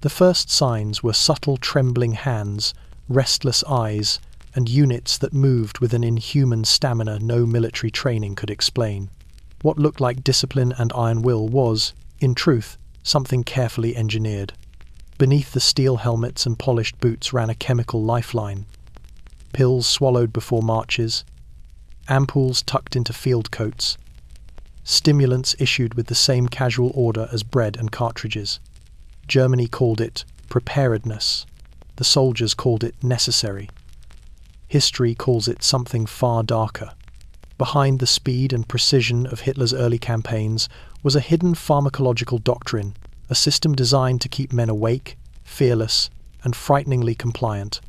The first signs were subtle trembling hands, restless eyes, and units that moved with an inhuman stamina no military training could explain. What looked like discipline and iron will was, in truth, something carefully engineered. Beneath the steel helmets and polished boots ran a chemical lifeline. Pills swallowed before marches, ampoules tucked into field coats, stimulants issued with the same casual order as bread and cartridges. Germany called it preparedness. The soldiers called it necessary. History calls it something far darker. Behind the speed and precision of Hitler's early campaigns was a hidden pharmacological doctrine, a system designed to keep men awake, fearless, and frighteningly compliant.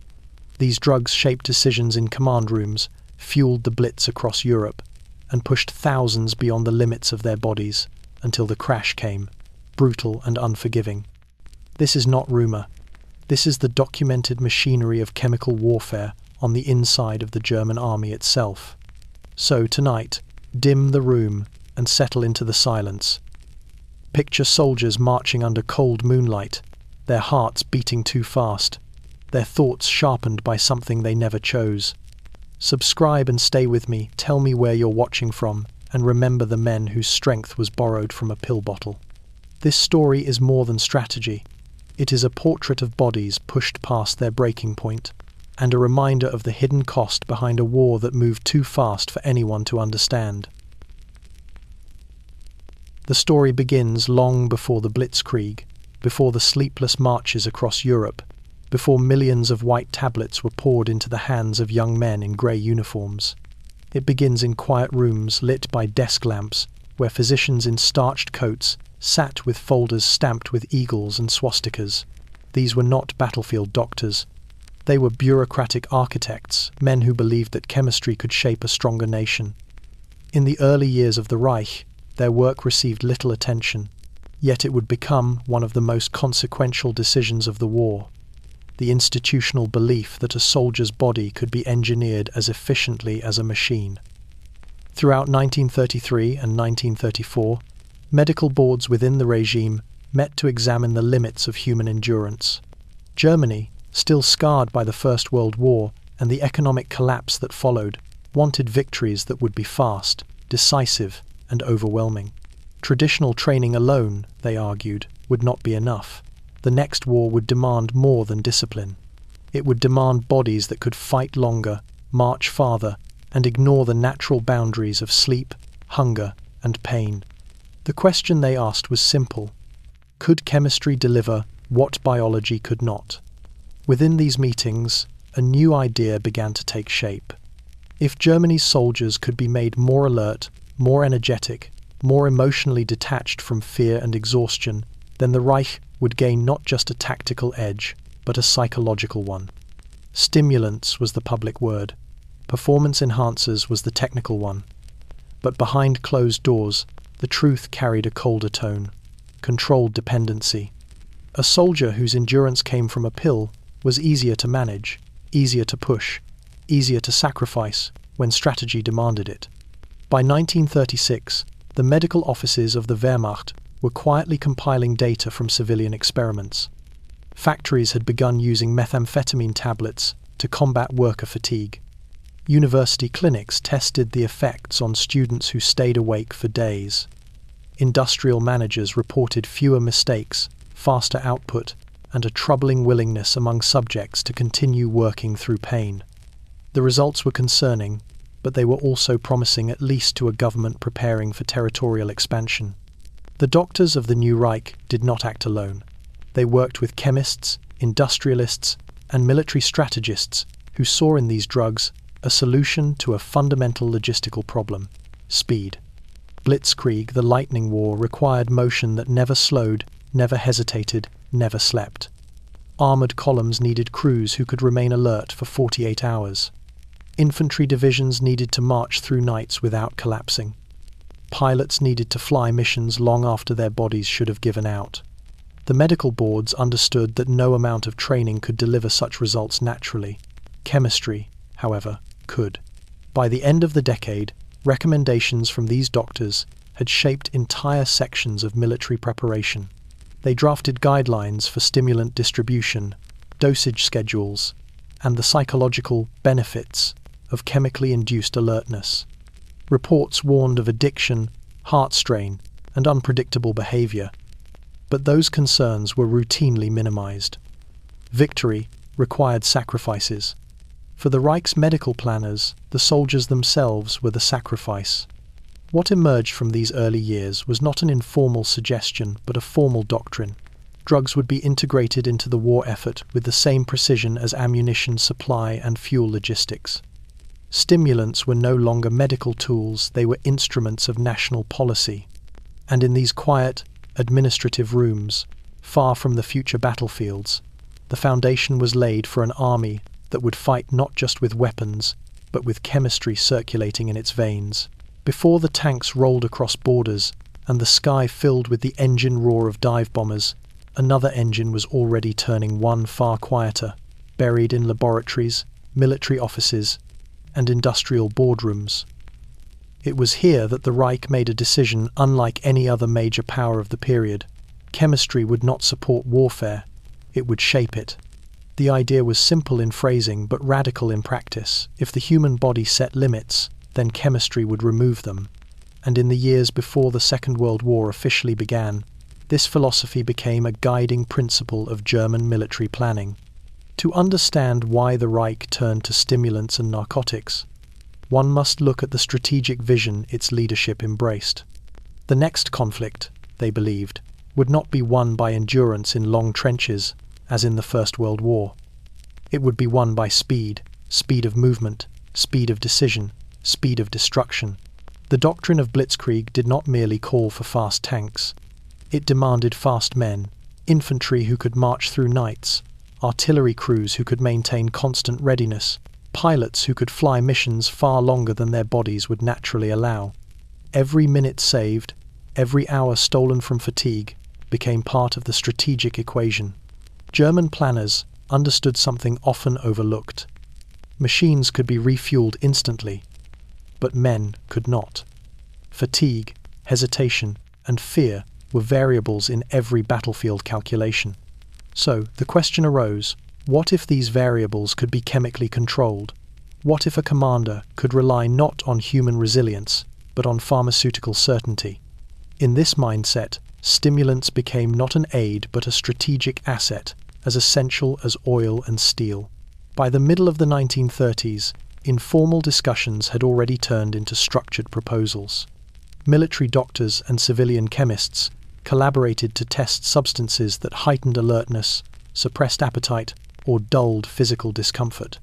These drugs shaped decisions in command rooms, fueled the Blitz across Europe, and pushed thousands beyond the limits of their bodies until the crash came, brutal and unforgiving. This is not rumor. This is the documented machinery of chemical warfare on the inside of the German army itself. So tonight, dim the room and settle into the silence. Picture soldiers marching under cold moonlight, their hearts beating too fast, their thoughts sharpened by something they never chose. Subscribe and stay with me, tell me where you're watching from, and remember the men whose strength was borrowed from a pill bottle. This story is more than strategy. It is a portrait of bodies pushed past their breaking point, and a reminder of the hidden cost behind a war that moved too fast for anyone to understand. The story begins long before the Blitzkrieg, before the sleepless marches across Europe, before millions of white tablets were poured into the hands of young men in grey uniforms. It begins in quiet rooms lit by desk lamps, where physicians in starched coats sat with folders stamped with eagles and swastikas. These were not battlefield doctors. They were bureaucratic architects, men who believed that chemistry could shape a stronger nation. In the early years of the Reich, their work received little attention, yet it would become one of the most consequential decisions of the war. The institutional belief that a soldier's body could be engineered as efficiently as a machine. Throughout 1933 and 1934, medical boards within the regime met to examine the limits of human endurance. Germany, still scarred by the First World War and the economic collapse that followed, wanted victories that would be fast, decisive, and overwhelming. Traditional training alone, they argued, would not be enough. The next war would demand more than discipline. It would demand bodies that could fight longer, march farther, and ignore the natural boundaries of sleep, hunger, and pain. The question they asked was simple. Could chemistry deliver what biology could not? Within these meetings, a new idea began to take shape. If Germany's soldiers could be made more alert, more energetic, more emotionally detached from fear and exhaustion, then the Reich would gain not just a tactical edge, but a psychological one. Stimulants was the public word. Performance enhancers was the technical one. But behind closed doors, the truth carried a colder tone. Controlled dependency. A soldier whose endurance came from a pill was easier to manage, easier to push, easier to sacrifice when strategy demanded it. By 1936, the medical offices of the Wehrmacht were quietly compiling data from civilian experiments. Factories had begun using methamphetamine tablets to combat worker fatigue. University clinics tested the effects on students who stayed awake for days. Industrial managers reported fewer mistakes, faster output, and a troubling willingness among subjects to continue working through pain. The results were concerning, but they were also promising, at least to a government preparing for territorial expansion. The doctors of the new Reich did not act alone. They worked with chemists, industrialists, and military strategists who saw in these drugs a solution to a fundamental logistical problem: speed. Blitzkrieg, the lightning war, required motion that never slowed, never hesitated, never slept. Armored columns needed crews who could remain alert for 48 hours. Infantry divisions needed to march through nights without collapsing. Pilots needed to fly missions long after their bodies should have given out. The medical boards understood that no amount of training could deliver such results naturally. Chemistry, however, could. By the end of the decade, recommendations from these doctors had shaped entire sections of military preparation. They drafted guidelines for stimulant distribution, dosage schedules, and the psychological benefits of chemically induced alertness. Reports warned of addiction, heart strain, and unpredictable behavior, but those concerns were routinely minimized. Victory required sacrifices. For the Reich's medical planners, the soldiers themselves were the sacrifice. What emerged from these early years was not an informal suggestion, but a formal doctrine. Drugs would be integrated into the war effort with the same precision as ammunition supply and fuel logistics. Stimulants were no longer medical tools, they were instruments of national policy. And in these quiet, administrative rooms, far from the future battlefields, the foundation was laid for an army that would fight not just with weapons, but with chemistry circulating in its veins. Before the tanks rolled across borders and the sky filled with the engine roar of dive bombers, another engine was already turning one far quieter, buried in laboratories, military offices, and industrial boardrooms. It was here that the Reich made a decision unlike any other major power of the period. Chemistry would not support warfare, it would shape it. The idea was simple in phrasing but radical in practice. If the human body set limits, then chemistry would remove them. And in the years before the Second World War officially began, this philosophy became a guiding principle of German military planning. To understand why the Reich turned to stimulants and narcotics, one must look at the strategic vision its leadership embraced. The next conflict, they believed, would not be won by endurance in long trenches, as in the First World War. It would be won by speed, speed of movement, speed of decision, speed of destruction. The doctrine of Blitzkrieg did not merely call for fast tanks. It demanded fast men, infantry who could march through nights, artillery crews who could maintain constant readiness, pilots who could fly missions far longer than their bodies would naturally allow. Every minute saved, every hour stolen from fatigue, became part of the strategic equation. German planners understood something often overlooked. Machines could be refueled instantly, but men could not. Fatigue, hesitation, and fear were variables in every battlefield calculation. So the question arose, what if these variables could be chemically controlled? What if a commander could rely not on human resilience, but on pharmaceutical certainty? In this mindset, stimulants became not an aid but a strategic asset, as essential as oil and steel. By the middle of the 1930s, informal discussions had already turned into structured proposals. Military doctors and civilian chemists collaborated to test substances that heightened alertness, suppressed appetite, or dulled physical discomfort.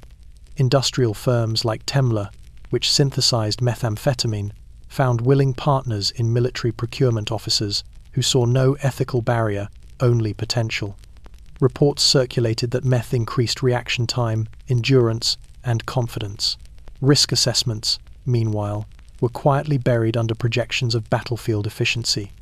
Industrial firms like Temmler, which synthesized methamphetamine, found willing partners in military procurement officers who saw no ethical barrier, only potential. Reports circulated that meth increased reaction time, endurance, and confidence. Risk assessments, meanwhile, were quietly buried under projections of battlefield efficiency.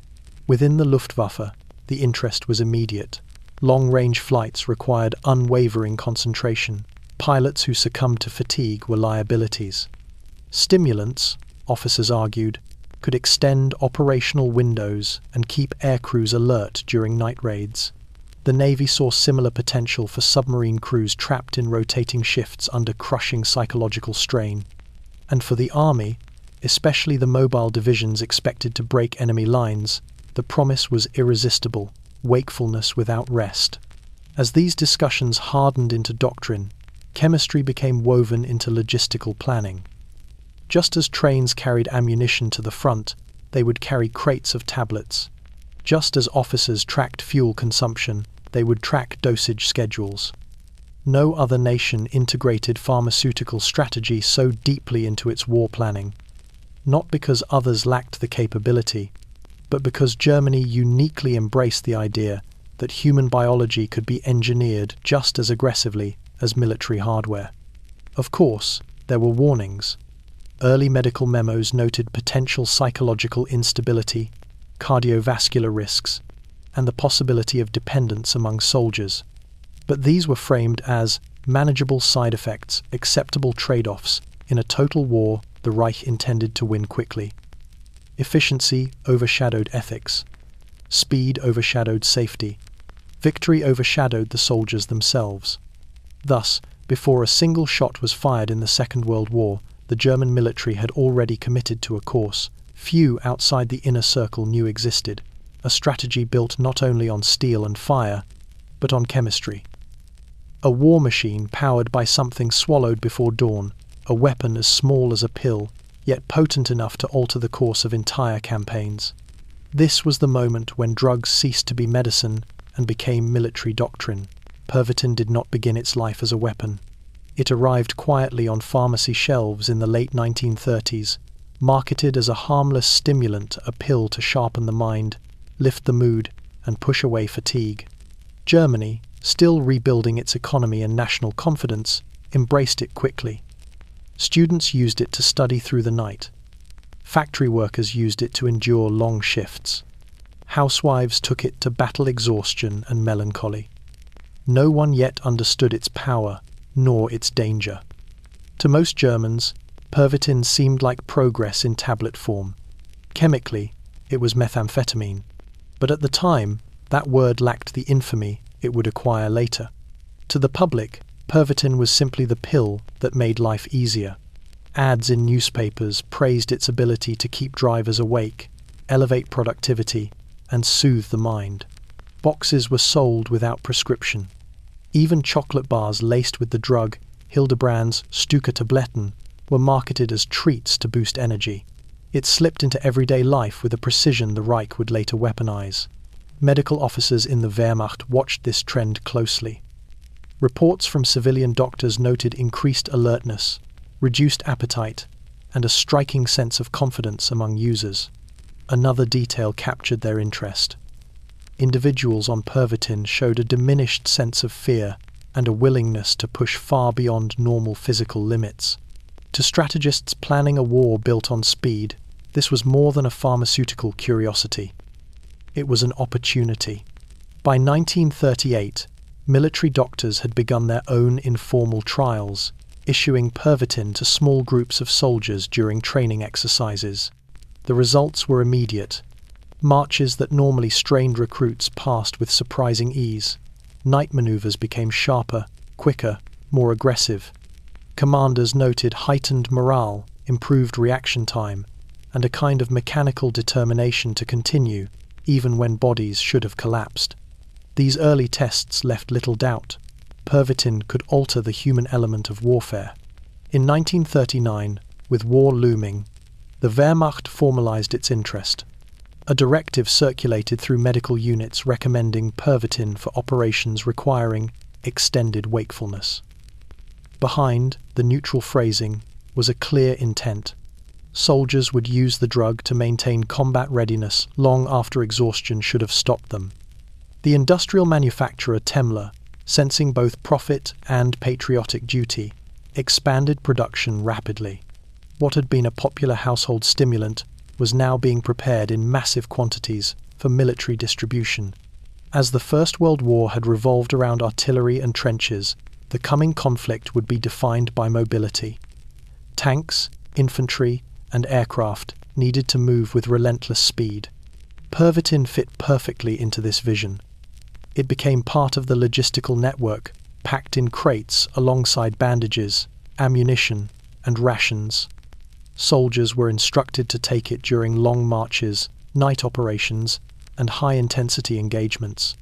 Within the Luftwaffe, the interest was immediate. Long-range flights required unwavering concentration. Pilots who succumbed to fatigue were liabilities. Stimulants, officers argued, could extend operational windows and keep aircrews alert during night raids. The Navy saw similar potential for submarine crews trapped in rotating shifts under crushing psychological strain. And for the Army, especially the mobile divisions expected to break enemy lines, the promise was irresistible: wakefulness without rest. As these discussions hardened into doctrine, chemistry became woven into logistical planning. Just as trains carried ammunition to the front, they would carry crates of tablets. Just as officers tracked fuel consumption, they would track dosage schedules. No other nation integrated pharmaceutical strategy so deeply into its war planning, not because others lacked the capability, but because Germany uniquely embraced the idea that human biology could be engineered just as aggressively as military hardware. Of course, there were warnings. Early medical memos noted potential psychological instability, cardiovascular risks, and the possibility of dependence among soldiers. But these were framed as manageable side effects, acceptable trade-offs. In a total war, the Reich intended to win quickly. Efficiency overshadowed ethics. Speed overshadowed safety. Victory overshadowed the soldiers themselves. Thus, before a single shot was fired in the Second World War, the German military had already committed to a course few outside the inner circle knew existed, a strategy built not only on steel and fire, but on chemistry. A war machine powered by something swallowed before dawn, a weapon as small as a pill, yet potent enough to alter the course of entire campaigns. This was the moment when drugs ceased to be medicine and became military doctrine. Pervitin did not begin its life as a weapon. It arrived quietly on pharmacy shelves in the late 1930s, marketed as a harmless stimulant, a pill to sharpen the mind, lift the mood, and push away fatigue. Germany, still rebuilding its economy and national confidence, embraced it quickly. Students used it to study through the night. Factory workers used it to endure long shifts. Housewives took it to battle exhaustion and melancholy. No one yet understood its power, nor its danger. To most Germans, Pervitin seemed like progress in tablet form. Chemically, it was methamphetamine, but at the time, that word lacked the infamy it would acquire later. To the public, Pervitin was simply the pill that made life easier. Ads in newspapers praised its ability to keep drivers awake, elevate productivity, and soothe the mind. Boxes were sold without prescription. Even chocolate bars laced with the drug, Hildebrand's Stücke-Tabletten, were marketed as treats to boost energy. It slipped into everyday life with a precision the Reich would later weaponize. Medical officers in the Wehrmacht watched this trend closely. Reports from civilian doctors noted increased alertness, reduced appetite, and a striking sense of confidence among users. Another detail captured their interest. Individuals on Pervitin showed a diminished sense of fear and a willingness to push far beyond normal physical limits. To strategists planning a war built on speed, this was more than a pharmaceutical curiosity. It was an opportunity. By 1938, military doctors had begun their own informal trials, issuing Pervitin to small groups of soldiers during training exercises. The results were immediate. Marches that normally strained recruits passed with surprising ease. Night maneuvers became sharper, quicker, more aggressive. Commanders noted heightened morale, improved reaction time, and a kind of mechanical determination to continue, even when bodies should have collapsed. These early tests left little doubt. Pervitin could alter the human element of warfare. In 1939, with war looming, the Wehrmacht formalized its interest. A directive circulated through medical units recommending Pervitin for operations requiring extended wakefulness. Behind the neutral phrasing was a clear intent. Soldiers would use the drug to maintain combat readiness long after exhaustion should have stopped them. The industrial manufacturer Temmler, sensing both profit and patriotic duty, expanded production rapidly. What had been a popular household stimulant was now being prepared in massive quantities for military distribution. As the First World War had revolved around artillery and trenches, the coming conflict would be defined by mobility. Tanks, infantry, and aircraft needed to move with relentless speed. Pervitin fit perfectly into this vision. It became part of the logistical network, packed in crates alongside bandages, ammunition, and rations. Soldiers were instructed to take it during long marches, night operations, and high-intensity engagements.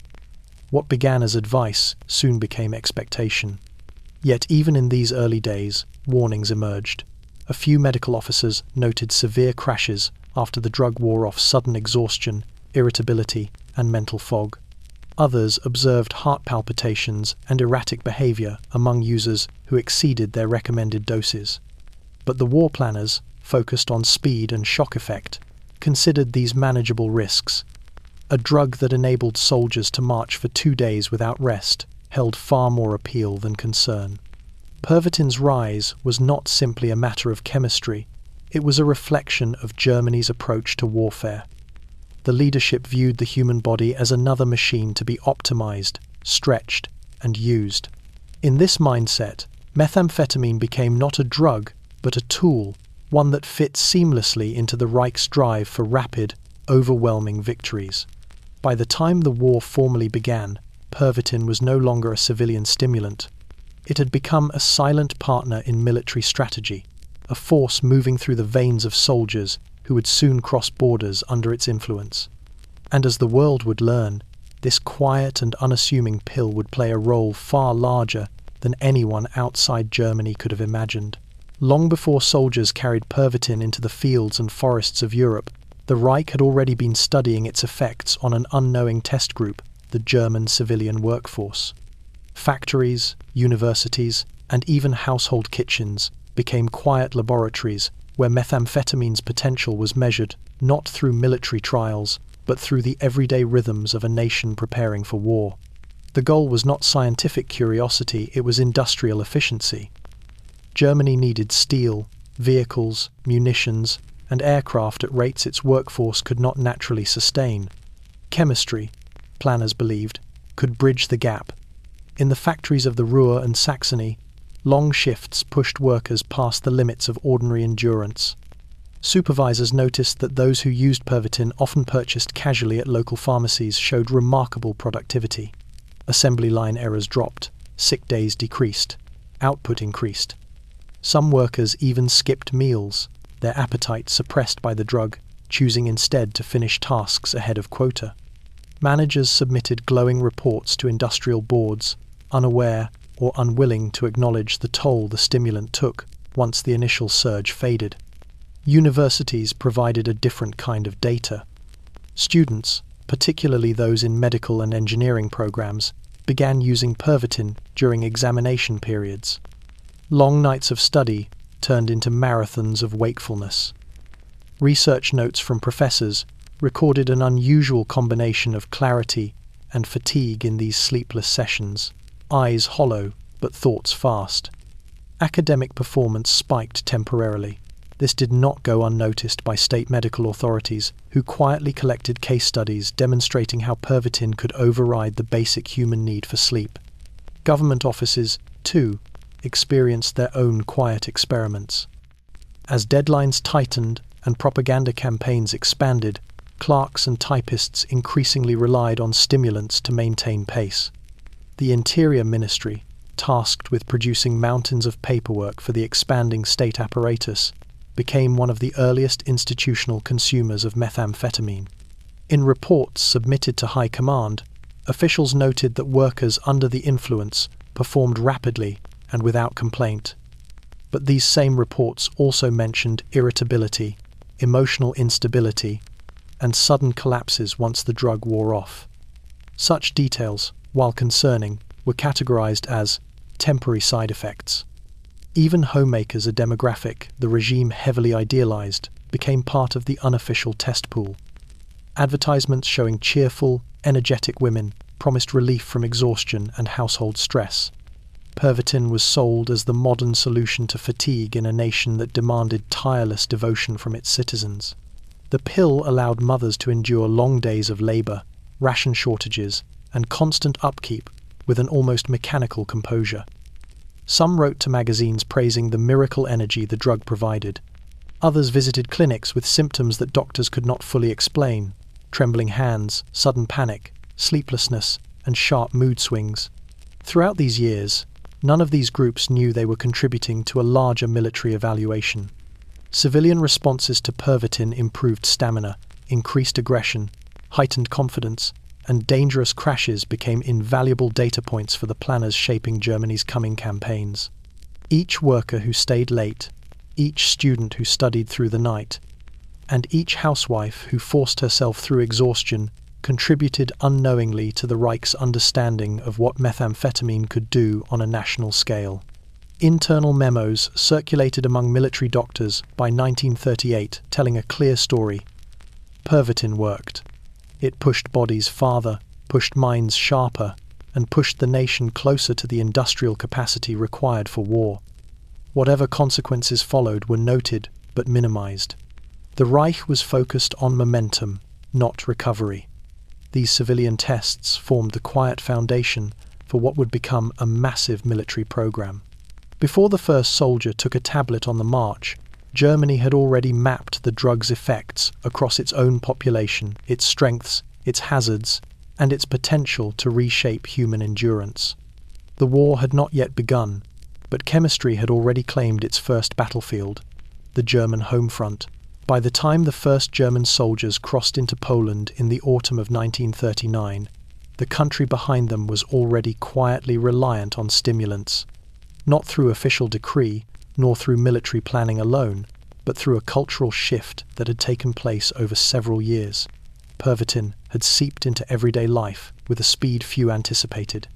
What began as advice soon became expectation. Yet even in these early days, warnings emerged. A few medical officers noted severe crashes after the drug wore off, sudden exhaustion, irritability, and mental fog. Others observed heart palpitations and erratic behavior among users who exceeded their recommended doses. But the war planners, focused on speed and shock effect, considered these manageable risks. A drug that enabled soldiers to march for 2 days without rest held far more appeal than concern. Pervitin's rise was not simply a matter of chemistry, it was a reflection of Germany's approach to warfare. The leadership viewed the human body as another machine to be optimized, stretched, and used. In this mindset, methamphetamine became not a drug, but a tool, one that fit seamlessly into the Reich's drive for rapid, overwhelming victories. By the time the war formally began, Pervitin was no longer a civilian stimulant. It had become a silent partner in military strategy, a force moving through the veins of soldiers who would soon cross borders under its influence. And as the world would learn, this quiet and unassuming pill would play a role far larger than anyone outside Germany could have imagined. Long before soldiers carried Pervitin into the fields and forests of Europe, the Reich had already been studying its effects on an unknowing test group, the German civilian workforce. Factories, universities, and even household kitchens became quiet laboratories where methamphetamine's potential was measured not through military trials, but through the everyday rhythms of a nation preparing for war. The goal was not scientific curiosity, it was industrial efficiency. Germany needed steel, vehicles, munitions, and aircraft at rates its workforce could not naturally sustain. Chemistry, planners believed, could bridge the gap. In the factories of the Ruhr and Saxony, long shifts pushed workers past the limits of ordinary endurance. Supervisors noticed that those who used Pervitin, often purchased casually at local pharmacies, showed remarkable productivity. Assembly line errors dropped, sick days decreased, output increased. Some workers even skipped meals, their appetite suppressed by the drug, choosing instead to finish tasks ahead of quota. Managers submitted glowing reports to industrial boards, unaware or unwilling to acknowledge the toll the stimulant took once the initial surge faded. Universities provided a different kind of data. Students, particularly those in medical and engineering programs, began using Pervitin during examination periods. Long nights of study turned into marathons of wakefulness. Research notes from professors recorded an unusual combination of clarity and fatigue in these sleepless sessions, eyes hollow but thoughts fast. Academic performance spiked temporarily. This did not go unnoticed by state medical authorities, who quietly collected case studies demonstrating how Pervitin could override the basic human need for sleep. Government offices, too, experienced their own quiet experiments. As deadlines tightened and propaganda campaigns expanded, clerks and typists increasingly relied on stimulants to maintain pace. The Interior Ministry, tasked with producing mountains of paperwork for the expanding state apparatus, became one of the earliest institutional consumers of methamphetamine. In reports submitted to High Command, officials noted that workers under the influence performed rapidly and without complaint. But these same reports also mentioned irritability, emotional instability, and sudden collapses once the drug wore off. Such details, while concerning, were categorized as temporary side effects. Even homemakers, a demographic the regime heavily idealized, became part of the unofficial test pool. Advertisements showing cheerful, energetic women promised relief from exhaustion and household stress. Pervitin was sold as the modern solution to fatigue in a nation that demanded tireless devotion from its citizens. The pill allowed mothers to endure long days of labor, ration shortages, and constant upkeep with an almost mechanical composure. Some wrote to magazines praising the miracle energy the drug provided. Others visited clinics with symptoms that doctors could not fully explain: trembling hands, sudden panic, sleeplessness, and sharp mood swings. Throughout these years, none of these groups knew they were contributing to a larger military evaluation. Civilian responses to Pervitin improved stamina, increased aggression, heightened confidence, and dangerous crashes became invaluable data points for the planners shaping Germany's coming campaigns. Each worker who stayed late, each student who studied through the night, and each housewife who forced herself through exhaustion contributed unknowingly to the Reich's understanding of what methamphetamine could do on a national scale. Internal memos circulated among military doctors by 1938 telling a clear story. Pervitin worked. It pushed bodies farther, pushed minds sharper, and pushed the nation closer to the industrial capacity required for war. Whatever consequences followed were noted but minimized. The Reich was focused on momentum, not recovery. These civilian tests formed the quiet foundation for what would become a massive military program. Before the first soldier took a tablet on the march, Germany had already mapped the drug's effects across its own population, its strengths, its hazards, and its potential to reshape human endurance. The war had not yet begun, but chemistry had already claimed its first battlefield, the German home front. By the time the first German soldiers crossed into Poland in the autumn of 1939, the country behind them was already quietly reliant on stimulants, not through official decree, nor through military planning alone, but through a cultural shift that had taken place over several years. Pervitin had seeped into everyday life with a speed few anticipated.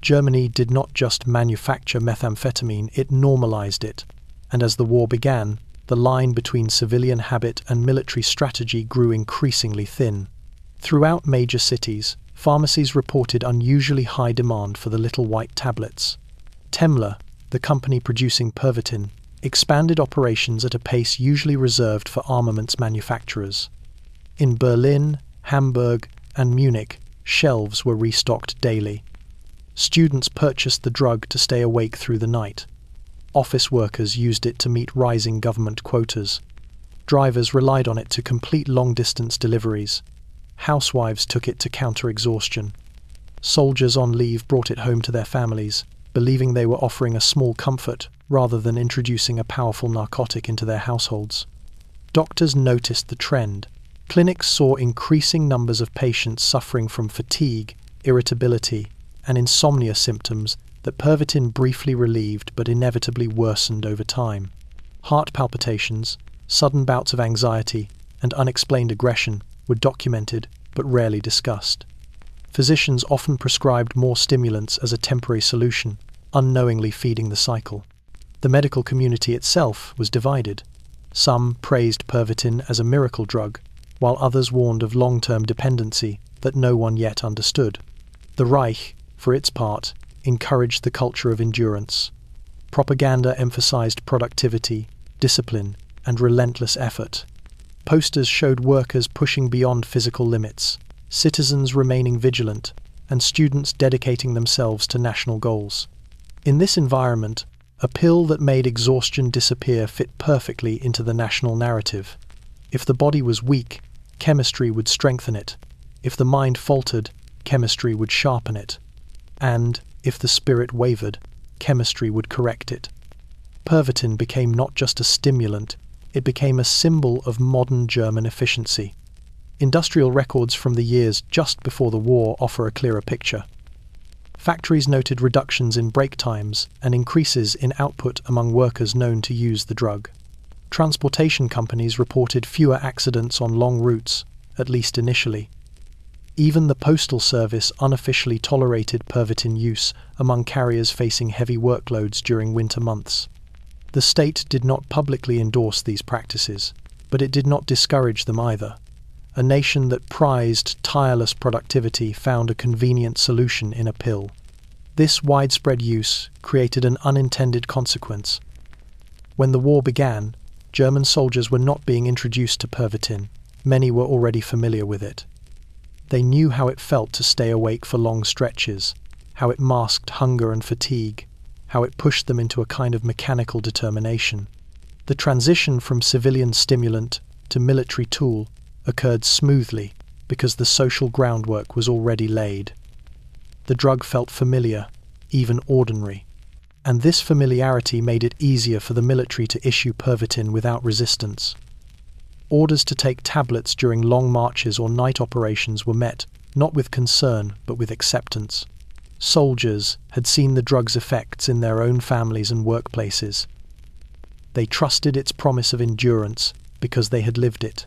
Germany did not just manufacture methamphetamine, it normalized it, and as the war began, the line between civilian habit and military strategy grew increasingly thin. Throughout major cities, pharmacies reported unusually high demand for the little white tablets. Temmler, the company producing Pervitin, expanded operations at a pace usually reserved for armaments manufacturers. In Berlin, Hamburg, and Munich, shelves were restocked daily. Students purchased the drug to stay awake through the night. Office workers used it to meet rising government quotas. Drivers relied on it to complete long-distance deliveries. Housewives took it to counter exhaustion. Soldiers on leave brought it home to their families, believing they were offering a small comfort rather than introducing a powerful narcotic into their households. Doctors noticed the trend. Clinics saw increasing numbers of patients suffering from fatigue, irritability, and insomnia symptoms that Pervitin briefly relieved but inevitably worsened over time. Heart palpitations, sudden bouts of anxiety, and unexplained aggression were documented but rarely discussed. Physicians often prescribed more stimulants as a temporary solution, unknowingly feeding the cycle. The medical community itself was divided. Some praised Pervitin as a miracle drug, while others warned of long-term dependency that no one yet understood. The Reich, for its part, encouraged the culture of endurance. Propaganda emphasized productivity, discipline, and relentless effort. Posters showed workers pushing beyond physical limits, citizens remaining vigilant, and students dedicating themselves to national goals. In this environment, a pill that made exhaustion disappear fit perfectly into the national narrative. If the body was weak, chemistry would strengthen it. If the mind faltered, chemistry would sharpen it. And, if the spirit wavered, chemistry would correct it. Pervitin became not just a stimulant, it became a symbol of modern German efficiency. Industrial records from the years just before the war offer a clearer picture. Factories noted reductions in break times and increases in output among workers known to use the drug. Transportation companies reported fewer accidents on long routes, at least initially. Even the Postal Service unofficially tolerated Pervitin use among carriers facing heavy workloads during winter months. The state did not publicly endorse these practices, but it did not discourage them either. A nation that prized tireless productivity found a convenient solution in a pill. This widespread use created an unintended consequence. When the war began, German soldiers were not being introduced to Pervitin. Many were already familiar with it. They knew how it felt to stay awake for long stretches, how it masked hunger and fatigue, how it pushed them into a kind of mechanical determination. The transition from civilian stimulant to military tool occurred smoothly because the social groundwork was already laid. The drug felt familiar, even ordinary, and this familiarity made it easier for the military to issue Pervitin without resistance. Orders to take tablets during long marches or night operations were met, not with concern, but with acceptance. Soldiers had seen the drug's effects in their own families and workplaces. They trusted its promise of endurance because they had lived it.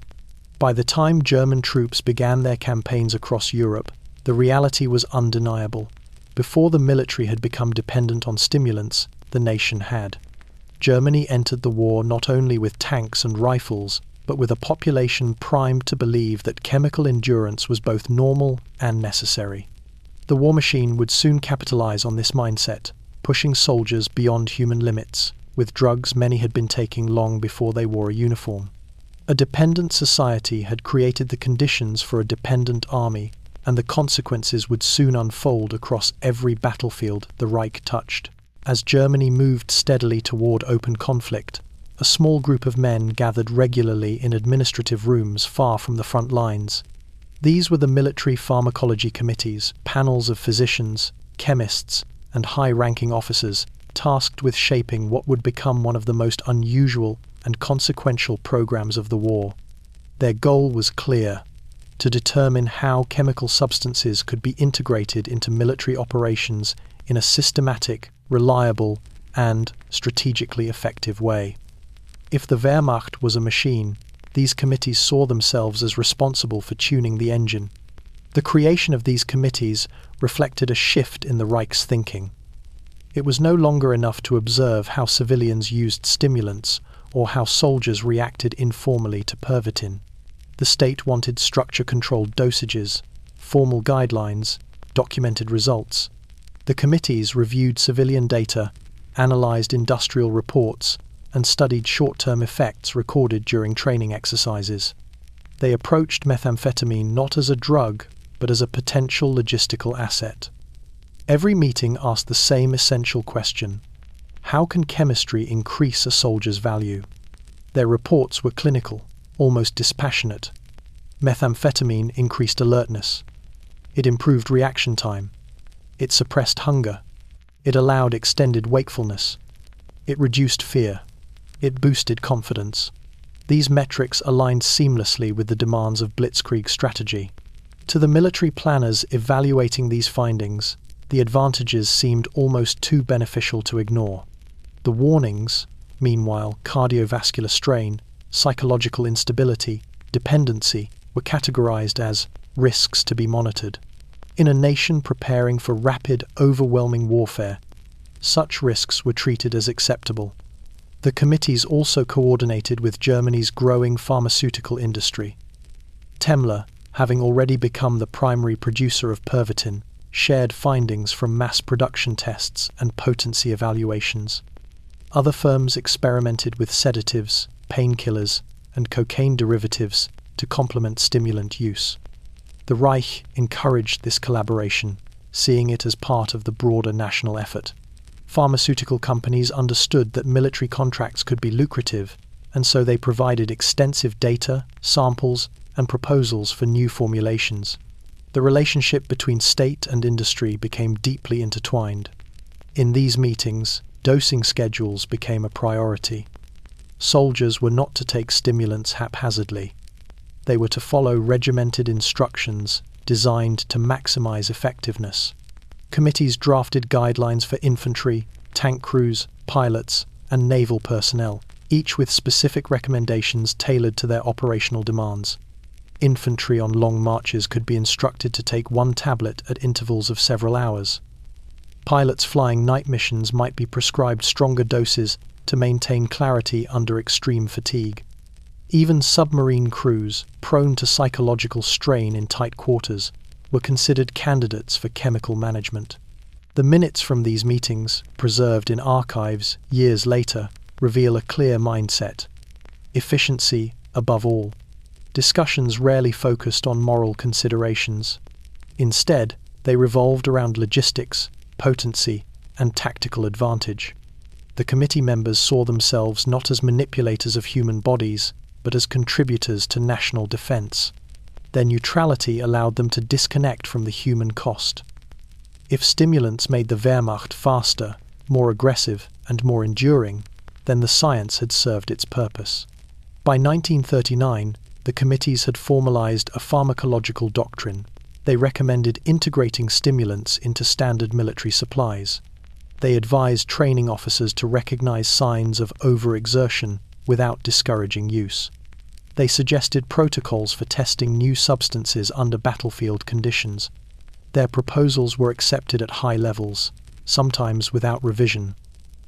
By the time German troops began their campaigns across Europe, the reality was undeniable. Before the military had become dependent on stimulants, the nation had. Germany entered the war not only with tanks and rifles, but with a population primed to believe that chemical endurance was both normal and necessary. The war machine would soon capitalize on this mindset, pushing soldiers beyond human limits, with drugs many had been taking long before they wore a uniform. A dependent society had created the conditions for a dependent army, and the consequences would soon unfold across every battlefield the Reich touched. As Germany moved steadily toward open conflict, a small group of men gathered regularly in administrative rooms far from the front lines. These were the military pharmacology committees, panels of physicians, chemists, and high-ranking officers tasked with shaping what would become one of the most unusual and consequential programs of the war. Their goal was clear: to determine how chemical substances could be integrated into military operations in a systematic, reliable, and strategically effective way. If the Wehrmacht was a machine, these committees saw themselves as responsible for tuning the engine. The creation of these committees reflected a shift in the Reich's thinking. It was no longer enough to observe how civilians used stimulants or how soldiers reacted informally to Pervitin. The state wanted structure-controlled dosages, formal guidelines, documented results. The committees reviewed civilian data, analyzed industrial reports, and studied short-term effects recorded during training exercises. They approached methamphetamine not as a drug, but as a potential logistical asset. Every meeting asked the same essential question: how can chemistry increase a soldier's value? Their reports were clinical, almost dispassionate. Methamphetamine increased alertness. It improved reaction time. It suppressed hunger. It allowed extended wakefulness. It reduced fear. It boosted confidence. These metrics aligned seamlessly with the demands of Blitzkrieg strategy. To the military planners evaluating these findings, the advantages seemed almost too beneficial to ignore. The warnings, meanwhile, cardiovascular strain, psychological instability, dependency, were categorized as risks to be monitored. In a nation preparing for rapid, overwhelming warfare, such risks were treated as acceptable. The committees also coordinated with Germany's growing pharmaceutical industry. Temmler, having already become the primary producer of Pervitin, shared findings from mass production tests and potency evaluations. Other firms experimented with sedatives, painkillers, and cocaine derivatives to complement stimulant use. The Reich encouraged this collaboration, seeing it as part of the broader national effort. Pharmaceutical companies understood that military contracts could be lucrative, and so they provided extensive data, samples, and proposals for new formulations. The relationship between state and industry became deeply intertwined. In these meetings, dosing schedules became a priority. Soldiers were not to take stimulants haphazardly. They were to follow regimented instructions designed to maximize effectiveness. Committees drafted guidelines for infantry, tank crews, pilots, and naval personnel, each with specific recommendations tailored to their operational demands. Infantry on long marches could be instructed to take one tablet at intervals of several hours. Pilots flying night missions might be prescribed stronger doses to maintain clarity under extreme fatigue. Even submarine crews, prone to psychological strain in tight quarters, were considered candidates for chemical management. The minutes from these meetings, preserved in archives years later, reveal a clear mindset: efficiency above all. Discussions rarely focused on moral considerations. Instead, they revolved around logistics, potency, and tactical advantage. The committee members saw themselves not as manipulators of human bodies, but as contributors to national defense. Their neutrality allowed them to disconnect from the human cost. If stimulants made the Wehrmacht faster, more aggressive, and more enduring, then the science had served its purpose. By 1939, the committees had formalized a pharmacological doctrine. They recommended integrating stimulants into standard military supplies. They advised training officers to recognize signs of overexertion without discouraging use. They suggested protocols for testing new substances under battlefield conditions. Their proposals were accepted at high levels, sometimes without revision.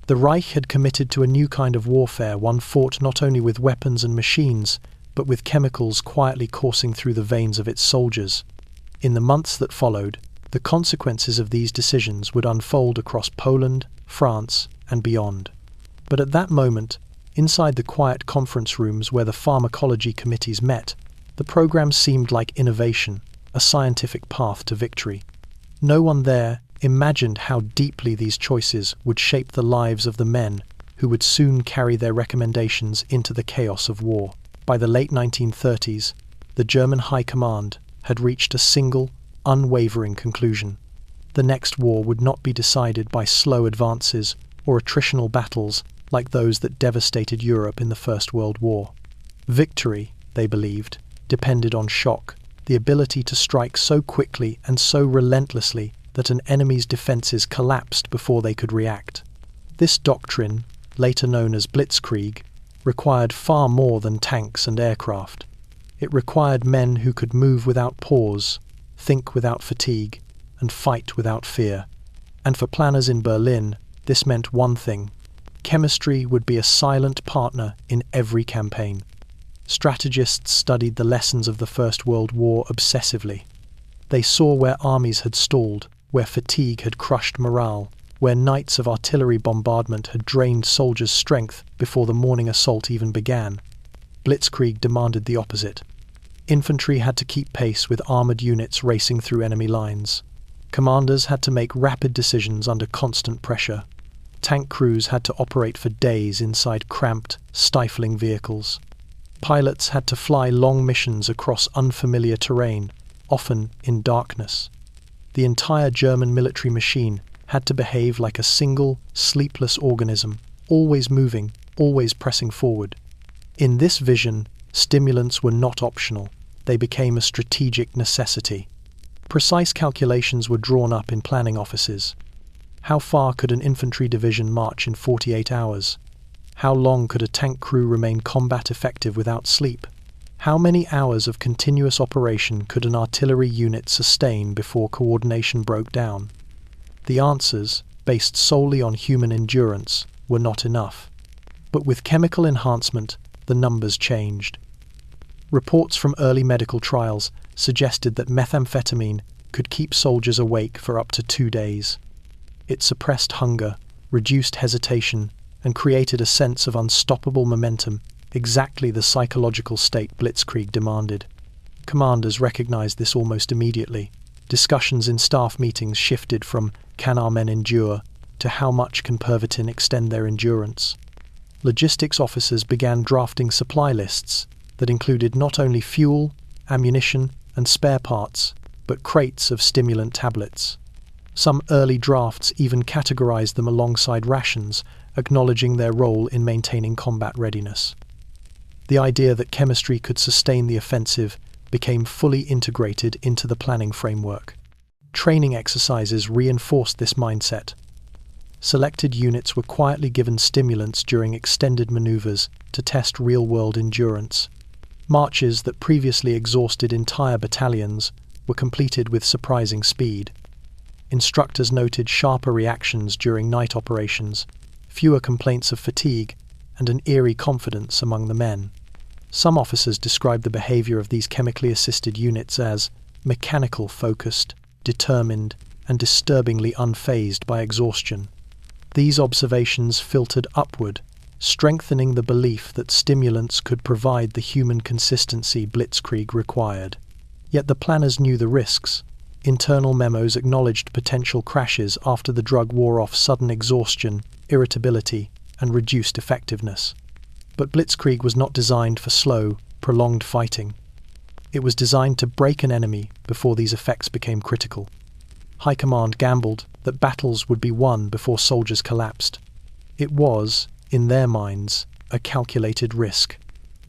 The Reich had committed to a new kind of warfare, one fought not only with weapons and machines, but with chemicals quietly coursing through the veins of its soldiers. In the months that followed, the consequences of these decisions would unfold across Poland, France, and beyond. But at that moment, inside the quiet conference rooms where the pharmacology committees met, the program seemed like innovation, a scientific path to victory. No one there imagined how deeply these choices would shape the lives of the men who would soon carry their recommendations into the chaos of war. By the late 1930s, the German High Command had reached a single, unwavering conclusion. The next war would not be decided by slow advances or attritional battles like those that devastated Europe in the First World War. Victory, they believed, depended on shock, the ability to strike so quickly and so relentlessly that an enemy's defenses collapsed before they could react. This doctrine, later known as Blitzkrieg, required far more than tanks and aircraft. It required men who could move without pause, think without fatigue, and fight without fear. And for planners in Berlin, this meant one thing: chemistry would be a silent partner in every campaign. Strategists studied the lessons of the First World War obsessively. They saw where armies had stalled, where fatigue had crushed morale, where nights of artillery bombardment had drained soldiers' strength before the morning assault even began. Blitzkrieg demanded the opposite. Infantry had to keep pace with armored units racing through enemy lines. Commanders had to make rapid decisions under constant pressure. Tank crews had to operate for days inside cramped, stifling vehicles. Pilots had to fly long missions across unfamiliar terrain, often in darkness. The entire German military machine had to behave like a single, sleepless organism, always moving, always pressing forward. In this vision, stimulants were not optional. They became a strategic necessity. Precise calculations were drawn up in planning offices. How far could an infantry division march in 48 hours? How long could a tank crew remain combat effective without sleep? How many hours of continuous operation could an artillery unit sustain before coordination broke down? The answers, based solely on human endurance, were not enough. But with chemical enhancement, the numbers changed. Reports from early medical trials suggested that methamphetamine could keep soldiers awake for up to 2 days. It suppressed hunger, reduced hesitation, and created a sense of unstoppable momentum, exactly the psychological state Blitzkrieg demanded. Commanders recognized this almost immediately. Discussions in staff meetings shifted from "can our men endure" to "how much can Pervitin extend their endurance?" Logistics officers began drafting supply lists that included not only fuel, ammunition, and spare parts, but crates of stimulant tablets. Some early drafts even categorized them alongside rations, acknowledging their role in maintaining combat readiness. The idea that chemistry could sustain the offensive became fully integrated into the planning framework. Training exercises reinforced this mindset. Selected units were quietly given stimulants during extended maneuvers to test real-world endurance. Marches that previously exhausted entire battalions were completed with surprising speed. Instructors noted sharper reactions during night operations, fewer complaints of fatigue, and an eerie confidence among the men. Some officers described the behavior of these chemically assisted units as mechanical focused, determined, and disturbingly unfazed by exhaustion. These observations filtered upward, strengthening the belief that stimulants could provide the human consistency Blitzkrieg required. Yet the planners knew the risks. Internal memos acknowledged potential crashes after the drug wore off sudden exhaustion, irritability, and reduced effectiveness. But Blitzkrieg was not designed for slow, prolonged fighting. It was designed to break an enemy before these effects became critical. High Command gambled that battles would be won before soldiers collapsed. It was, in their minds, a calculated risk.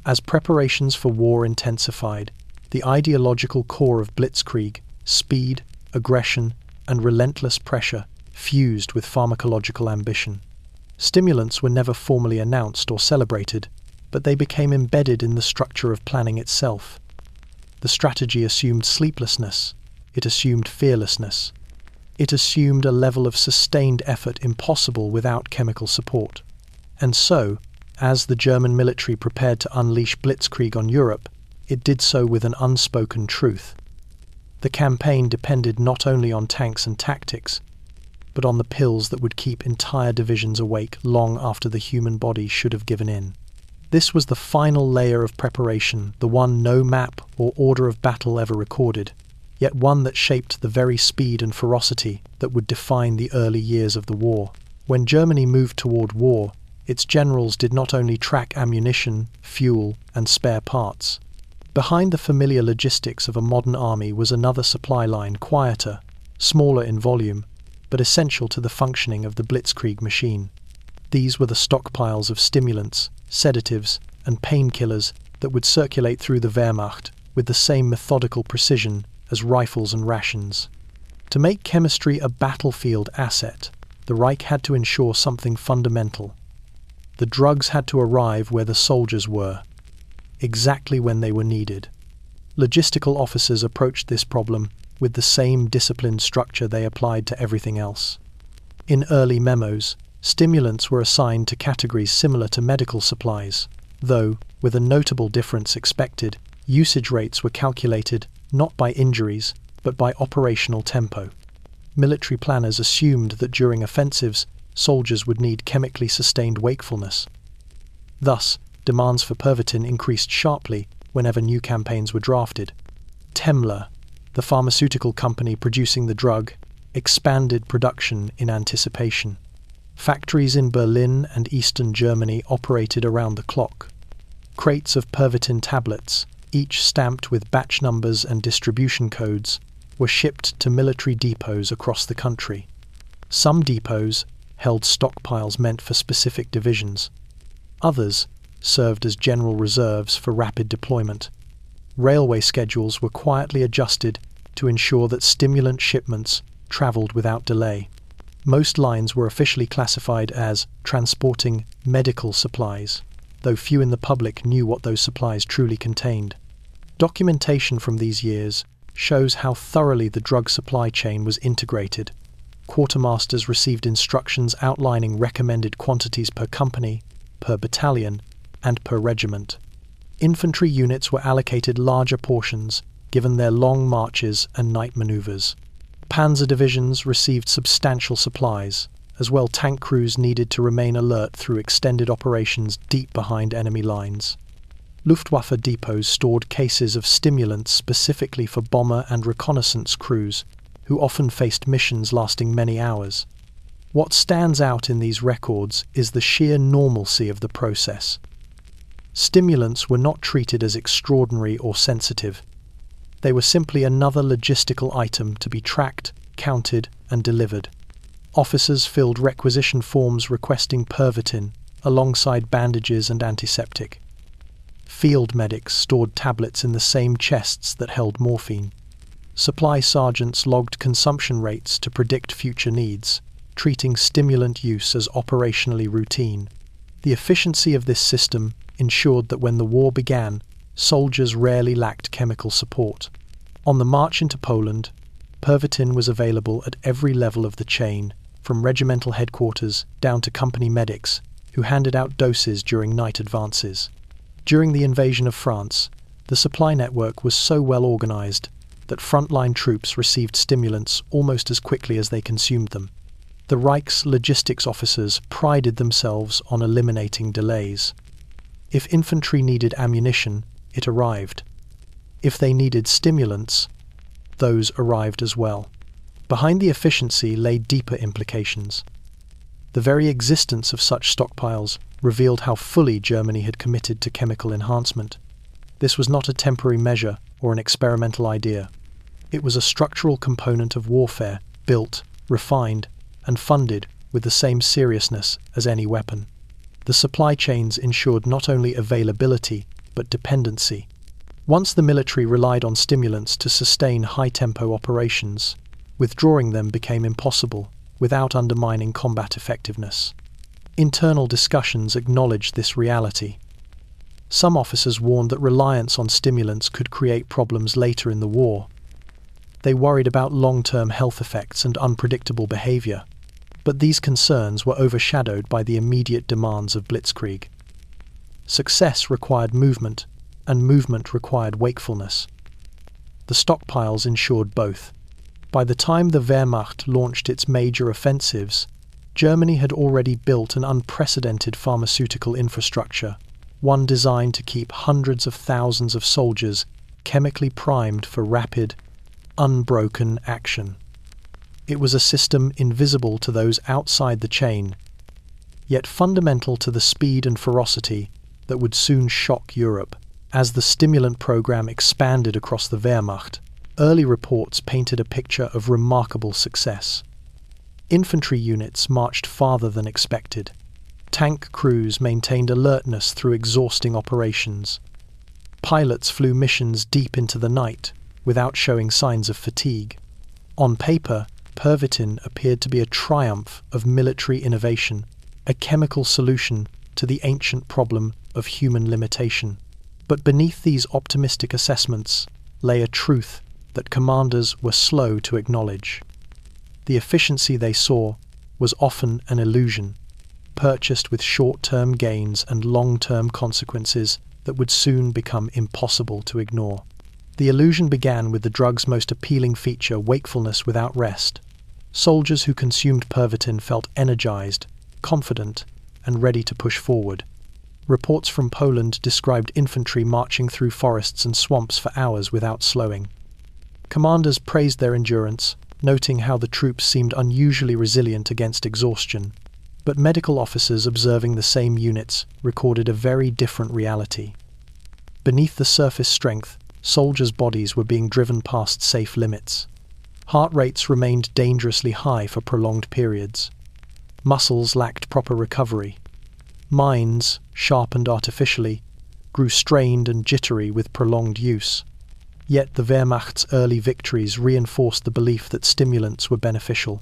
As preparations for war intensified, the ideological core of Blitzkrieg, speed, aggression, and relentless pressure, fused with pharmacological ambition. Stimulants were never formally announced or celebrated, but they became embedded in the structure of planning itself. The strategy assumed sleeplessness. It assumed fearlessness. It assumed a level of sustained effort impossible without chemical support. And so, as the German military prepared to unleash Blitzkrieg on Europe, it did so with an unspoken truth. The campaign depended not only on tanks and tactics, but on the pills that would keep entire divisions awake long after the human body should have given in. This was the final layer of preparation, the one no map or order of battle ever recorded, yet one that shaped the very speed and ferocity that would define the early years of the war. When Germany moved toward war, its generals did not only track ammunition, fuel, and spare parts, Behind the familiar logistics of a modern army was another supply line, quieter, smaller in volume, but essential to the functioning of the Blitzkrieg machine. These were the stockpiles of stimulants, sedatives, and painkillers that would circulate through the Wehrmacht with the same methodical precision as rifles and rations. To make chemistry a battlefield asset, the Reich had to ensure something fundamental. The drugs had to arrive where the soldiers were, exactly when they were needed. Logistical officers approached this problem with the same disciplined structure they applied to everything else. In early memos, stimulants were assigned to categories similar to medical supplies, though, with a notable difference expected, usage rates were calculated not by injuries, but by operational tempo. Military planners assumed that during offensives, soldiers would need chemically sustained wakefulness. Thus, demands for Pervitin increased sharply whenever new campaigns were drafted. Temmler, the pharmaceutical company producing the drug, expanded production in anticipation. Factories in Berlin and eastern Germany operated around the clock. Crates of Pervitin tablets, each stamped with batch numbers and distribution codes, were shipped to military depots across the country. Some depots held stockpiles meant for specific divisions. Others served as general reserves for rapid deployment. Railway schedules were quietly adjusted to ensure that stimulant shipments traveled without delay. Most lines were officially classified as transporting medical supplies, though few in the public knew what those supplies truly contained. Documentation from these years shows how thoroughly the drug supply chain was integrated. Quartermasters received instructions outlining recommended quantities per company, per battalion, and per regiment. Infantry units were allocated larger portions, given their long marches and night maneuvers. Panzer divisions received substantial supplies, as well tank crews needed to remain alert through extended operations deep behind enemy lines. Luftwaffe depots stored cases of stimulants specifically for bomber and reconnaissance crews, who often faced missions lasting many hours. What stands out in these records is the sheer normalcy of the process. Stimulants were not treated as extraordinary or sensitive. They were simply another logistical item to be tracked, counted, and delivered. Officers filled requisition forms requesting Pervitin, alongside bandages and antiseptic. Field medics stored tablets in the same chests that held morphine. Supply sergeants logged consumption rates to predict future needs, treating stimulant use as operationally routine. The efficiency of this system ensured that when the war began, soldiers rarely lacked chemical support. On the march into Poland, Pervitin was available at every level of the chain, from regimental headquarters down to company medics, who handed out doses during night advances. During the invasion of France, the supply network was so well organized that frontline troops received stimulants almost as quickly as they consumed them. The Reich's logistics officers prided themselves on eliminating delays. If infantry needed ammunition, it arrived. If they needed stimulants, those arrived as well. Behind the efficiency lay deeper implications. The very existence of such stockpiles revealed how fully Germany had committed to chemical enhancement. This was not a temporary measure or an experimental idea. It was a structural component of warfare, built, refined, and funded with the same seriousness as any weapon. The supply chains ensured not only availability, but dependency. Once the military relied on stimulants to sustain high-tempo operations, withdrawing them became impossible without undermining combat effectiveness. Internal discussions acknowledged this reality. Some officers warned that reliance on stimulants could create problems later in the war. They worried about long-term health effects and unpredictable behavior. But these concerns were overshadowed by the immediate demands of Blitzkrieg. Success required movement, and movement required wakefulness. The stockpiles ensured both. By the time the Wehrmacht launched its major offensives, Germany had already built an unprecedented pharmaceutical infrastructure, one designed to keep hundreds of thousands of soldiers chemically primed for rapid, unbroken action. It was a system invisible to those outside the chain, yet fundamental to the speed and ferocity that would soon shock Europe. As the stimulant program expanded across the Wehrmacht, early reports painted a picture of remarkable success. Infantry units marched farther than expected. Tank crews maintained alertness through exhausting operations. Pilots flew missions deep into the night without showing signs of fatigue. On paper, Pervitin appeared to be a triumph of military innovation, a chemical solution to the ancient problem of human limitation. But beneath these optimistic assessments lay a truth that commanders were slow to acknowledge. The efficiency they saw was often an illusion, purchased with short-term gains and long-term consequences that would soon become impossible to ignore. The illusion began with the drug's most appealing feature, wakefulness without rest. Soldiers who consumed Pervitin felt energized, confident, and ready to push forward. Reports from Poland described infantry marching through forests and swamps for hours without slowing. Commanders praised their endurance, noting how the troops seemed unusually resilient against exhaustion. But medical officers observing the same units recorded a very different reality. Beneath the surface strength, soldiers' bodies were being driven past safe limits. Heart rates remained dangerously high for prolonged periods. Muscles lacked proper recovery. Minds, sharpened artificially, grew strained and jittery with prolonged use. Yet the Wehrmacht's early victories reinforced the belief that stimulants were beneficial.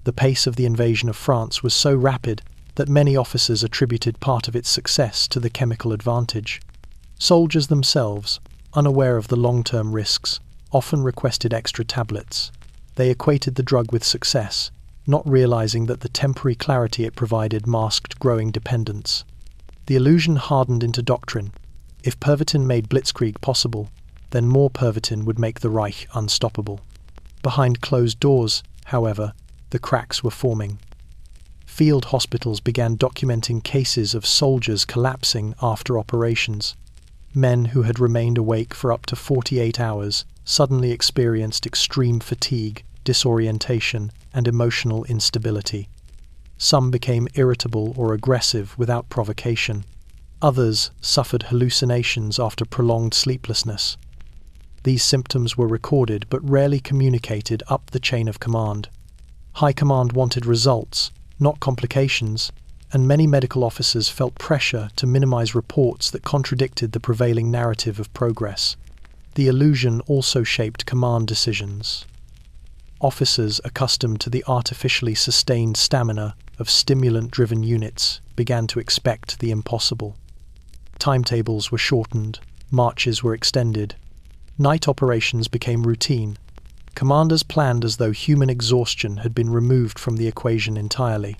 The pace of the invasion of France was so rapid that many officers attributed part of its success to the chemical advantage. Soldiers themselves, unaware of the long-term risks, often requested extra tablets. They equated the drug with success, not realizing that the temporary clarity it provided masked growing dependence. The illusion hardened into doctrine. If Pervitin made Blitzkrieg possible, then more Pervitin would make the Reich unstoppable. Behind closed doors, however, the cracks were forming. Field hospitals began documenting cases of soldiers collapsing after operations. Men who had remained awake for up to 48 hours suddenly experienced extreme fatigue, disorientation, and emotional instability. Some became irritable or aggressive without provocation. Others suffered hallucinations after prolonged sleeplessness. These symptoms were recorded but rarely communicated up the chain of command. High command wanted results, not complications, and many medical officers felt pressure to minimize reports that contradicted the prevailing narrative of progress. The illusion also shaped command decisions. Officers accustomed to the artificially sustained stamina of stimulant-driven units began to expect the impossible. Timetables were shortened, marches were extended. Night operations became routine. Commanders planned as though human exhaustion had been removed from the equation entirely.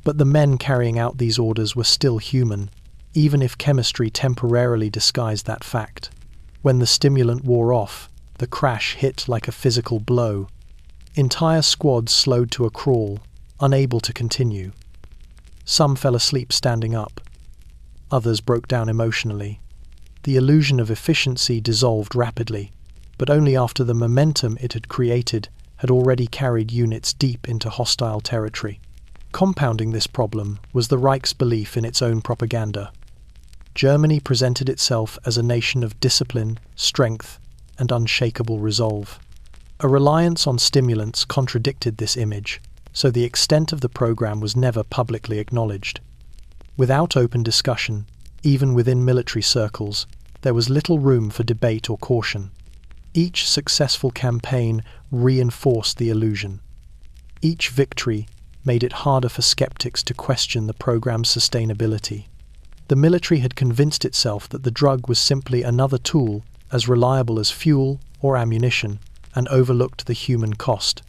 But the men carrying out these orders were still human, even if chemistry temporarily disguised that fact. When the stimulant wore off, the crash hit like a physical blow. Entire squads slowed to a crawl, unable to continue. Some fell asleep standing up. Others broke down emotionally. The illusion of efficiency dissolved rapidly, but only after the momentum it had created had already carried units deep into hostile territory. Compounding this problem was the Reich's belief in its own propaganda. Germany presented itself as a nation of discipline, strength, and unshakable resolve. A reliance on stimulants contradicted this image, so the extent of the program was never publicly acknowledged. Without open discussion, even within military circles, there was little room for debate or caution. Each successful campaign reinforced the illusion. Each victory made it harder for skeptics to question the program's sustainability. The military had convinced itself that the drug was simply another tool, as reliable as fuel or ammunition, and overlooked the human cost.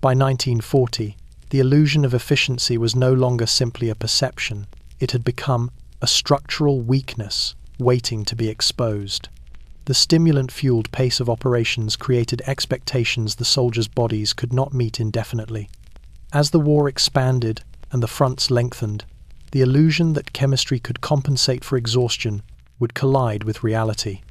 By 1940, the illusion of efficiency was no longer simply a perception. It had become a structural weakness waiting to be exposed. The stimulant-fueled pace of operations created expectations the soldiers' bodies could not meet indefinitely. As the war expanded and the fronts lengthened, the illusion that chemistry could compensate for exhaustion would collide with reality.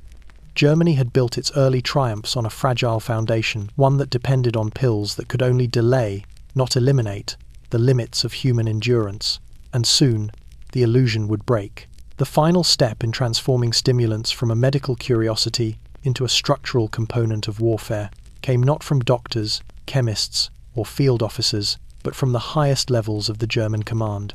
Germany had built its early triumphs on a fragile foundation, one that depended on pills that could only delay, not eliminate, the limits of human endurance, and soon the illusion would break. The final step in transforming stimulants from a medical curiosity into a structural component of warfare came not from doctors, chemists, or field officers, but from the highest levels of the German command.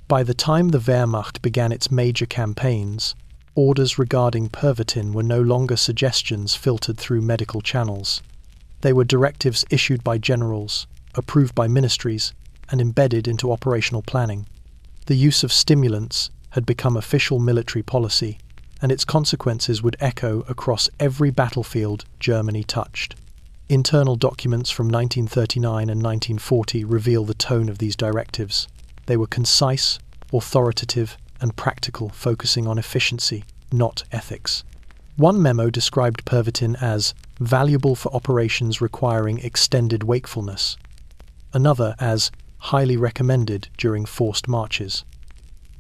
By the time the Wehrmacht began its major campaigns, orders regarding Pervitin were no longer suggestions filtered through medical channels. They were directives issued by generals, approved by ministries, and embedded into operational planning. The use of stimulants had become official military policy, and its consequences would echo across every battlefield Germany touched. Internal documents from 1939 and 1940 reveal the tone of these directives. They were concise, authoritative, and practical, focusing on efficiency, not ethics. One memo described Pervitin as valuable for operations requiring extended wakefulness, another as highly recommended during forced marches.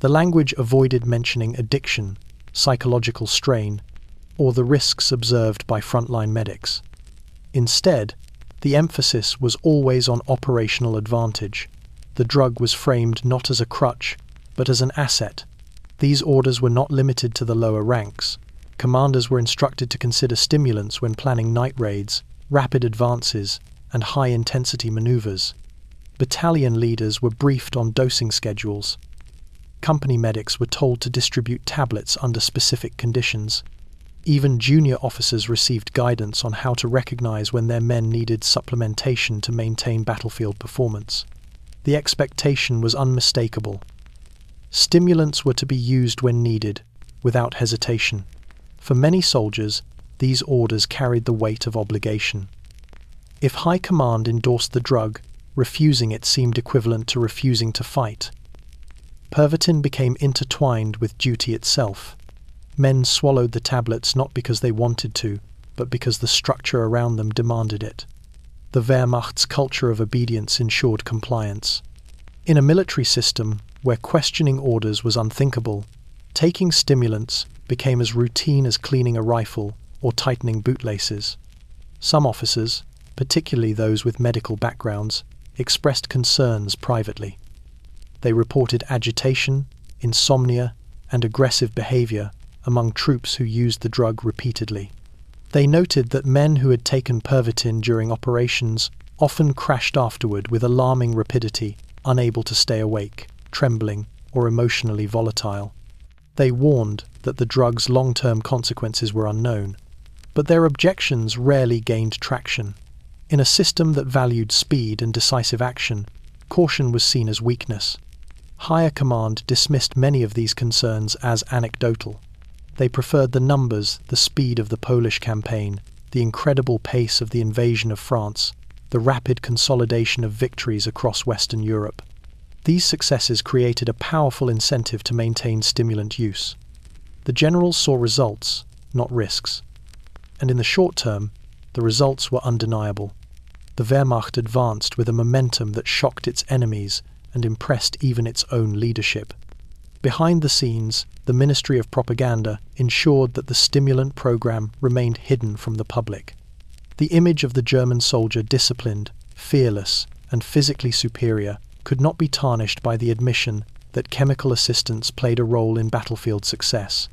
The language avoided mentioning addiction, psychological strain, or the risks observed by frontline medics. Instead, the emphasis was always on operational advantage. The drug was framed not as a crutch, but as an asset. These orders were not limited to the lower ranks. Commanders were instructed to consider stimulants when planning night raids, rapid advances, and high-intensity maneuvers. Battalion leaders were briefed on dosing schedules. Company medics were told to distribute tablets under specific conditions. Even junior officers received guidance on how to recognize when their men needed supplementation to maintain battlefield performance. The expectation was unmistakable. Stimulants were to be used when needed, without hesitation. For many soldiers, these orders carried the weight of obligation. If high command endorsed the drug, refusing it seemed equivalent to refusing to fight. Pervitin became intertwined with duty itself. Men swallowed the tablets not because they wanted to, but because the structure around them demanded it. The Wehrmacht's culture of obedience ensured compliance. In a military system where questioning orders was unthinkable, taking stimulants became as routine as cleaning a rifle or tightening bootlaces. Some officers, particularly those with medical backgrounds, expressed concerns privately. They reported agitation, insomnia, and aggressive behavior among troops who used the drug repeatedly. They noted that men who had taken Pervitin during operations often crashed afterward with alarming rapidity, unable to stay awake, trembling, or emotionally volatile. They warned that the drug's long-term consequences were unknown, but their objections rarely gained traction. In a system that valued speed and decisive action, caution was seen as weakness. Higher command dismissed many of these concerns as anecdotal. They preferred the numbers, the speed of the Polish campaign, the incredible pace of the invasion of France, the rapid consolidation of victories across Western Europe. These successes created a powerful incentive to maintain stimulant use. The generals saw results, not risks. And in the short term, the results were undeniable. The Wehrmacht advanced with a momentum that shocked its enemies and impressed even its own leadership. Behind the scenes, the Ministry of Propaganda ensured that the stimulant program remained hidden from the public. The image of the German soldier disciplined, fearless, and physically superior could not be tarnished by the admission that chemical assistance played a role in battlefield success.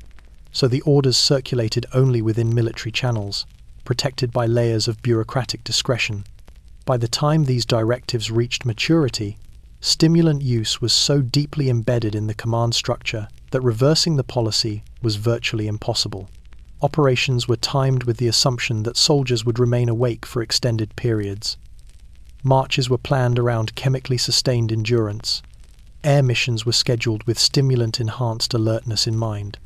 So the orders circulated only within military channels, protected by layers of bureaucratic discretion. By the time these directives reached maturity, stimulant use was so deeply embedded in the command structure that reversing the policy was virtually impossible. Operations were timed with the assumption that soldiers would remain awake for extended periods. Marches were planned around chemically sustained endurance. Air missions were scheduled with stimulant-enhanced alertness in mind.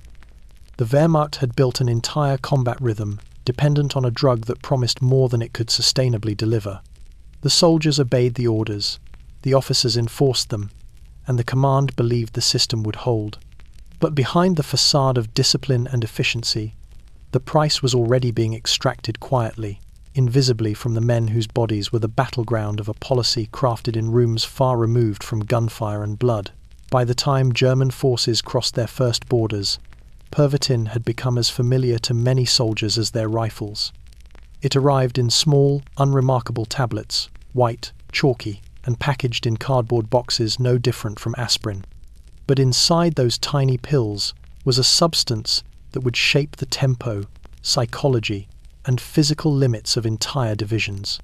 The Wehrmacht had built an entire combat rhythm dependent on a drug that promised more than it could sustainably deliver. The soldiers obeyed the orders, the officers enforced them, and the command believed the system would hold. But behind the facade of discipline and efficiency, the price was already being extracted quietly, invisibly from the men whose bodies were the battleground of a policy crafted in rooms far removed from gunfire and blood. By the time German forces crossed their first borders, Pervitin had become as familiar to many soldiers as their rifles. It arrived in small, unremarkable tablets, white, chalky, and packaged in cardboard boxes no different from aspirin. But inside those tiny pills was a substance that would shape the tempo, psychology, and physical limits of entire divisions.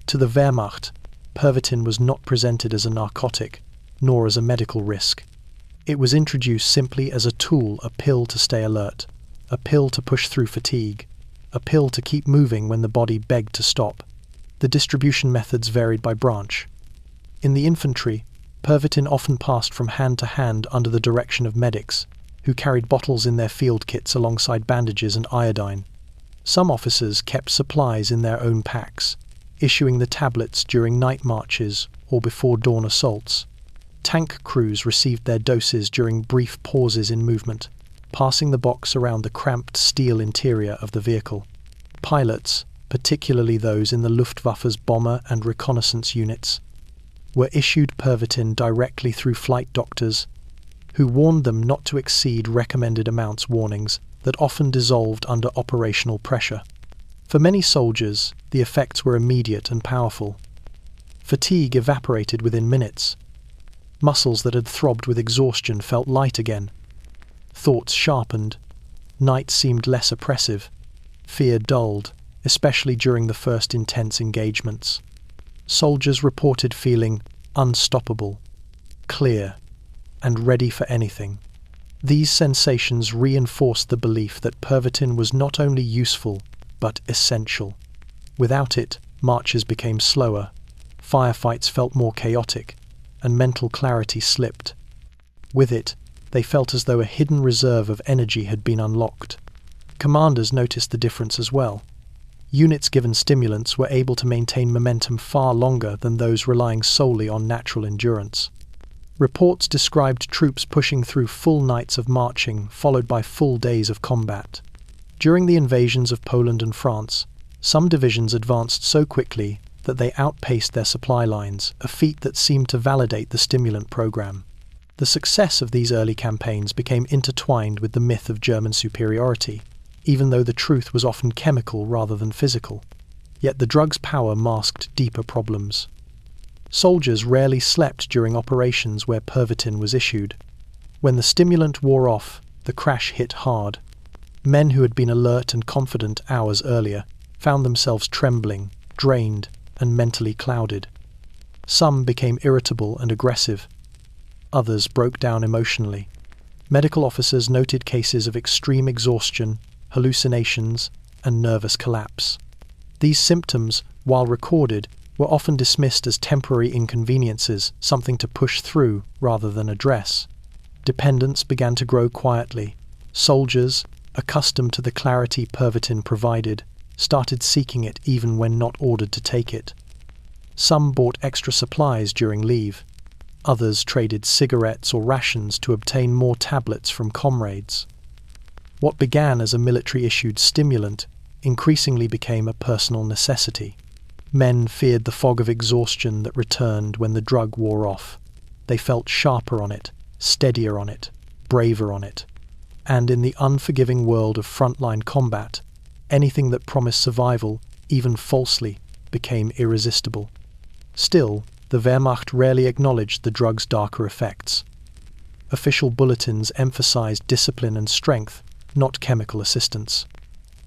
To the Wehrmacht, Pervitin was not presented as a narcotic, nor as a medical risk. It was introduced simply as a tool, a pill to stay alert, a pill to push through fatigue, a pill to keep moving when the body begged to stop. The distribution methods varied by branch. In the infantry, Pervitin often passed from hand to hand under the direction of medics, who carried bottles in their field kits alongside bandages and iodine. Some officers kept supplies in their own packs, issuing the tablets during night marches or before dawn assaults. Tank crews received their doses during brief pauses in movement, passing the box around the cramped steel interior of the vehicle. Pilots, particularly those in the Luftwaffe's bomber and reconnaissance units, were issued Pervitin directly through flight doctors, who warned them not to exceed recommended amounts, warnings that often dissolved under operational pressure. For many soldiers, the effects were immediate and powerful. Fatigue evaporated within minutes. Muscles that had throbbed with exhaustion felt light again. Thoughts sharpened. Night seemed less oppressive. Fear dulled, especially during the first intense engagements. Soldiers reported feeling unstoppable, clear, and ready for anything. These sensations reinforced the belief that Pervitin was not only useful, but essential. Without it, marches became slower, firefights felt more chaotic, and mental clarity slipped. With it, they felt as though a hidden reserve of energy had been unlocked. Commanders noticed the difference as well. Units given stimulants were able to maintain momentum far longer than those relying solely on natural endurance. Reports described troops pushing through full nights of marching, followed by full days of combat. During the invasions of Poland and France, some divisions advanced so quickly that they outpaced their supply lines, a feat that seemed to validate the stimulant program. The success of these early campaigns became intertwined with the myth of German superiority, even though the truth was often chemical rather than physical. Yet the drug's power masked deeper problems. Soldiers rarely slept during operations where Pervitin was issued. When the stimulant wore off, the crash hit hard. Men who had been alert and confident hours earlier found themselves trembling, drained, and mentally clouded. Some became irritable and aggressive. Others broke down emotionally. Medical officers noted cases of extreme exhaustion, hallucinations, and nervous collapse. These symptoms, while recorded, were often dismissed as temporary inconveniences, something to push through rather than address. Dependence began to grow quietly. Soldiers, accustomed to the clarity Pervitin provided, started seeking it even when not ordered to take it. Some bought extra supplies during leave. Others traded cigarettes or rations to obtain more tablets from comrades. What began as a military-issued stimulant increasingly became a personal necessity. Men feared the fog of exhaustion that returned when the drug wore off. They felt sharper on it, steadier on it, braver on it. And in the unforgiving world of frontline combat, anything that promised survival, even falsely, became irresistible. Still, the Wehrmacht rarely acknowledged the drug's darker effects. Official bulletins emphasized discipline and strength, not chemical assistance.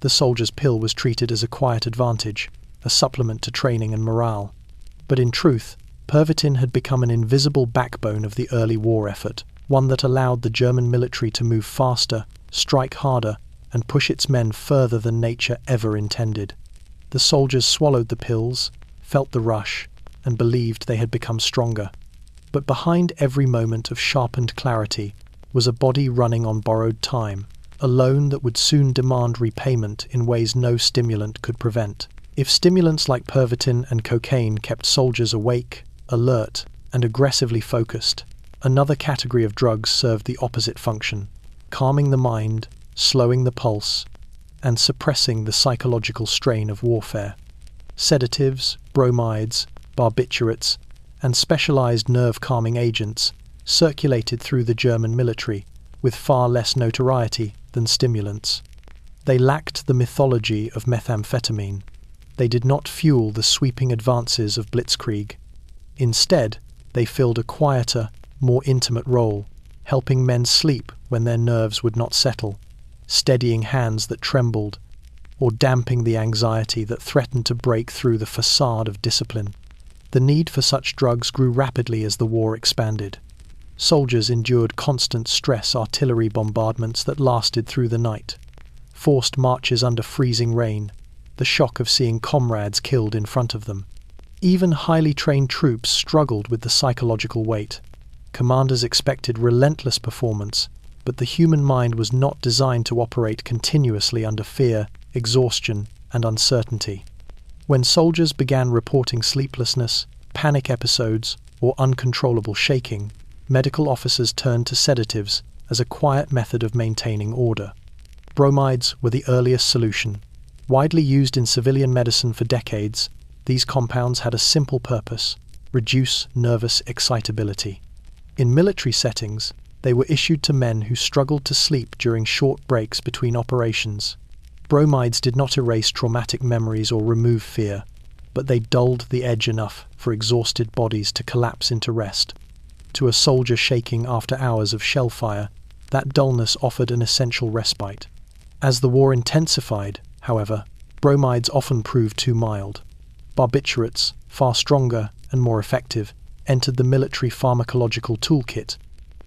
The soldier's pill was treated as a quiet advantage, a supplement to training and morale. But in truth, Pervitin had become an invisible backbone of the early war effort, one that allowed the German military to move faster, strike harder, and push its men further than nature ever intended. The soldiers swallowed the pills, felt the rush, and believed they had become stronger. But behind every moment of sharpened clarity was a body running on borrowed time, a loan that would soon demand repayment in ways no stimulant could prevent. If stimulants like Pervitin and cocaine kept soldiers awake, alert, and aggressively focused, another category of drugs served the opposite function, calming the mind, slowing the pulse, and suppressing the psychological strain of warfare. Sedatives, bromides, barbiturates, and specialized nerve-calming agents circulated through the German military with far less notoriety than stimulants. They lacked the mythology of methamphetamine. They did not fuel the sweeping advances of Blitzkrieg. Instead, they filled a quieter, more intimate role, helping men sleep when their nerves would not settle, steadying hands that trembled, or damping the anxiety that threatened to break through the facade of discipline. The need for such drugs grew rapidly as the war expanded. Soldiers endured constant stress artillery bombardments that lasted through the night, forced marches under freezing rain, the shock of seeing comrades killed in front of them. Even highly trained troops struggled with the psychological weight. Commanders expected relentless performance, but the human mind was not designed to operate continuously under fear, exhaustion, and uncertainty. When soldiers began reporting sleeplessness, panic episodes, or uncontrollable shaking, medical officers turned to sedatives as a quiet method of maintaining order. Bromides were the earliest solution. Widely used in civilian medicine for decades, these compounds had a simple purpose: reduce nervous excitability. In military settings, they were issued to men who struggled to sleep during short breaks between operations. Bromides did not erase traumatic memories or remove fear, but they dulled the edge enough for exhausted bodies to collapse into rest. To a soldier shaking after hours of shell fire, that dullness offered an essential respite. As the war intensified, however, bromides often proved too mild. Barbiturates, far stronger and more effective, entered the military pharmacological toolkit.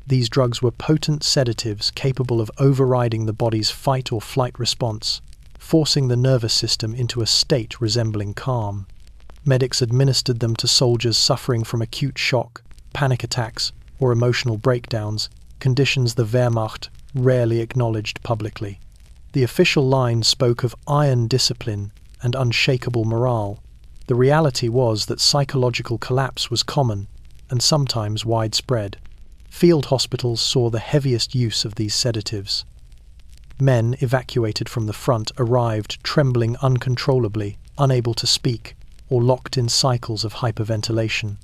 These drugs were potent sedatives capable of overriding the body's fight or flight response, forcing the nervous system into a state resembling calm. Medics administered them to soldiers suffering from acute shock, panic attacks, or emotional breakdowns, conditions the Wehrmacht rarely acknowledged publicly. The official line spoke of iron discipline and unshakable morale. The reality was that psychological collapse was common and sometimes widespread. Field hospitals saw the heaviest use of these sedatives. Men evacuated from the front arrived trembling uncontrollably, unable to speak, or locked in cycles of hyperventilation.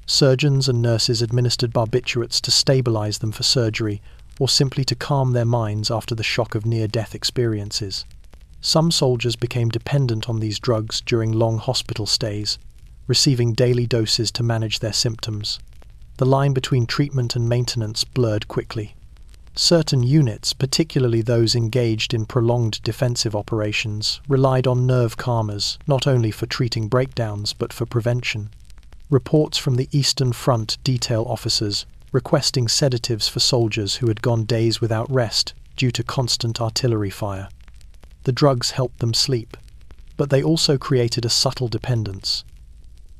Surgeons and nurses administered barbiturates to stabilize them for surgery, or simply to calm their minds after the shock of near-death experiences. Some soldiers became dependent on these drugs during long hospital stays, receiving daily doses to manage their symptoms. The line between treatment and maintenance blurred quickly. Certain units, particularly those engaged in prolonged defensive operations, relied on nerve calmers not only for treating breakdowns but for prevention. Reports from the Eastern Front detail officers requesting sedatives for soldiers who had gone days without rest due to constant artillery fire. The drugs helped them sleep, but they also created a subtle dependence.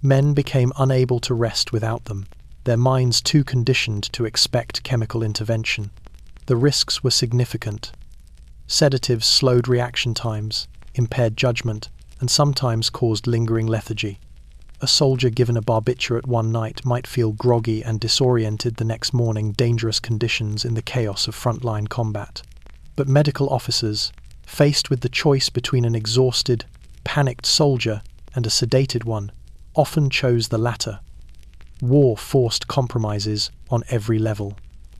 Men became unable to rest without them, their minds too conditioned to expect chemical intervention. The risks were significant. Sedatives slowed reaction times, impaired judgment, and sometimes caused lingering lethargy. A soldier given a barbiturate one night might feel groggy and disoriented the next morning, dangerous conditions in the chaos of frontline combat. But medical officers, faced with the choice between an exhausted, panicked soldier and a sedated one, often chose the latter. War forced compromises on every level.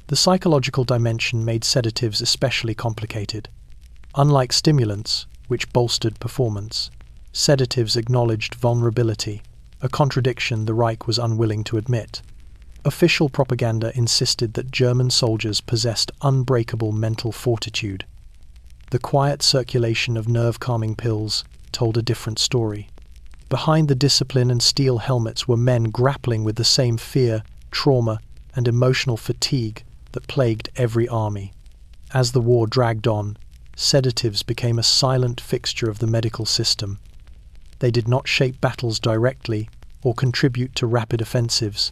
The psychological dimension made sedatives especially complicated. Unlike stimulants, which bolstered performance, sedatives acknowledged vulnerability, a contradiction the Reich was unwilling to admit. Official propaganda insisted that German soldiers possessed unbreakable mental fortitude. The quiet circulation of nerve-calming pills told a different story. Behind the discipline and steel helmets were men grappling with the same fear, trauma, and emotional fatigue that plagued every army. As the war dragged on, sedatives became a silent fixture of the medical system. They did not shape battles directly or contribute to rapid offensives,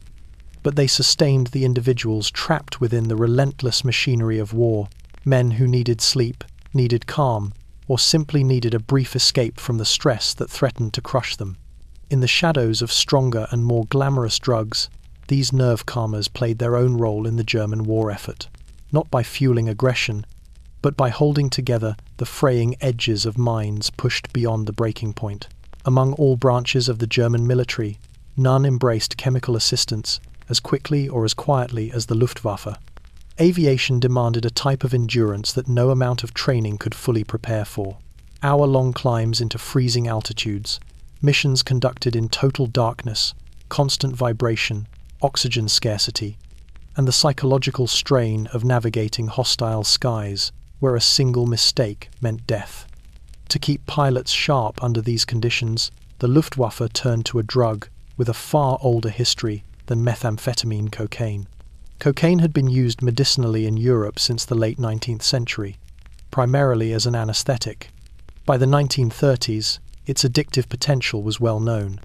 but they sustained the individuals trapped within the relentless machinery of war, men who needed sleep, needed calm, or simply needed a brief escape from the stress that threatened to crush them. In the shadows of stronger and more glamorous drugs, these nerve calmers played their own role in the German war effort, not by fueling aggression, but by holding together the fraying edges of minds pushed beyond the breaking point. Among all branches of the German military, none embraced chemical assistance as quickly or as quietly as the Luftwaffe. Aviation demanded a type of endurance that no amount of training could fully prepare for. Hour-long climbs into freezing altitudes, missions conducted in total darkness, constant vibration, oxygen scarcity, and the psychological strain of navigating hostile skies, where a single mistake meant death. To keep pilots sharp under these conditions, the Luftwaffe turned to a drug with a far older history than methamphetamine cocaine. Cocaine had been used medicinally in Europe since the late 19th century, primarily as an anesthetic. By the 1930s, its addictive potential was well known,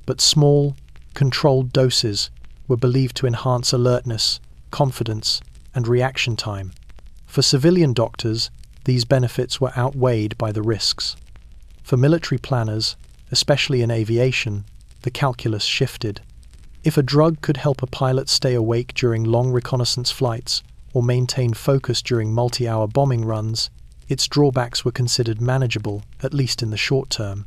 but small, controlled doses were believed to enhance alertness, confidence, and reaction time. For civilian doctors, these benefits were outweighed by the risks. For military planners, especially in aviation, the calculus shifted. If a drug could help a pilot stay awake during long reconnaissance flights or maintain focus during multi-hour bombing runs, its drawbacks were considered manageable, at least in the short term.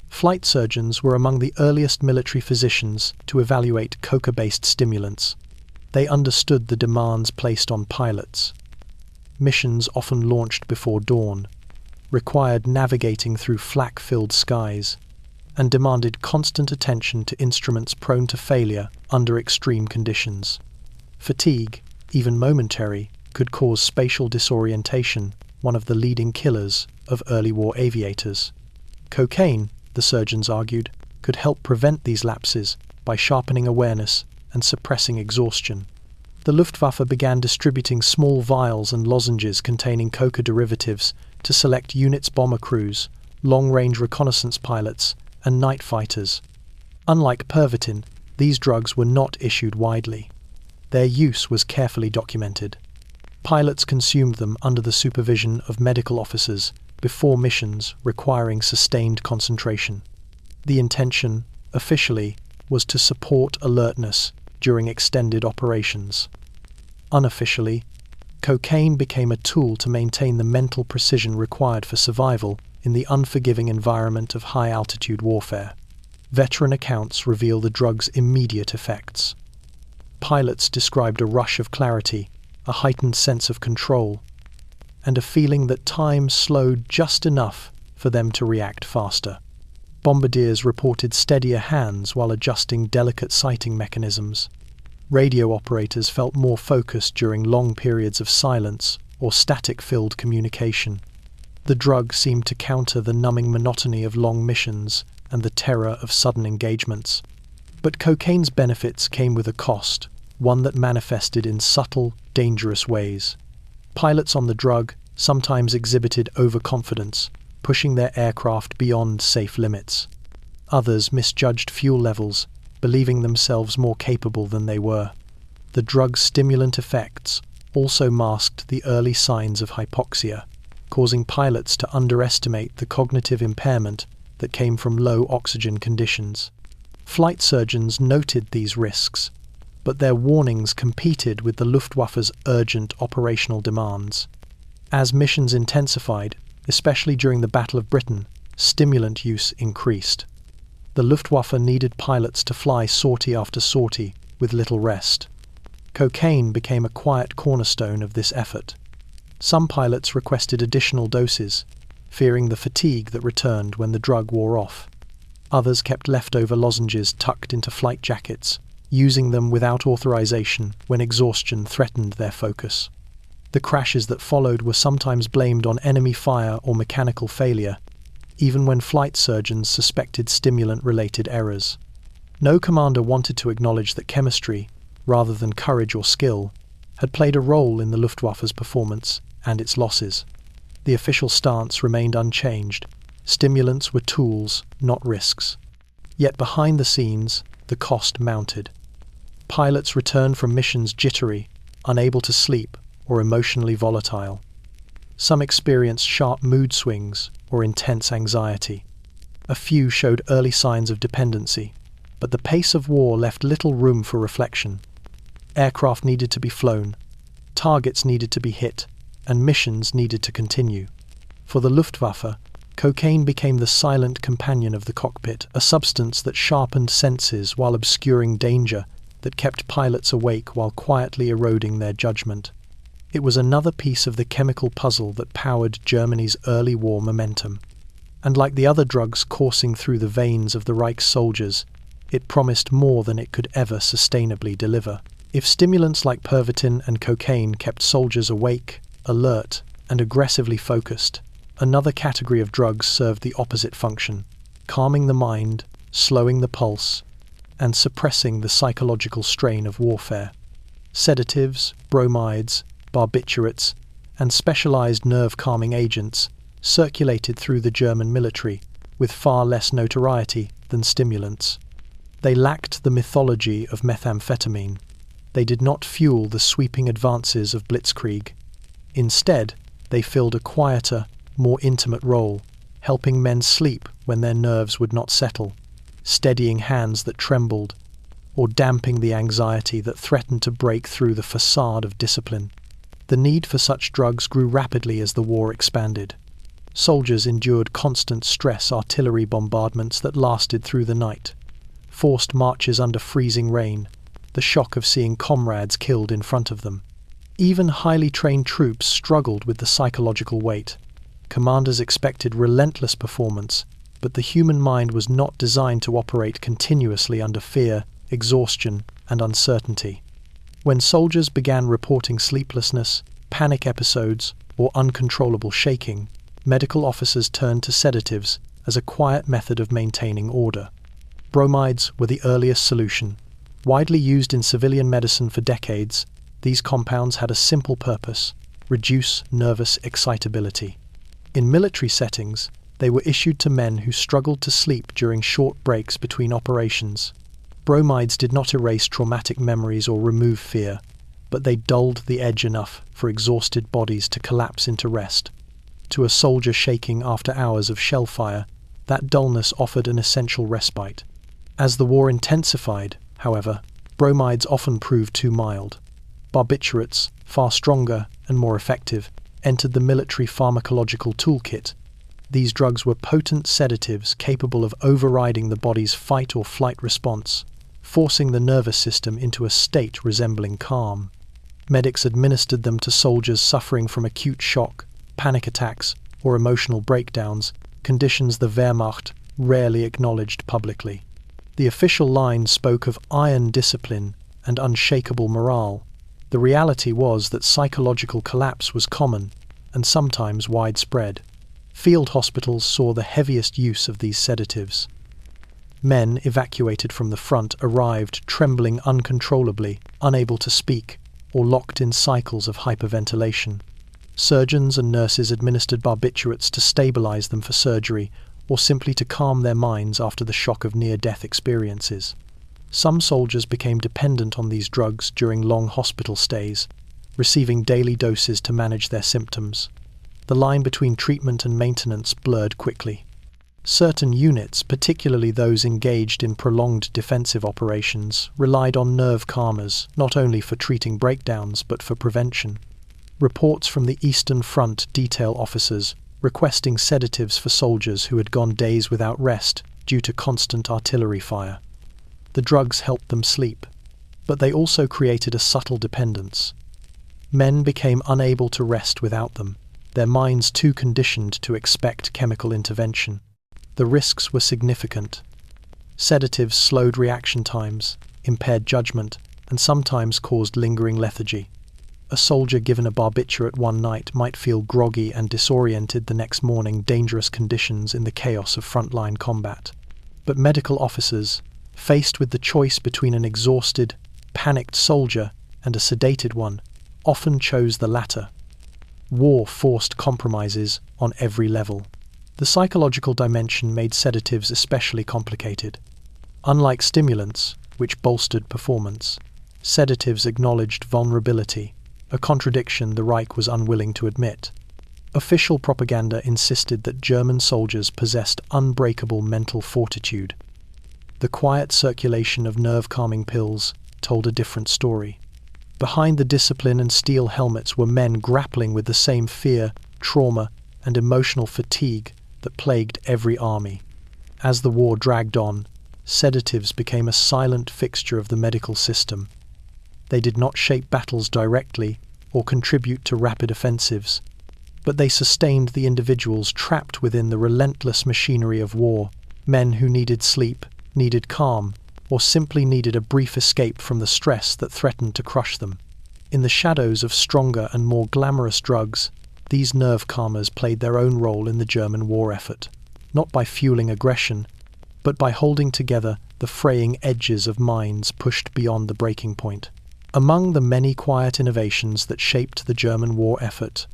Flight surgeons were among the earliest military physicians to evaluate coca-based stimulants. They understood the demands placed on pilots. Missions often launched before dawn, required navigating through flak-filled skies, and demanded constant attention to instruments prone to failure under extreme conditions. Fatigue, even momentary, could cause spatial disorientation, one of the leading killers of early war aviators. Cocaine, the surgeons argued, could help prevent these lapses by sharpening awareness and suppressing exhaustion. The Luftwaffe began distributing small vials and lozenges containing coca derivatives to select units' bomber crews, long-range reconnaissance pilots, and night fighters. Unlike Pervitin, these drugs were not issued widely. Their use was carefully documented. Pilots consumed them under the supervision of medical officers before missions requiring sustained concentration. The intention, officially, was to support alertness during extended operations. Unofficially, cocaine became a tool to maintain the mental precision required for survival in the unforgiving environment of high-altitude warfare. Veteran accounts reveal the drug's immediate effects. Pilots described a rush of clarity, a heightened sense of control, and a feeling that time slowed just enough for them to react faster. Bombardiers reported steadier hands while adjusting delicate sighting mechanisms. Radio operators felt more focused during long periods of silence or static-filled communication. The drug seemed to counter the numbing monotony of long missions and the terror of sudden engagements. But cocaine's benefits came with a cost, one that manifested in subtle, dangerous ways. Pilots on the drug sometimes exhibited overconfidence, pushing their aircraft beyond safe limits. Others misjudged fuel levels, believing themselves more capable than they were. The drug's stimulant effects also masked the early signs of hypoxia, causing pilots to underestimate the cognitive impairment that came from low oxygen conditions. Flight surgeons noted these risks, but their warnings competed with the Luftwaffe's urgent operational demands. As missions intensified, especially during the Battle of Britain, stimulant use increased. The Luftwaffe needed pilots to fly sortie after sortie with little rest. Cocaine became a quiet cornerstone of this effort. Some pilots requested additional doses, fearing the fatigue that returned when the drug wore off. Others kept leftover lozenges tucked into flight jackets, using them without authorization when exhaustion threatened their focus. The crashes that followed were sometimes blamed on enemy fire or mechanical failure, even when flight surgeons suspected stimulant-related errors. No commander wanted to acknowledge that chemistry, rather than courage or skill, had played a role in the Luftwaffe's performance and its losses. The official stance remained unchanged. Stimulants were tools, not risks. Yet behind the scenes, the cost mounted. Pilots returned from missions jittery, unable to sleep, or emotionally volatile. Some experienced sharp mood swings or intense anxiety. A few showed early signs of dependency, but the pace of war left little room for reflection. Aircraft needed to be flown, targets needed to be hit, and missions needed to continue. For the Luftwaffe, cocaine became the silent companion of the cockpit, a substance that sharpened senses while obscuring danger, that kept pilots awake while quietly eroding their judgment. It was another piece of the chemical puzzle that powered Germany's early war momentum. And like the other drugs coursing through the veins of the Reich's soldiers, it promised more than it could ever sustainably deliver. If stimulants like Pervitin and cocaine kept soldiers awake, alert, and aggressively focused, another category of drugs served the opposite function, calming the mind, slowing the pulse, and suppressing the psychological strain of warfare. Sedatives, bromides, barbiturates, and specialized nerve-calming agents circulated through the German military with far less notoriety than stimulants. They lacked the mythology of methamphetamine. They did not fuel the sweeping advances of Blitzkrieg. Instead, they filled a quieter, more intimate role, helping men sleep when their nerves would not settle, steadying hands that trembled, or damping the anxiety that threatened to break through the facade of discipline. The need for such drugs grew rapidly as the war expanded. Soldiers endured constant stress artillery bombardments that lasted through the night, forced marches under freezing rain, the shock of seeing comrades killed in front of them. Even highly trained troops struggled with the psychological weight. Commanders expected relentless performance, but the human mind was not designed to operate continuously under fear, exhaustion, and uncertainty. When soldiers began reporting sleeplessness, panic episodes, or uncontrollable shaking, medical officers turned to sedatives as a quiet method of maintaining order. Bromides were the earliest solution. Widely used in civilian medicine for decades, these compounds had a simple purpose: reduce nervous excitability. In military settings, they were issued to men who struggled to sleep during short breaks between operations. Bromides did not erase traumatic memories or remove fear, but they dulled the edge enough for exhausted bodies to collapse into rest. To a soldier shaking after hours of shell fire, that dullness offered an essential respite. As the war intensified, however, bromides often proved too mild. Barbiturates, far stronger and more effective, entered the military pharmacological toolkit. These drugs were potent sedatives capable of overriding the body's fight or flight response, forcing the nervous system into a state resembling calm. Medics administered them to soldiers suffering from acute shock, panic attacks, or emotional breakdowns, conditions the Wehrmacht rarely acknowledged publicly. The official line spoke of iron discipline and unshakable morale. The reality was that psychological collapse was common and sometimes widespread. Field hospitals saw the heaviest use of these sedatives. Men evacuated from the front arrived trembling uncontrollably, unable to speak, or locked in cycles of hyperventilation. Surgeons and nurses administered barbiturates to stabilize them for surgery or simply to calm their minds after the shock of near-death experiences. Some soldiers became dependent on these drugs during long hospital stays, receiving daily doses to manage their symptoms. The line between treatment and maintenance blurred quickly. Certain units, particularly those engaged in prolonged defensive operations, relied on nerve calmers not only for treating breakdowns but for prevention. Reports from the Eastern Front detail officers requesting sedatives for soldiers who had gone days without rest due to constant artillery fire. The drugs helped them sleep, but they also created a subtle dependence. Men became unable to rest without them, their minds too conditioned to expect chemical intervention. The risks were significant. Sedatives slowed reaction times, impaired judgment, and sometimes caused lingering lethargy. A soldier given a barbiturate one night might feel groggy and disoriented the next morning, dangerous conditions in the chaos of frontline combat. But medical officers, faced with the choice between an exhausted, panicked soldier and a sedated one, often chose the latter. War forced compromises on every level. The psychological dimension made sedatives especially complicated. Unlike stimulants, which bolstered performance, sedatives acknowledged vulnerability, a contradiction the Reich was unwilling to admit. Official propaganda insisted that German soldiers possessed unbreakable mental fortitude. The quiet circulation of nerve-calming pills told a different story. Behind the discipline and steel helmets were men grappling with the same fear, trauma, and emotional fatigue that plagued every army. As the war dragged on, sedatives became a silent fixture of the medical system. They did not shape battles directly or contribute to rapid offensives, but they sustained the individuals trapped within the relentless machinery of war, men who needed sleep, needed calm, or simply needed a brief escape from the stress that threatened to crush them. In the shadows of stronger and more glamorous drugs, these nerve calmers played their own role in the German war effort, not by fueling aggression, but by holding together the fraying edges of minds pushed beyond the breaking point. Among the many quiet innovations that shaped the German war effort,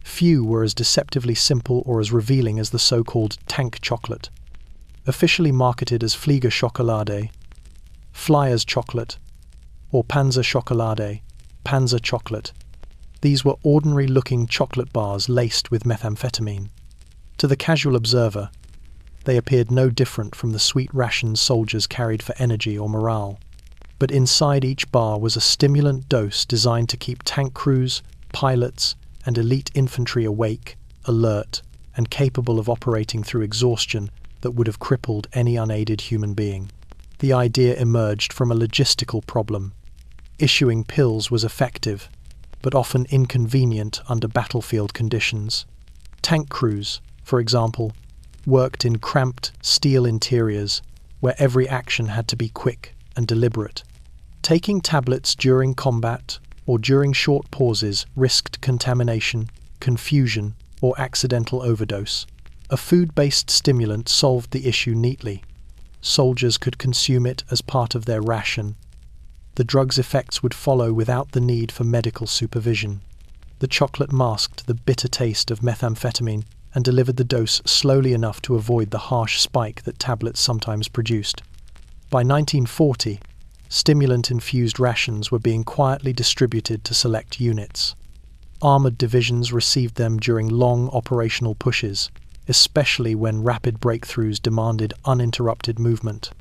few were as deceptively simple or as revealing as the so-called tank chocolate. Officially marketed as Flieger Schokolade, Flyer's chocolate, or Panzer Schokolade, Panzer chocolate, these were ordinary-looking chocolate bars laced with methamphetamine. To the casual observer, they appeared no different from the sweet rations soldiers carried for energy or morale. But inside each bar was a stimulant dose designed to keep tank crews, pilots, and elite infantry awake, alert, and capable of operating through exhaustion that would have crippled any unaided human being. The idea emerged from a logistical problem. Issuing pills was effective, but often inconvenient under battlefield conditions. Tank crews, for example, worked in cramped steel interiors where every action had to be quick and deliberate. Taking tablets during combat or during short pauses risked contamination, confusion, or accidental overdose. A food-based stimulant solved the issue neatly. Soldiers could consume it as part of their ration. The drug's effects would follow without the need for medical supervision. The chocolate masked the bitter taste of methamphetamine and delivered the dose slowly enough to avoid the harsh spike that tablets sometimes produced. By 1940, stimulant-infused rations were being quietly distributed to select units. Armored divisions received them during long operational pushes, especially when rapid breakthroughs demanded uninterrupted movement.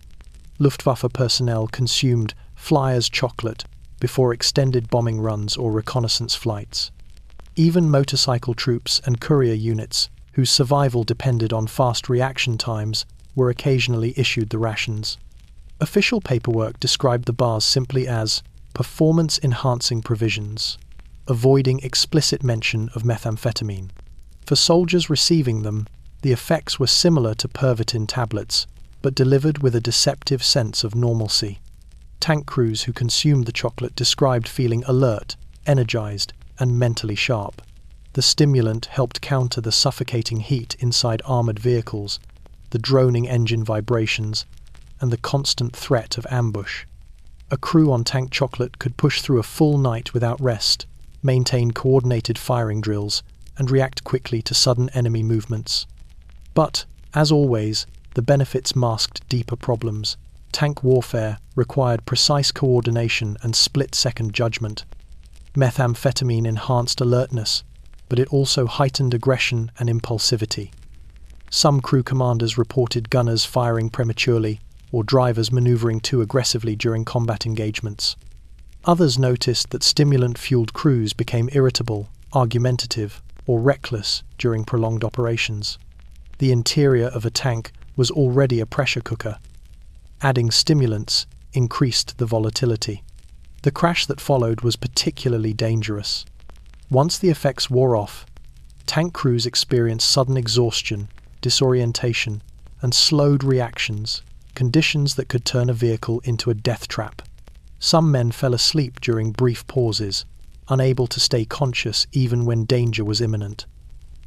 Luftwaffe personnel consumed Flyer's chocolate before extended bombing runs or reconnaissance flights. Even motorcycle troops and courier units, whose survival depended on fast reaction times, were occasionally issued the rations. Official paperwork described the bars simply as performance-enhancing provisions, avoiding explicit mention of methamphetamine. For soldiers receiving them, the effects were similar to Pervitin tablets, but delivered with a deceptive sense of normalcy. Tank crews who consumed the chocolate described feeling alert, energized, and mentally sharp. The stimulant helped counter the suffocating heat inside armored vehicles, the droning engine vibrations, and the constant threat of ambush. A crew on tank chocolate could push through a full night without rest, maintain coordinated firing drills, and react quickly to sudden enemy movements. But, as always, the benefits masked deeper problems. Tank warfare required precise coordination and split-second judgment. Methamphetamine enhanced alertness, but it also heightened aggression and impulsivity. Some crew commanders reported gunners firing prematurely or drivers maneuvering too aggressively during combat engagements. Others noticed that stimulant-fueled crews became irritable, argumentative, or reckless during prolonged operations. The interior of a tank was already a pressure cooker. Adding stimulants increased the volatility. The crash that followed was particularly dangerous. Once the effects wore off, tank crews experienced sudden exhaustion, disorientation, and slowed reactions, conditions that could turn a vehicle into a death trap. Some men fell asleep during brief pauses, unable to stay conscious even when danger was imminent.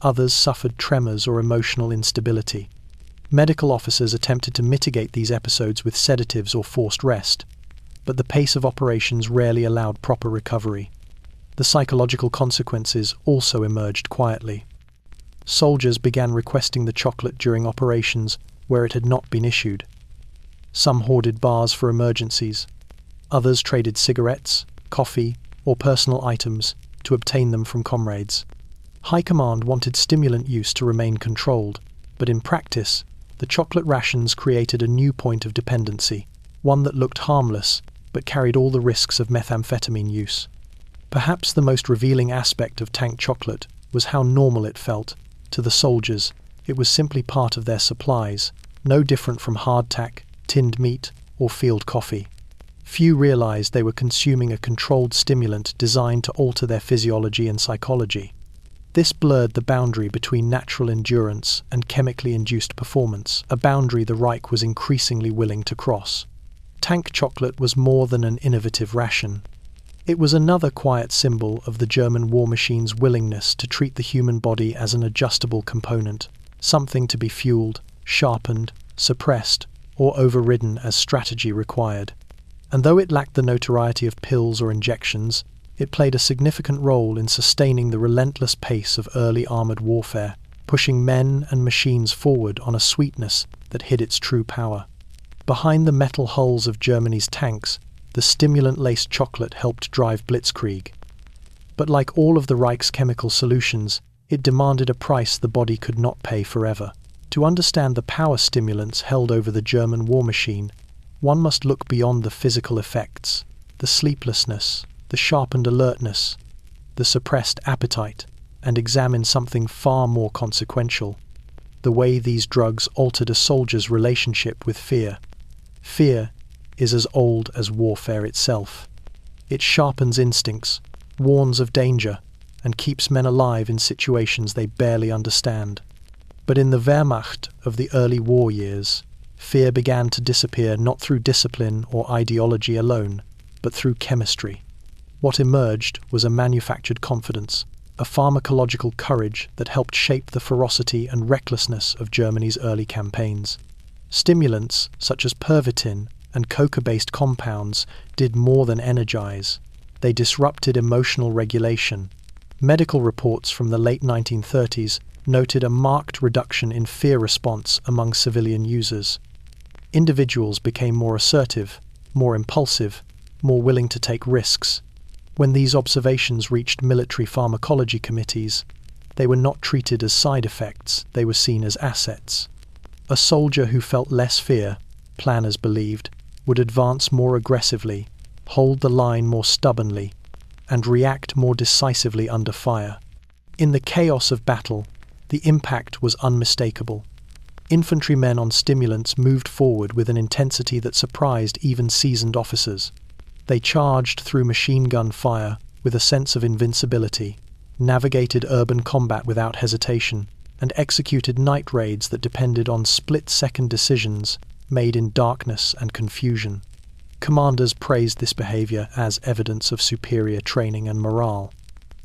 Others suffered tremors or emotional instability. Medical officers attempted to mitigate these episodes with sedatives or forced rest, but the pace of operations rarely allowed proper recovery. The psychological consequences also emerged quietly. Soldiers began requesting the chocolate during operations where it had not been issued. Some hoarded bars for emergencies. Others traded cigarettes, coffee, or personal items to obtain them from comrades. High Command wanted stimulant use to remain controlled, but in practice, the chocolate rations created a new point of dependency, one that looked harmless but carried all the risks of methamphetamine use. Perhaps the most revealing aspect of tank chocolate was how normal it felt. To the soldiers, it was simply part of their supplies, no different from hardtack, tinned meat, or field coffee. Few realized they were consuming a controlled stimulant designed to alter their physiology and psychology. This blurred the boundary between natural endurance and chemically induced performance, a boundary the Reich was increasingly willing to cross. Tank chocolate was more than an innovative ration. It was another quiet symbol of the German war machine's willingness to treat the human body as an adjustable component, something to be fueled, sharpened, suppressed, or overridden as strategy required. And though it lacked the notoriety of pills or injections, it played a significant role in sustaining the relentless pace of early armored warfare, pushing men and machines forward on a sweetness that hid its true power. Behind the metal hulls of Germany's tanks, the stimulant-laced chocolate helped drive Blitzkrieg. But like all of the Reich's chemical solutions, it demanded a price the body could not pay forever. To understand the power stimulants held over the German war machine, one must look beyond the physical effects, the sleeplessness, the sharpened alertness, the suppressed appetite, and examine something far more consequential: the way these drugs altered a soldier's relationship with fear. Fear is as old as warfare itself. It sharpens instincts, warns of danger, and keeps men alive in situations they barely understand. But in the Wehrmacht of the early war years, fear began to disappear not through discipline or ideology alone, but through chemistry. What emerged was a manufactured confidence, a pharmacological courage that helped shape the ferocity and recklessness of Germany's early campaigns. Stimulants, such as Pervitin and coca-based compounds, did more than energize. They disrupted emotional regulation. Medical reports from the late 1930s noted a marked reduction in fear response among civilian users. Individuals became more assertive, more impulsive, more willing to take risks. When these observations reached military pharmacology committees, they were not treated as side effects, they were seen as assets. A soldier who felt less fear, planners believed, would advance more aggressively, hold the line more stubbornly, and react more decisively under fire. In the chaos of battle, the impact was unmistakable. Infantrymen on stimulants moved forward with an intensity that surprised even seasoned officers. They charged through machine gun fire with a sense of invincibility, navigated urban combat without hesitation, and executed night raids that depended on split-second decisions made in darkness and confusion. Commanders praised this behavior as evidence of superior training and morale.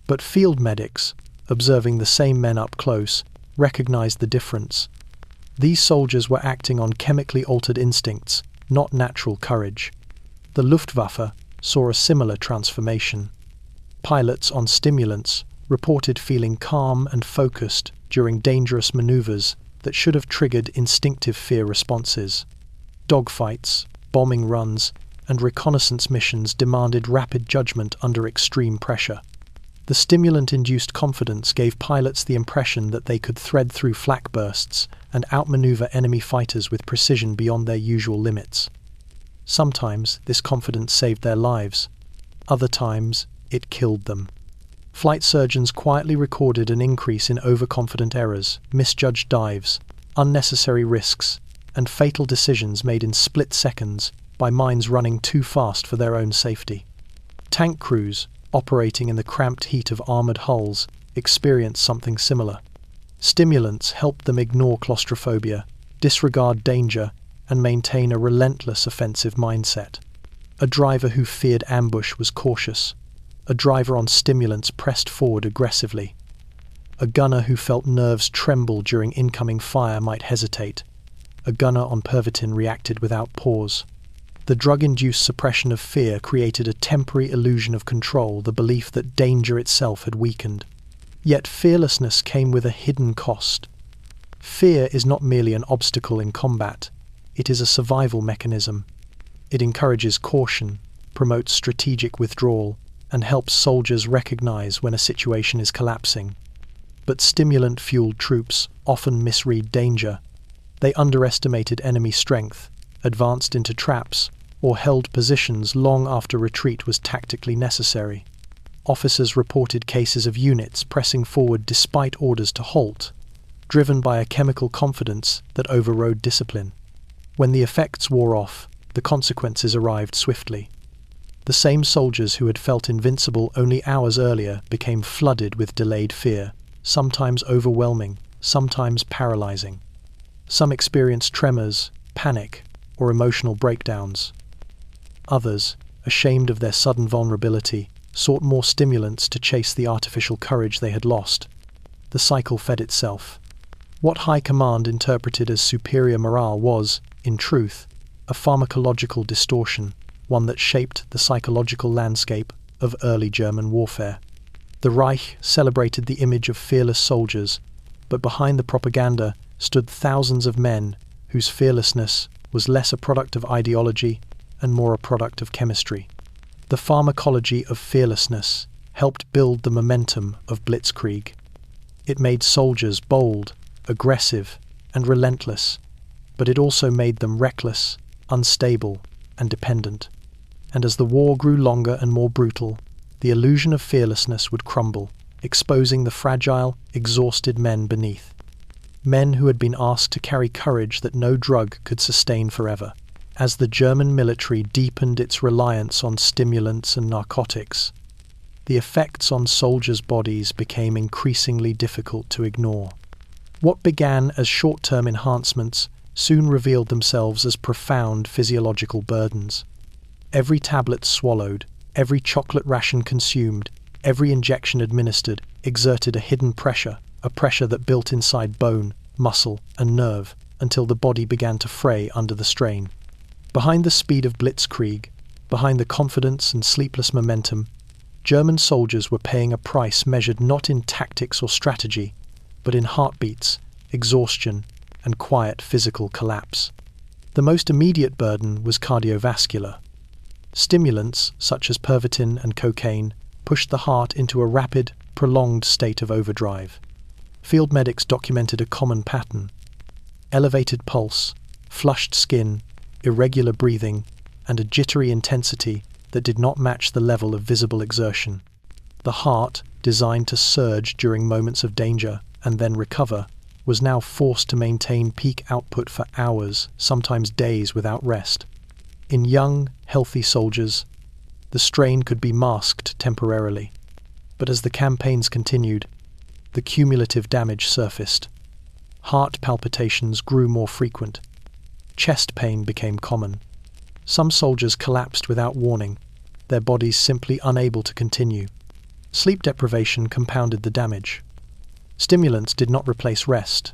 But field medics, observing the same men up close, recognized the difference. These soldiers were acting on chemically altered instincts, not natural courage. The Luftwaffe saw a similar transformation. Pilots on stimulants reported feeling calm and focused during dangerous maneuvers that should have triggered instinctive fear responses. Dogfights, bombing runs, and reconnaissance missions demanded rapid judgment under extreme pressure. The stimulant-induced confidence gave pilots the impression that they could thread through flak bursts and outmaneuver enemy fighters with precision beyond their usual limits. Sometimes this confidence saved their lives. Other times, it killed them. Flight surgeons quietly recorded an increase in overconfident errors, misjudged dives, unnecessary risks, and fatal decisions made in split seconds by minds running too fast for their own safety. Tank crews, operating in the cramped heat of armored hulls, experienced something similar. Stimulants helped them ignore claustrophobia, disregard danger, and maintain a relentless offensive mindset. A driver who feared ambush was cautious. A driver on stimulants pressed forward aggressively. A gunner who felt nerves tremble during incoming fire might hesitate. A gunner on Pervitin reacted without pause. The drug-induced suppression of fear created a temporary illusion of control, the belief that danger itself had weakened. Yet fearlessness came with a hidden cost. Fear is not merely an obstacle in combat, it is a survival mechanism. It encourages caution, promotes strategic withdrawal, and helps soldiers recognize when a situation is collapsing. But stimulant-fueled troops often misread danger. They underestimated enemy strength, advanced into traps, or held positions long after retreat was tactically necessary. Officers reported cases of units pressing forward despite orders to halt, driven by a chemical confidence that overrode discipline. When the effects wore off, the consequences arrived swiftly. The same soldiers who had felt invincible only hours earlier became flooded with delayed fear, sometimes overwhelming, sometimes paralyzing. Some experienced tremors, panic, or emotional breakdowns. Others, ashamed of their sudden vulnerability, sought more stimulants to chase the artificial courage they had lost. The cycle fed itself. What High Command interpreted as superior morale was, in truth, a pharmacological distortion, one that shaped the psychological landscape of early German warfare. The Reich celebrated the image of fearless soldiers, but behind the propaganda stood thousands of men whose fearlessness was less a product of ideology and more a product of chemistry. The pharmacology of fearlessness helped build the momentum of Blitzkrieg. It made soldiers bold, aggressive, and relentless, but it also made them reckless, unstable, and dependent. And as the war grew longer and more brutal, the illusion of fearlessness would crumble, exposing the fragile, exhausted men beneath. Men who had been asked to carry courage that no drug could sustain forever. As the German military deepened its reliance on stimulants and narcotics, the effects on soldiers' bodies became increasingly difficult to ignore. What began as short-term enhancements soon revealed themselves as profound physiological burdens. Every tablet swallowed, every chocolate ration consumed, every injection administered exerted a hidden pressure, a pressure that built inside bone, muscle, and nerve until the body began to fray under the strain. Behind the speed of Blitzkrieg, behind the confidence and sleepless momentum, German soldiers were paying a price measured not in tactics or strategy, but in heartbeats, exhaustion, and quiet physical collapse. The most immediate burden was cardiovascular. Stimulants, such as Pervitin and cocaine, pushed the heart into a rapid, prolonged state of overdrive. Field medics documented a common pattern: elevated pulse, flushed skin, irregular breathing, and a jittery intensity that did not match the level of visible exertion. The heart, designed to surge during moments of danger and then recover, was now forced to maintain peak output for hours, sometimes days without rest. In young, healthy soldiers, the strain could be masked temporarily, but as the campaigns continued, the cumulative damage surfaced. Heart palpitations grew more frequent. Chest pain became common. Some soldiers collapsed without warning, their bodies simply unable to continue. Sleep deprivation compounded the damage. Stimulants did not replace rest,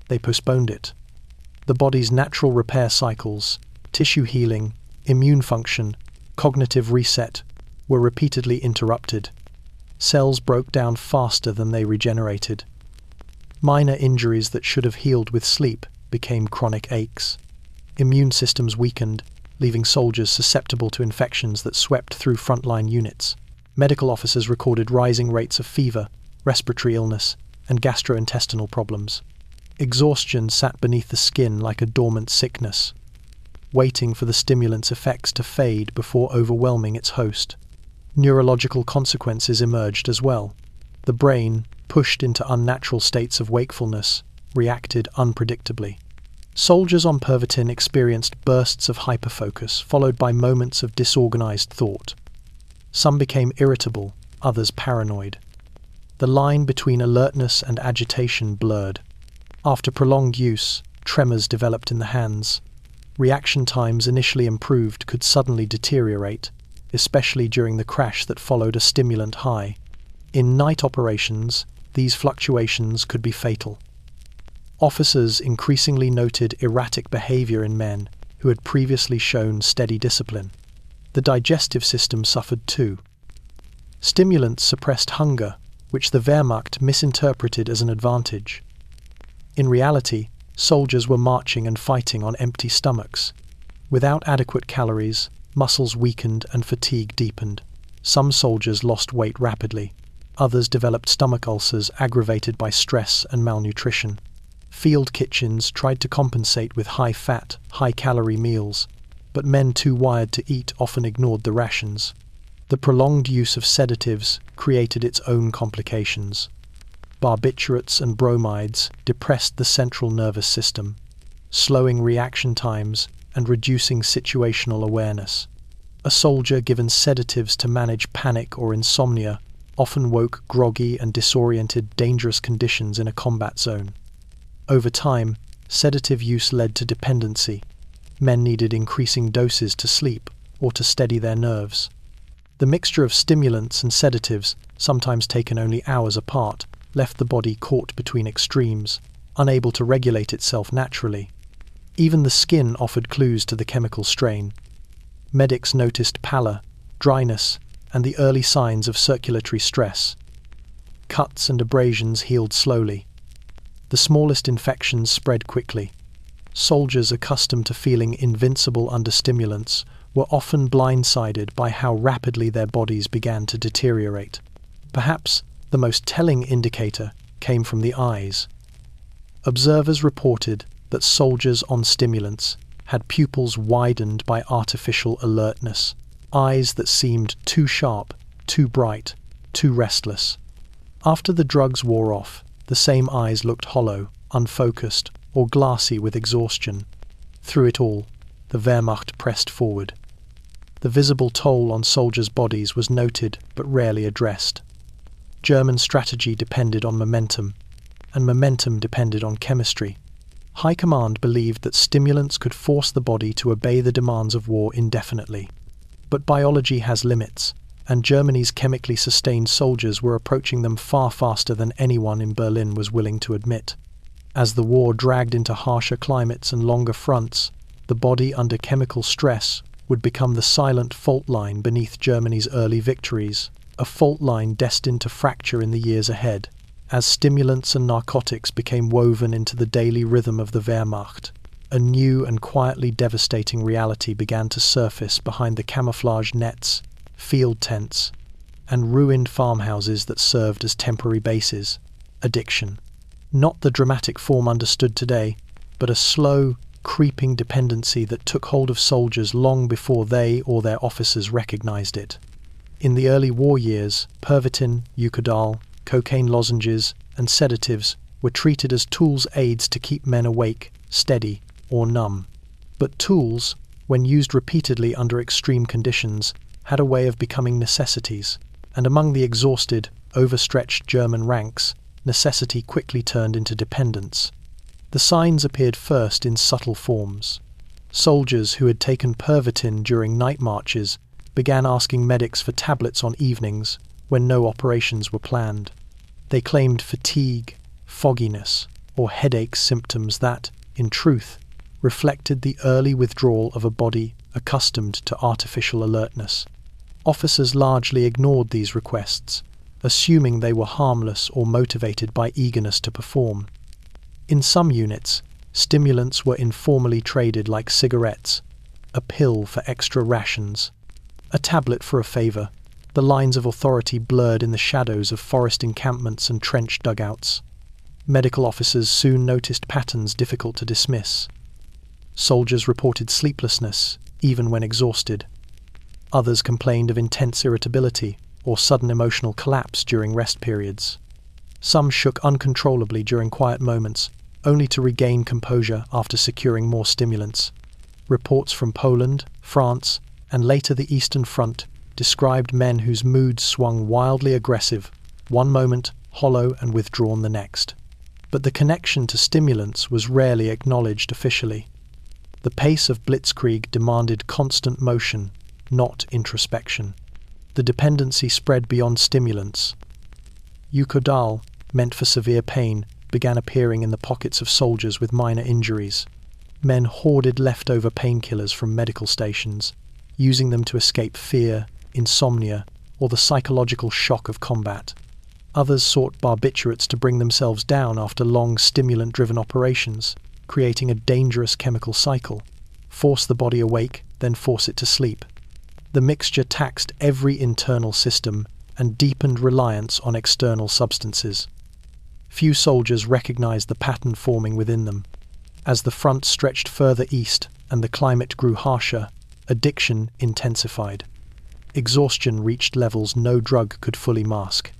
they postponed it. The body's natural repair cycles, tissue healing, immune function, cognitive reset, were repeatedly interrupted. Cells broke down faster than they regenerated. Minor injuries that should have healed with sleep became chronic aches. Immune systems weakened, leaving soldiers susceptible to infections that swept through frontline units. Medical officers recorded rising rates of fever, respiratory illness, and gastrointestinal problems. Exhaustion sat beneath the skin like a dormant sickness, waiting for the stimulant's effects to fade before overwhelming its host. Neurological consequences emerged as well. The brain, pushed into unnatural states of wakefulness, reacted unpredictably. Soldiers on Pervitin experienced bursts of hyperfocus, followed by moments of disorganized thought. Some became irritable, others paranoid. The line between alertness and agitation blurred. After prolonged use, tremors developed in the hands. Reaction times initially improved could suddenly deteriorate, especially during the crash that followed a stimulant high. In night operations, these fluctuations could be fatal. Officers increasingly noted erratic behavior in men who had previously shown steady discipline. The digestive system suffered too. Stimulants suppressed hunger, which the Wehrmacht misinterpreted as an advantage. In reality, soldiers were marching and fighting on empty stomachs. Without adequate calories, muscles weakened and fatigue deepened. Some soldiers lost weight rapidly. Others developed stomach ulcers aggravated by stress and malnutrition. Field kitchens tried to compensate with high-fat, high-calorie meals, but men too wired to eat often ignored the rations. The prolonged use of sedatives created its own complications. Barbiturates and bromides depressed the central nervous system, slowing reaction times and reducing situational awareness. A soldier given sedatives to manage panic or insomnia often woke groggy and disoriented, dangerous conditions in a combat zone. Over time, sedative use led to dependency. Men needed increasing doses to sleep, or to steady their nerves. The mixture of stimulants and sedatives, sometimes taken only hours apart, left the body caught between extremes, unable to regulate itself naturally. Even the skin offered clues to the chemical strain. Medics noticed pallor, dryness, and the early signs of circulatory stress. Cuts and abrasions healed slowly. The smallest infections spread quickly. Soldiers accustomed to feeling invincible under stimulants were often blindsided by how rapidly their bodies began to deteriorate. Perhaps the most telling indicator came from the eyes. Observers reported that soldiers on stimulants had pupils widened by artificial alertness, eyes that seemed too sharp, too bright, too restless. After the drugs wore off, the same eyes looked hollow, unfocused, or glassy with exhaustion. Through it all, the Wehrmacht pressed forward. The visible toll on soldiers' bodies was noted but rarely addressed. German strategy depended on momentum, and momentum depended on chemistry. High Command believed that stimulants could force the body to obey the demands of war indefinitely. But biology has limits, and Germany's chemically sustained soldiers were approaching them far faster than anyone in Berlin was willing to admit. As the war dragged into harsher climates and longer fronts, the body under chemical stress would become the silent fault line beneath Germany's early victories, a fault line destined to fracture in the years ahead, as stimulants and narcotics became woven into the daily rhythm of the Wehrmacht. A new and quietly devastating reality began to surface behind the camouflage nets, field tents, and ruined farmhouses that served as temporary bases: addiction. Not the dramatic form understood today, but a slow, creeping dependency that took hold of soldiers long before they or their officers recognized it. In the early war years, Pervitin, Eucadal, cocaine lozenges, and sedatives were treated as tools aids to keep men awake, steady, or numb. But tools, when used repeatedly under extreme conditions, had a way of becoming necessities, and among the exhausted, overstretched German ranks, necessity quickly turned into dependence. The signs appeared first in subtle forms. Soldiers who had taken Pervitin during night marches began asking medics for tablets on evenings when no operations were planned. They claimed fatigue, fogginess, or headache symptoms that, in truth, reflected the early withdrawal of a body accustomed to artificial alertness. Officers largely ignored these requests, assuming they were harmless or motivated by eagerness to perform. In some units, stimulants were informally traded like cigarettes, a pill for extra rations, a tablet for a favor. The lines of authority blurred in the shadows of forest encampments and trench dugouts. Medical officers soon noticed patterns difficult to dismiss. Soldiers reported sleeplessness, even when exhausted. Others complained of intense irritability or sudden emotional collapse during rest periods. Some shook uncontrollably during quiet moments, only to regain composure after securing more stimulants. Reports from Poland, France, and later the Eastern Front described men whose moods swung wildly aggressive, one moment hollow and withdrawn the next. But the connection to stimulants was rarely acknowledged officially. The pace of Blitzkrieg demanded constant motion, not introspection. The dependency spread beyond stimulants. Eucadal, meant for severe pain, began appearing in the pockets of soldiers with minor injuries. Men hoarded leftover painkillers from medical stations, using them to escape fear, insomnia, or the psychological shock of combat. Others sought barbiturates to bring themselves down after long stimulant-driven operations, creating a dangerous chemical cycle. Force the body awake, then force it to sleep. The mixture taxed every internal system and deepened reliance on external substances. Few soldiers recognized the pattern forming within them. As the front stretched further east and the climate grew harsher, addiction intensified. Exhaustion reached levels no drug could fully mask.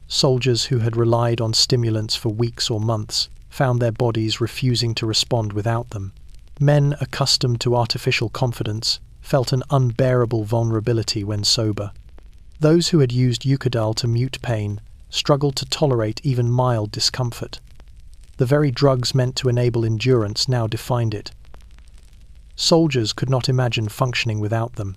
Soldiers who had relied on stimulants for weeks or months found their bodies refusing to respond without them. Men accustomed to artificial confidence felt an unbearable vulnerability when sober. Those who had used Eucadal to mute pain struggled to tolerate even mild discomfort. The very drugs meant to enable endurance now defined it. Soldiers could not imagine functioning without them.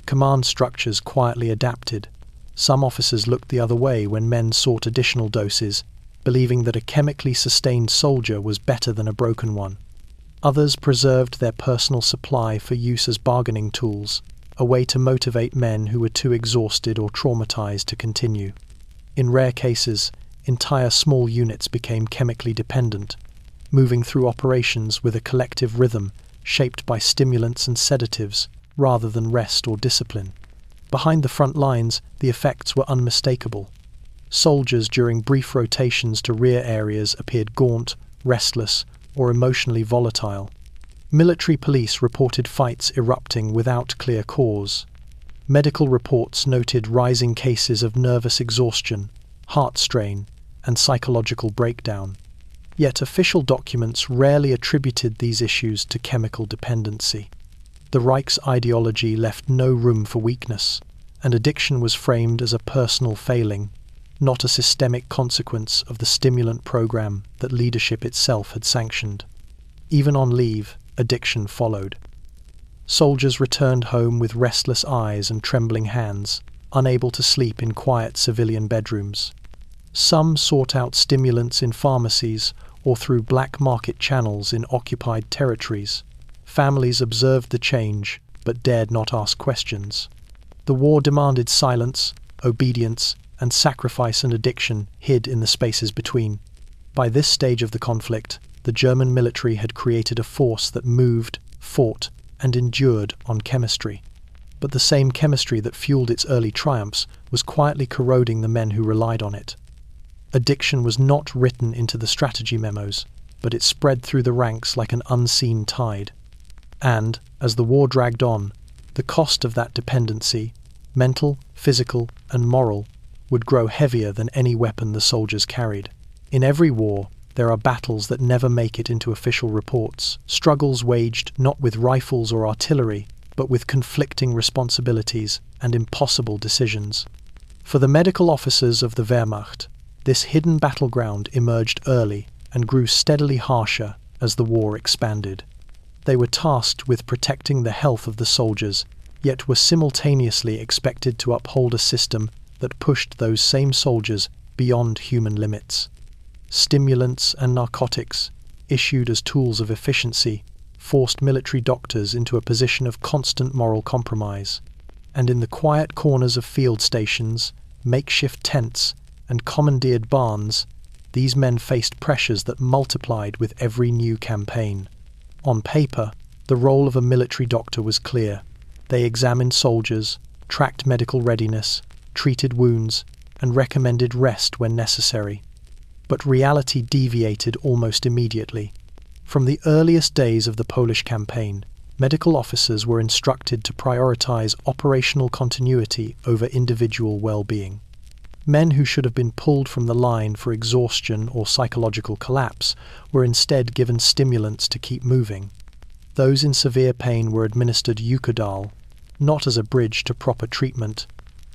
Command structures quietly adapted. Some officers looked the other way when men sought additional doses, believing that a chemically sustained soldier was better than a broken one. Others preserved their personal supply for use as bargaining tools, a way to motivate men who were too exhausted or traumatized to continue. In rare cases, entire small units became chemically dependent, moving through operations with a collective rhythm shaped by stimulants and sedatives rather than rest or discipline. Behind the front lines, the effects were unmistakable. Soldiers during brief rotations to rear areas appeared gaunt, restless, or emotionally volatile. Military police reported fights erupting without clear cause. Medical reports noted rising cases of nervous exhaustion, heart strain, and psychological breakdown. Yet official documents rarely attributed these issues to chemical dependency. The Reich's ideology left no room for weakness, and addiction was framed as a personal failing, not a systemic consequence of the stimulant program that leadership itself had sanctioned. Even on leave, addiction followed. Soldiers returned home with restless eyes and trembling hands, unable to sleep in quiet civilian bedrooms. Some sought out stimulants in pharmacies or through black market channels in occupied territories. Families observed the change, but dared not ask questions. The war demanded silence, obedience, and sacrifice, and addiction hid in the spaces between. By this stage of the conflict, the German military had created a force that moved, fought, and endured on chemistry. But the same chemistry that fueled its early triumphs was quietly corroding the men who relied on it. Addiction was not written into the strategy memos, but it spread through the ranks like an unseen tide. And, as the war dragged on, the cost of that dependency, mental, physical, and moral, would grow heavier than any weapon the soldiers carried. In every war, there are battles that never make it into official reports, struggles waged not with rifles or artillery, but with conflicting responsibilities and impossible decisions. For the medical officers of the Wehrmacht, this hidden battleground emerged early and grew steadily harsher as the war expanded. They were tasked with protecting the health of the soldiers, yet were simultaneously expected to uphold a system that pushed those same soldiers beyond human limits. Stimulants and narcotics, issued as tools of efficiency, forced military doctors into a position of constant moral compromise. And in the quiet corners of field stations, makeshift tents, and commandeered barns, these men faced pressures that multiplied with every new campaign. On paper, the role of a military doctor was clear. They examined soldiers, tracked medical readiness, treated wounds, and recommended rest when necessary. But reality deviated almost immediately. From the earliest days of the Polish campaign, medical officers were instructed to prioritize operational continuity over individual well-being. Men who should have been pulled from the line for exhaustion or psychological collapse were instead given stimulants to keep moving. Those in severe pain were administered Eucodal, not as a bridge to proper treatment,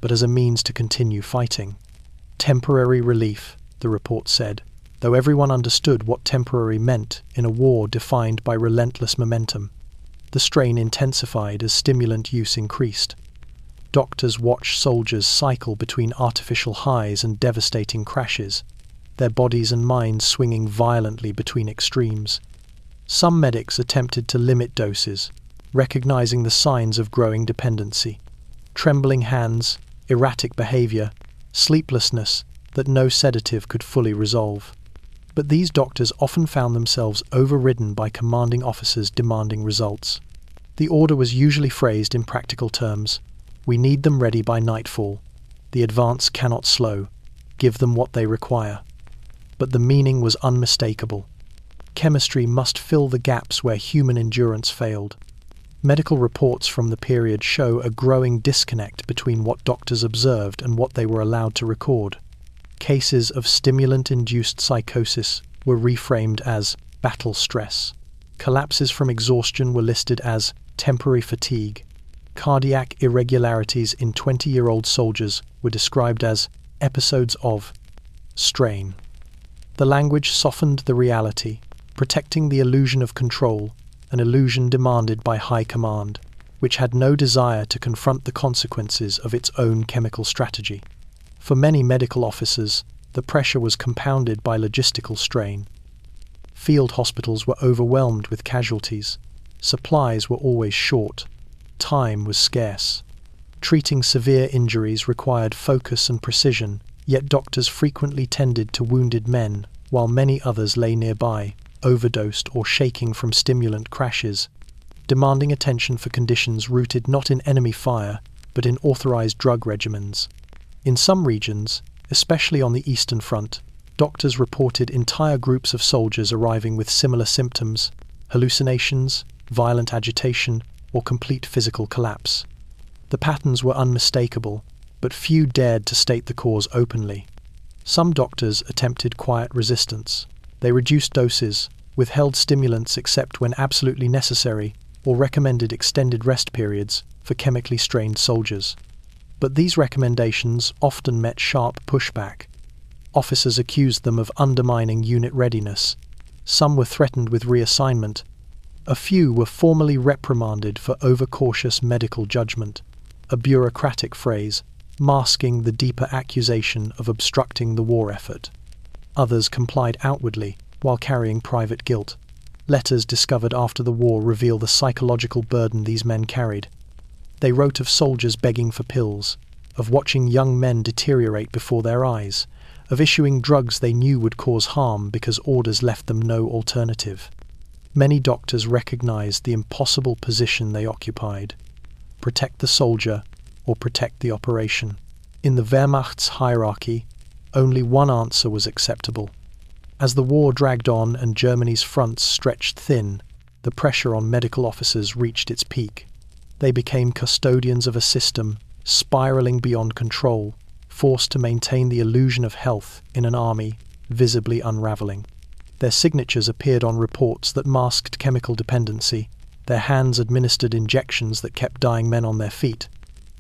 but as a means to continue fighting. Temporary relief, the report said, though everyone understood what temporary meant in a war defined by relentless momentum. The strain intensified as stimulant use increased. Doctors watched soldiers cycle between artificial highs and devastating crashes, their bodies and minds swinging violently between extremes. Some medics attempted to limit doses, recognizing the signs of growing dependency. Trembling hands, erratic behavior, sleeplessness that no sedative could fully resolve. But these doctors often found themselves overridden by commanding officers demanding results. The order was usually phrased in practical terms: "We need them ready by nightfall. The advance cannot slow. Give them what they require." But the meaning was unmistakable. Chemistry must fill the gaps where human endurance failed. Medical reports from the period show a growing disconnect between what doctors observed and what they were allowed to record. Cases of stimulant-induced psychosis were reframed as battle stress. Collapses from exhaustion were listed as temporary fatigue. Cardiac irregularities in 20-year-old soldiers were described as episodes of strain. The language softened the reality, protecting the illusion of control, an illusion demanded by high command. which had no desire to confront the consequences of its own chemical strategy. For many medical officers, the pressure was compounded by logistical strain. Field hospitals were overwhelmed with casualties. Supplies were always short. Time was scarce. Treating severe injuries required focus and precision, yet doctors frequently tended to wounded men, while many others lay nearby, overdosed or shaking from stimulant crashes, demanding attention for conditions rooted not in enemy fire, but in authorized drug regimens. In some regions, especially on the Eastern Front, doctors reported entire groups of soldiers arriving with similar symptoms: hallucinations, violent agitation, or complete physical collapse. The patterns were unmistakable, but few dared to state the cause openly. Some doctors attempted quiet resistance. They reduced doses, withheld stimulants except when absolutely necessary, or recommended extended rest periods for chemically strained soldiers. But these recommendations often met sharp pushback. Officers accused them of undermining unit readiness. Some were threatened with reassignment. A few were formally reprimanded for overcautious medical judgment, a bureaucratic phrase masking the deeper accusation of obstructing the war effort. Others complied outwardly while carrying private guilt. Letters discovered after the war reveal the psychological burden these men carried. They wrote of soldiers begging for pills, of watching young men deteriorate before their eyes, of issuing drugs they knew would cause harm because orders left them no alternative. Many doctors recognized the impossible position they occupied: protect the soldier or protect the operation. In the Wehrmacht's hierarchy, only one answer was acceptable. As the war dragged on and Germany's fronts stretched thin, the pressure on medical officers reached its peak. They became custodians of a system spiraling beyond control, forced to maintain the illusion of health in an army visibly unraveling. Their signatures appeared on reports that masked chemical dependency, their hands administered injections that kept dying men on their feet,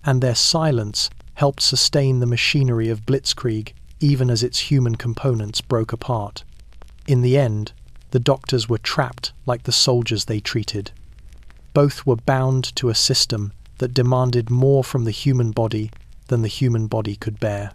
and their silence helped sustain the machinery of Blitzkrieg even as its human components broke apart. In the end, the doctors were trapped like the soldiers they treated. Both were bound to a system that demanded more from the human body than the human body could bear.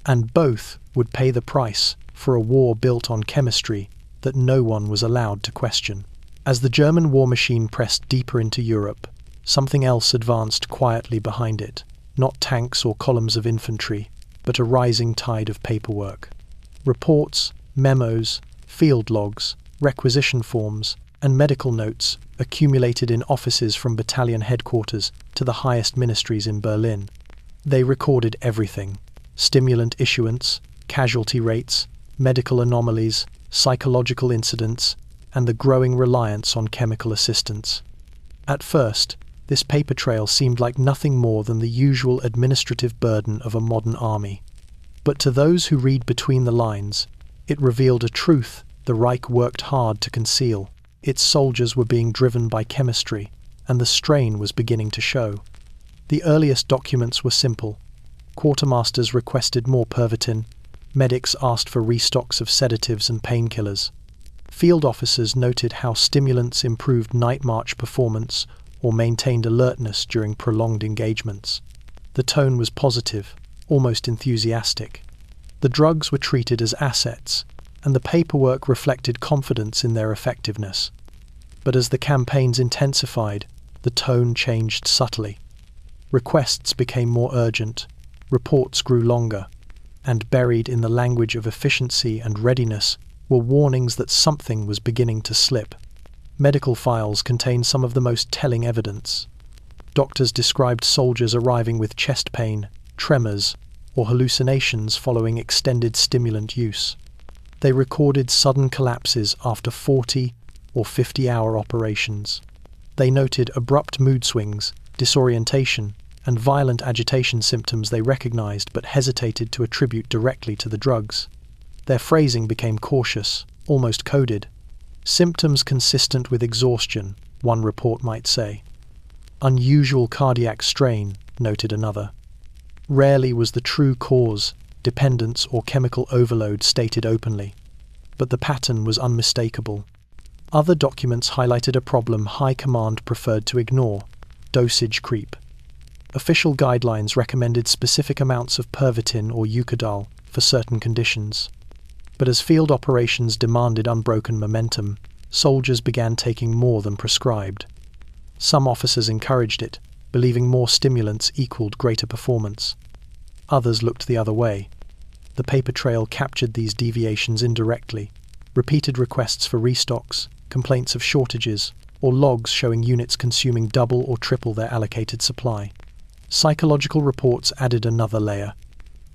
And both would pay the price for a war built on chemistry that no one was allowed to question. As the German war machine pressed deeper into Europe, something else advanced quietly behind it, not tanks or columns of infantry, but a rising tide of paperwork. Reports, memos, field logs, requisition forms, and medical notes accumulated in offices from battalion headquarters to the highest ministries in Berlin. They recorded everything: stimulant issuance, casualty rates, medical anomalies, psychological incidents, and the growing reliance on chemical assistance. At first, this paper trail seemed like nothing more than the usual administrative burden of a modern army. But to those who read between the lines, it revealed a truth the Reich worked hard to conceal. Its soldiers were being driven by chemistry, and the strain was beginning to show. The earliest documents were simple. Quartermasters requested more Pervitin, medics asked for restocks of sedatives and painkillers. Field officers noted how stimulants improved night march performance or maintained alertness during prolonged engagements. The tone was positive, almost enthusiastic. The drugs were treated as assets, and the paperwork reflected confidence in their effectiveness. But as the campaigns intensified, the tone changed subtly. Requests became more urgent, reports grew longer, and buried in the language of efficiency and readiness were warnings that something was beginning to slip. Medical files contained some of the most telling evidence. Doctors described soldiers arriving with chest pain, tremors, or hallucinations following extended stimulant use. They recorded sudden collapses after 40 or 50-hour operations. They noted abrupt mood swings, disorientation, and violent agitation symptoms they recognized but hesitated to attribute directly to the drugs. Their phrasing became cautious, almost coded. Symptoms consistent with exhaustion, one report might say. Unusual cardiac strain, noted another. Rarely was the true cause, dependence or chemical overload stated openly, but the pattern was unmistakable. Other documents highlighted a problem high command preferred to ignore: dosage creep. Official guidelines recommended specific amounts of Pervitin or Eucadal for certain conditions. But as field operations demanded unbroken momentum, soldiers began taking more than prescribed. Some officers encouraged it, believing more stimulants equaled greater performance. Others looked the other way. The paper trail captured these deviations indirectly. Repeated requests for restocks, complaints of shortages, or logs showing units consuming double or triple their allocated supply. Psychological reports added another layer.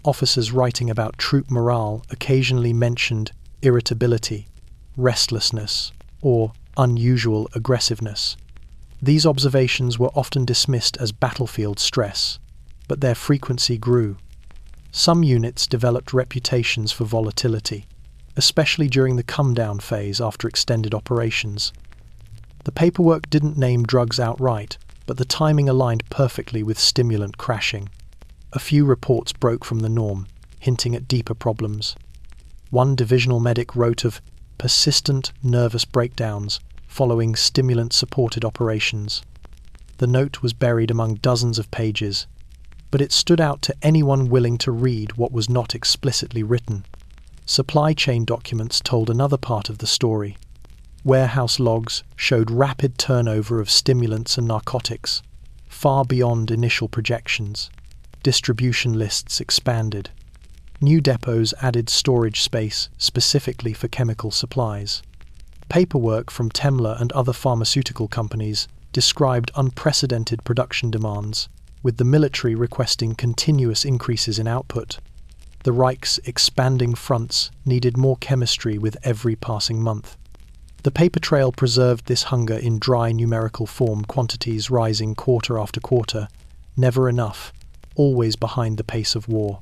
Officers writing about troop morale occasionally mentioned irritability, restlessness, or unusual aggressiveness. These observations were often dismissed as battlefield stress, but their frequency grew. Some units developed reputations for volatility, especially during the come-down phase after extended operations. The paperwork didn't name drugs outright, but the timing aligned perfectly with stimulant crashing. A few reports broke from the norm, hinting at deeper problems. One divisional medic wrote of persistent nervous breakdowns following stimulant-supported operations. The note was buried among dozens of pages, but it stood out to anyone willing to read what was not explicitly written. Supply chain documents told another part of the story. Warehouse logs showed rapid turnover of stimulants and narcotics, far beyond initial projections. Distribution lists expanded. New depots added storage space specifically for chemical supplies. Paperwork from Temla and other pharmaceutical companies described unprecedented production demands, with the military requesting continuous increases in output. The Reich's expanding fronts needed more chemistry with every passing month. The paper trail preserved this hunger in dry numerical form, quantities rising quarter after quarter, never enough, always behind the pace of war.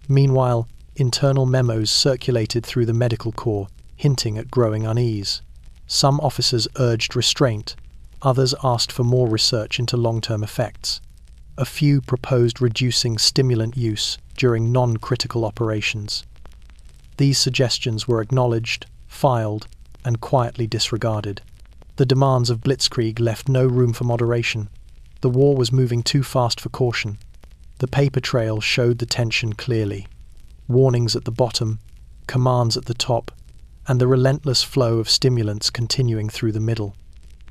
Meanwhile, internal memos circulated through the medical corps, hinting at growing unease. Some officers urged restraint, others asked for more research into long-term effects. A few proposed reducing stimulant use during non-critical operations. These suggestions were acknowledged, filed, and quietly disregarded. The demands of Blitzkrieg left no room for moderation. The war was moving too fast for caution. The paper trail showed the tension clearly. Warnings at the bottom, commands at the top, and the relentless flow of stimulants continuing through the middle.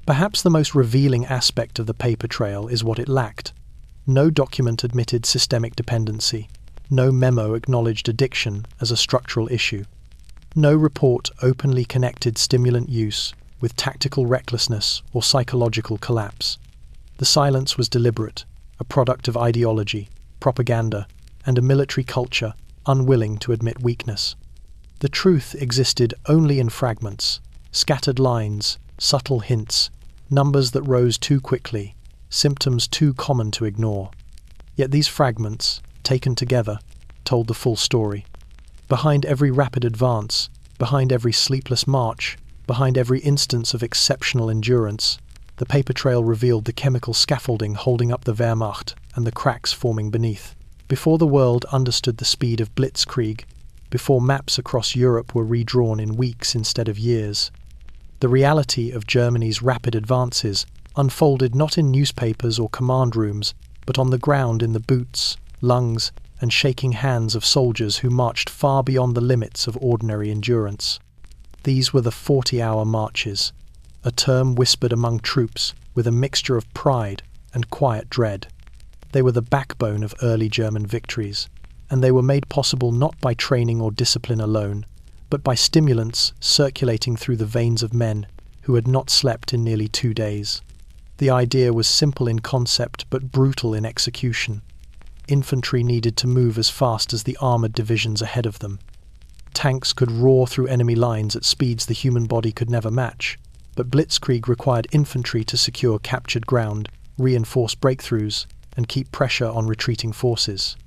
Perhaps the most revealing aspect of the paper trail is what it lacked. No document admitted systemic dependency. No memo acknowledged addiction as a structural issue. No report openly connected stimulant use with tactical recklessness or psychological collapse. The silence was deliberate, a product of ideology, propaganda, and a military culture unwilling to admit weakness. The truth existed only in fragments, scattered lines, subtle hints, numbers that rose too quickly, symptoms too common to ignore. Yet these fragments, taken together, told the full story. Behind every rapid advance, behind every sleepless march, behind every instance of exceptional endurance, the paper trail revealed the chemical scaffolding holding up the Wehrmacht and the cracks forming beneath. Before the world understood the speed of Blitzkrieg, before maps across Europe were redrawn in weeks instead of years, the reality of Germany's rapid advances unfolded not in newspapers or command rooms, but on the ground in the boots, lungs, and shaking hands of soldiers who marched far beyond the limits of ordinary endurance. These were the 40-hour marches, a term whispered among troops with a mixture of pride and quiet dread. They were the backbone of early German victories, and they were made possible not by training or discipline alone, but by stimulants circulating through the veins of men who had not slept in nearly 2 days. The idea was simple in concept but brutal in execution. Infantry needed to move as fast as the armoured divisions ahead of them. Tanks could roar through enemy lines at speeds the human body could never match, but Blitzkrieg required infantry to secure captured ground, reinforce breakthroughs, and keep pressure on retreating forces.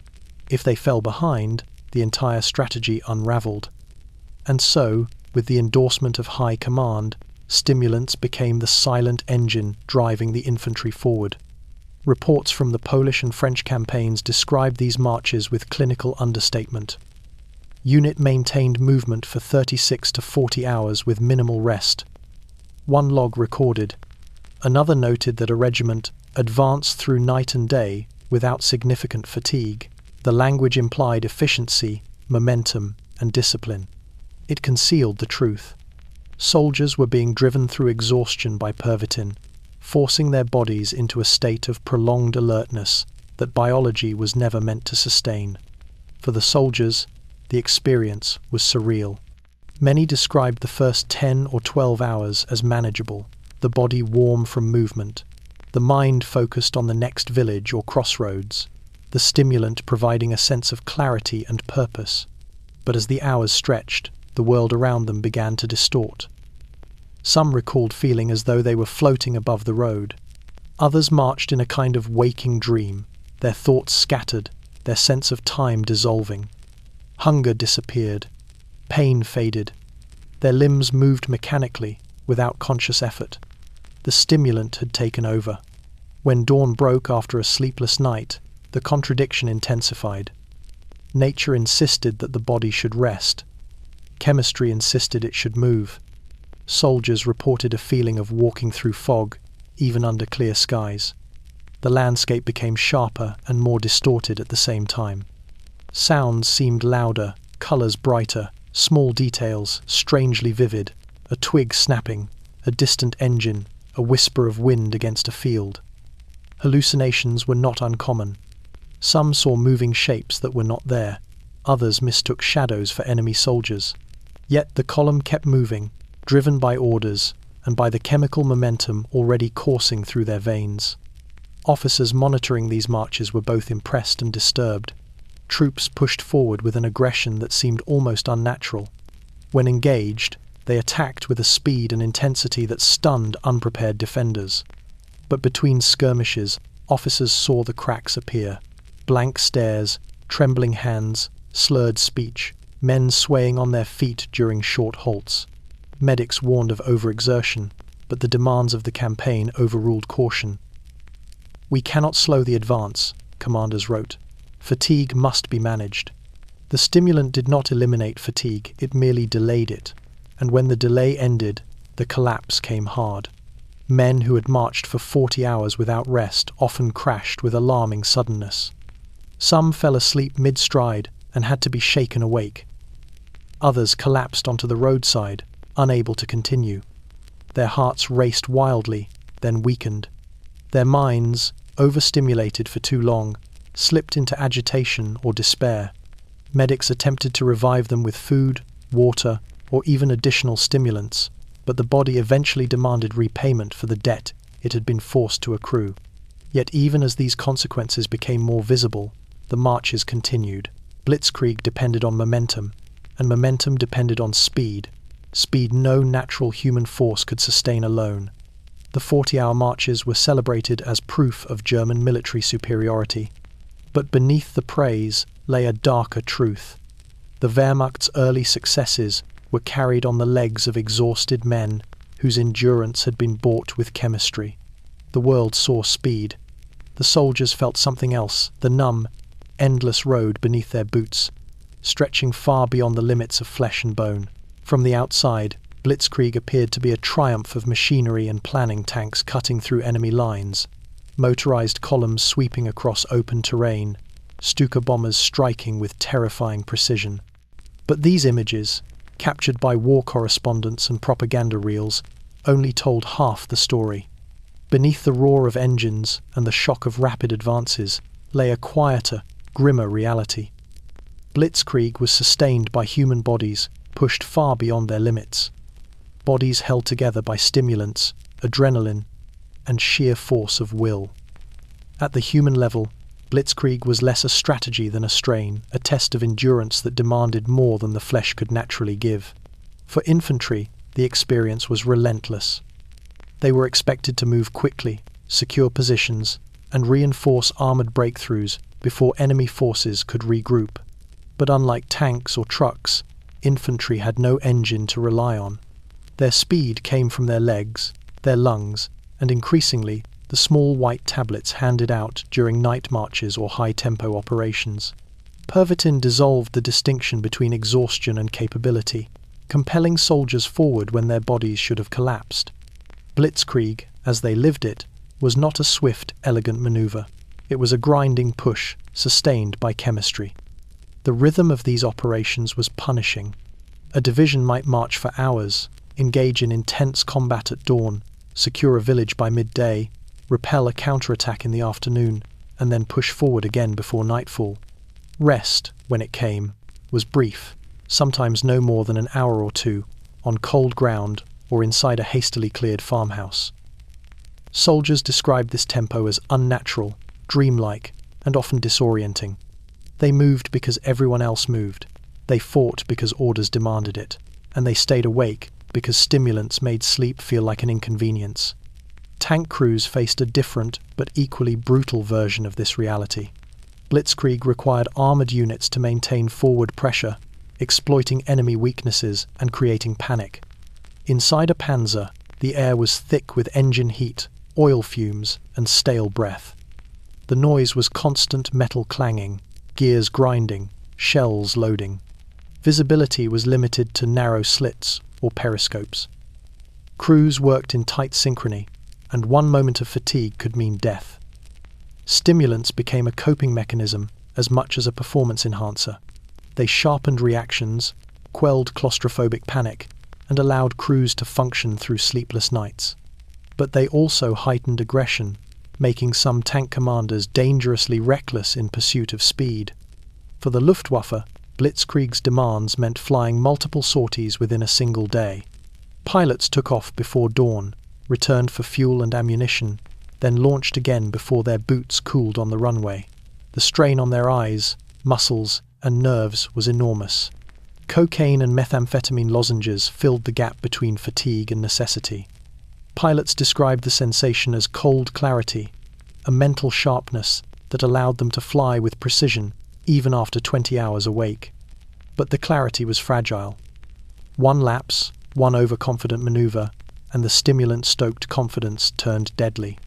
If they fell behind, the entire strategy unravelled. And so, with the endorsement of high command, stimulants became the silent engine driving the infantry forward. Reports from the Polish and French campaigns described these marches with clinical understatement. Unit maintained movement for 36 to 40 hours with minimal rest. One log recorded. Another noted that a regiment advance through night and day without significant fatigue. The language implied efficiency, momentum, and discipline. It concealed the truth. Soldiers were being driven through exhaustion by pervitin, forcing their bodies into a state of prolonged alertness that biology was never meant to sustain. For the soldiers, the experience was surreal. Many described the first 10 or 12 hours as manageable, the body warm from movement, the mind focused on the next village or crossroads, the stimulant providing a sense of clarity and purpose. But as the hours stretched, the world around them began to distort. Some recalled feeling as though they were floating above the road. Others marched in a kind of waking dream, their thoughts scattered, their sense of time dissolving. Hunger disappeared. Pain faded. Their limbs moved mechanically, without conscious effort. The stimulant had taken over. When dawn broke after a sleepless night, the contradiction intensified. Nature insisted that the body should rest. Chemistry insisted it should move. Soldiers reported a feeling of walking through fog, even under clear skies. The landscape became sharper and more distorted at the same time. Sounds seemed louder, colors brighter, small details strangely vivid, a twig snapping, a distant engine, a whisper of wind against a field. Hallucinations were not uncommon. Some saw moving shapes that were not there. Others mistook shadows for enemy soldiers. Yet the column kept moving, driven by orders and by the chemical momentum already coursing through their veins. Officers monitoring these marches were both impressed and disturbed. Troops pushed forward with an aggression that seemed almost unnatural. When engaged, they attacked with a speed and intensity that stunned unprepared defenders. But between skirmishes, officers saw the cracks appear. Blank stares, trembling hands, slurred speech, men swaying on their feet during short halts. Medics warned of overexertion, but the demands of the campaign overruled caution. "We cannot slow the advance," commanders wrote. "Fatigue must be managed." The stimulant did not eliminate fatigue, it merely delayed it. And when the delay ended, the collapse came hard. Men who had marched for 40 hours without rest often crashed with alarming suddenness. Some fell asleep mid-stride and had to be shaken awake. Others collapsed onto the roadside, unable to continue. Their hearts raced wildly, then weakened. Their minds, overstimulated for too long, slipped into agitation or despair. Medics attempted to revive them with food, water, or even additional stimulants, but the body eventually demanded repayment for the debt it had been forced to accrue. Yet even as these consequences became more visible, the marches continued. Blitzkrieg depended on momentum, and momentum depended on speed no natural human force could sustain alone. The 40-hour marches were celebrated as proof of German military superiority. But beneath the praise lay a darker truth. The Wehrmacht's early successes were carried on the legs of exhausted men whose endurance had been bought with chemistry. The world saw speed. The soldiers felt something else, the numb, endless road beneath their boots, stretching far beyond the limits of flesh and bone. From the outside, Blitzkrieg appeared to be a triumph of machinery and planning, tanks cutting through enemy lines, motorized columns sweeping across open terrain, Stuka bombers striking with terrifying precision. But these images, captured by war correspondents and propaganda reels, only told half the story. Beneath the roar of engines and the shock of rapid advances lay a quieter, grimmer reality. Blitzkrieg was sustained by human bodies pushed far beyond their limits. Bodies held together by stimulants, adrenaline, and sheer force of will. At the human level, Blitzkrieg was less a strategy than a strain, a test of endurance that demanded more than the flesh could naturally give. For infantry, the experience was relentless. They were expected to move quickly, secure positions, and reinforce armored breakthroughs before enemy forces could regroup. But unlike tanks or trucks, infantry had no engine to rely on. Their speed came from their legs, their lungs, and increasingly, the small white tablets handed out during night marches or high-tempo operations. Pervitin dissolved the distinction between exhaustion and capability, compelling soldiers forward when their bodies should have collapsed. Blitzkrieg, as they lived it, was not a swift, elegant maneuver. It was a grinding push, sustained by chemistry. The rhythm of these operations was punishing. A division might march for hours, engage in intense combat at dawn, secure a village by midday, repel a counterattack in the afternoon, and then push forward again before nightfall. Rest, when it came, was brief, sometimes no more than an hour or two, on cold ground or inside a hastily cleared farmhouse. Soldiers described this tempo as unnatural, dreamlike, and often disorienting. They moved because everyone else moved. They fought because orders demanded it, and they stayed awake because stimulants made sleep feel like an inconvenience. Tank crews faced a different but equally brutal version of this reality. Blitzkrieg required armored units to maintain forward pressure, exploiting enemy weaknesses and creating panic. Inside a panzer, the air was thick with engine heat, oil fumes, and stale breath. The noise was constant metal clanging, gears grinding, shells loading. Visibility was limited to narrow slits or periscopes. Crews worked in tight synchrony, and one moment of fatigue could mean death. Stimulants became a coping mechanism as much as a performance enhancer. They sharpened reactions, quelled claustrophobic panic, and allowed crews to function through sleepless nights. But they also heightened aggression, making some tank commanders dangerously reckless in pursuit of speed. For the Luftwaffe, Blitzkrieg's demands meant flying multiple sorties within a single day. Pilots took off before dawn, returned for fuel and ammunition, then launched again before their boots cooled on the runway. The strain on their eyes, muscles, and nerves was enormous. Cocaine and methamphetamine lozenges filled the gap between fatigue and necessity. Pilots described the sensation as cold clarity, a mental sharpness that allowed them to fly with precision even after 20 hours awake. But the clarity was fragile. One lapse, one overconfident maneuver, and the stimulant-stoked confidence turned deadly.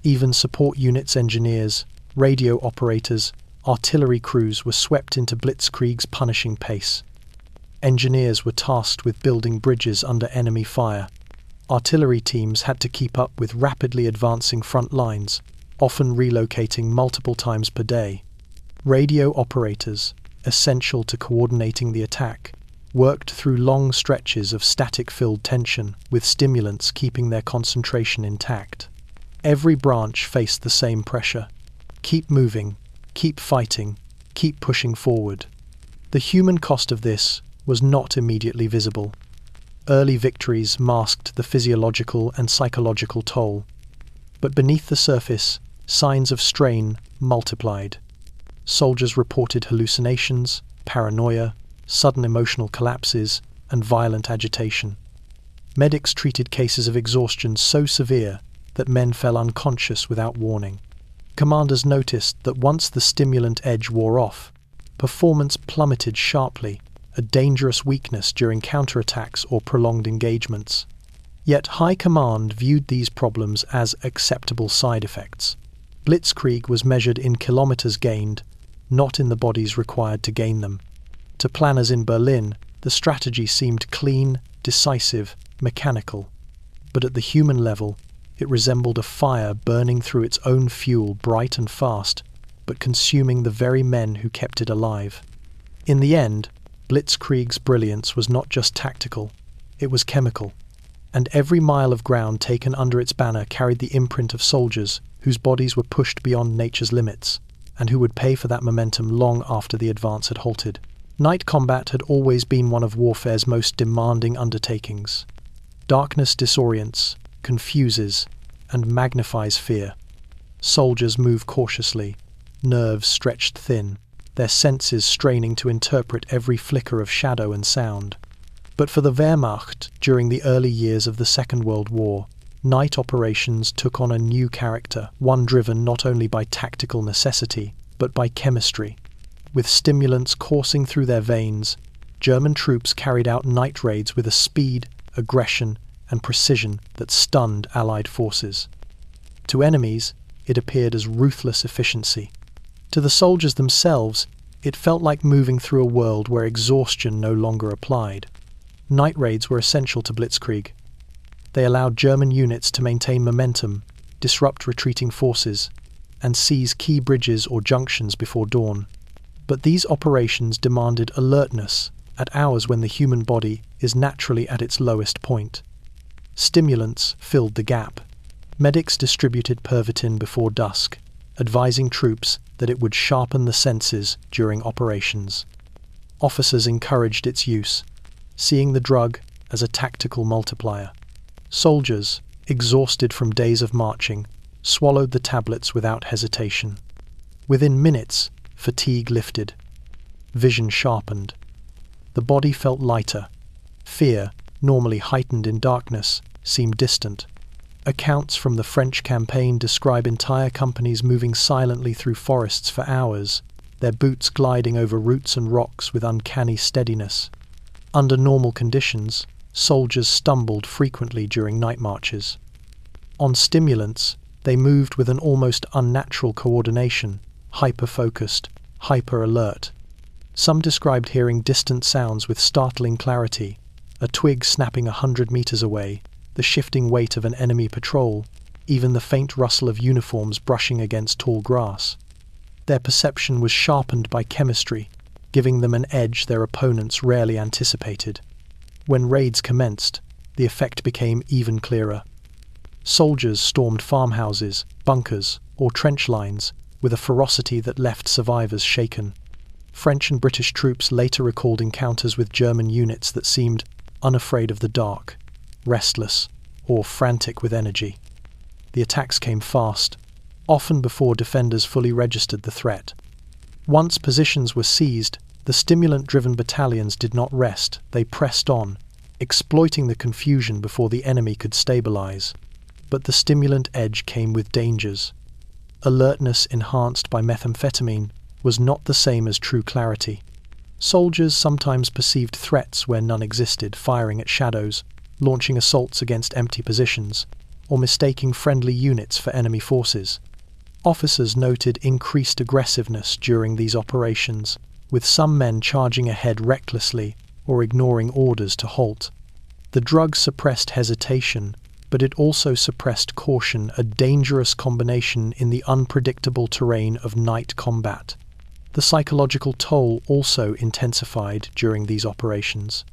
Even support units, engineers, radio operators, artillery crews were swept into Blitzkrieg's punishing pace. Engineers were tasked with building bridges under enemy fire. Artillery teams had to keep up with rapidly advancing front lines, often relocating multiple times per day. Radio operators, essential to coordinating the attack, worked through long stretches of static-filled tension, with stimulants keeping their concentration intact. Every branch faced the same pressure. Keep moving, keep fighting, keep pushing forward. The human cost of this was not immediately visible. Early victories masked the physiological and psychological toll. But beneath the surface, signs of strain multiplied. Soldiers reported hallucinations, paranoia, sudden emotional collapses, and violent agitation. Medics treated cases of exhaustion so severe that men fell unconscious without warning. Commanders noticed that once the stimulant edge wore off, performance plummeted sharply, a dangerous weakness during counterattacks or prolonged engagements. Yet High Command viewed these problems as acceptable side effects. Blitzkrieg was measured in kilometers gained, not in the bodies required to gain them. To planners in Berlin, the strategy seemed clean, decisive, mechanical. But at the human level, it resembled a fire burning through its own fuel bright and fast, but consuming the very men who kept it alive. In the end, Blitzkrieg's brilliance was not just tactical, it was chemical. And every mile of ground taken under its banner carried the imprint of soldiers whose bodies were pushed beyond nature's limits, and who would pay for that momentum long after the advance had halted. Night combat had always been one of warfare's most demanding undertakings. Darkness disorients, confuses, and magnifies fear. Soldiers move cautiously, nerves stretched thin, their senses straining to interpret every flicker of shadow and sound. But for the Wehrmacht, during the early years of the Second World War, night operations took on a new character, one driven not only by tactical necessity, but by chemistry. With stimulants coursing through their veins, German troops carried out night raids with a speed, aggression, and precision that stunned Allied forces. To enemies, it appeared as ruthless efficiency. To the soldiers themselves, it felt like moving through a world where exhaustion no longer applied. Night raids were essential to Blitzkrieg. They allowed German units to maintain momentum, disrupt retreating forces, and seize key bridges or junctions before dawn. But these operations demanded alertness at hours when the human body is naturally at its lowest point. Stimulants filled the gap. Medics distributed Pervitin before dusk, advising troops that it would sharpen the senses during operations. Officers encouraged its use, seeing the drug as a tactical multiplier. Soldiers, exhausted from days of marching, swallowed the tablets without hesitation. Within minutes, fatigue lifted. Vision sharpened. The body felt lighter. Fear, normally heightened in darkness, seemed distant. Accounts from the French campaign describe entire companies moving silently through forests for hours, their boots gliding over roots and rocks with uncanny steadiness. Under normal conditions, soldiers stumbled frequently during night marches. On stimulants, they moved with an almost unnatural coordination, hyper-focused, hyper-alert. Some described hearing distant sounds with startling clarity, a twig snapping 100 meters away, the shifting weight of an enemy patrol, even the faint rustle of uniforms brushing against tall grass. Their perception was sharpened by chemistry, giving them an edge their opponents rarely anticipated. When raids commenced, the effect became even clearer. Soldiers stormed farmhouses, bunkers, or trench lines with a ferocity that left survivors shaken. French and British troops later recalled encounters with German units that seemed unafraid of the dark, restless, or frantic with energy. The attacks came fast, often before defenders fully registered the threat. Once positions were seized, the stimulant-driven battalions did not rest, they pressed on, exploiting the confusion before the enemy could stabilize. But the stimulant edge came with dangers. Alertness enhanced by methamphetamine was not the same as true clarity. Soldiers sometimes perceived threats where none existed, firing at shadows, launching assaults against empty positions, or mistaking friendly units for enemy forces. Officers noted increased aggressiveness during these operations, with some men charging ahead recklessly or ignoring orders to halt. The drug suppressed hesitation, but it also suppressed caution, a dangerous combination in the unpredictable terrain of night combat. The psychological toll also intensified during these operations.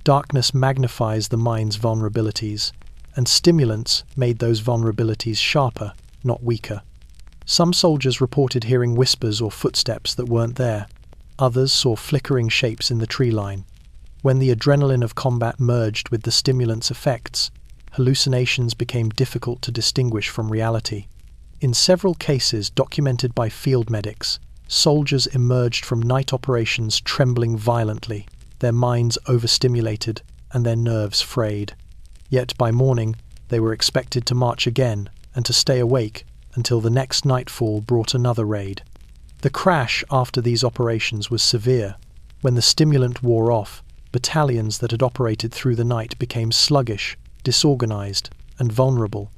Darkness magnifies the mind's vulnerabilities, and stimulants made those vulnerabilities sharper, not weaker. Some soldiers reported hearing whispers or footsteps that weren't there. Others saw flickering shapes in the tree line. When the adrenaline of combat merged with the stimulant's effects, hallucinations became difficult to distinguish from reality. In several cases documented by field medics, soldiers emerged from night operations trembling violently, their minds overstimulated and their nerves frayed. Yet by morning, they were expected to march again and to stay awake until the next nightfall brought another raid. The crash after these operations was severe. When the stimulant wore off, battalions that had operated through the night became sluggish, disorganized, and vulnerable.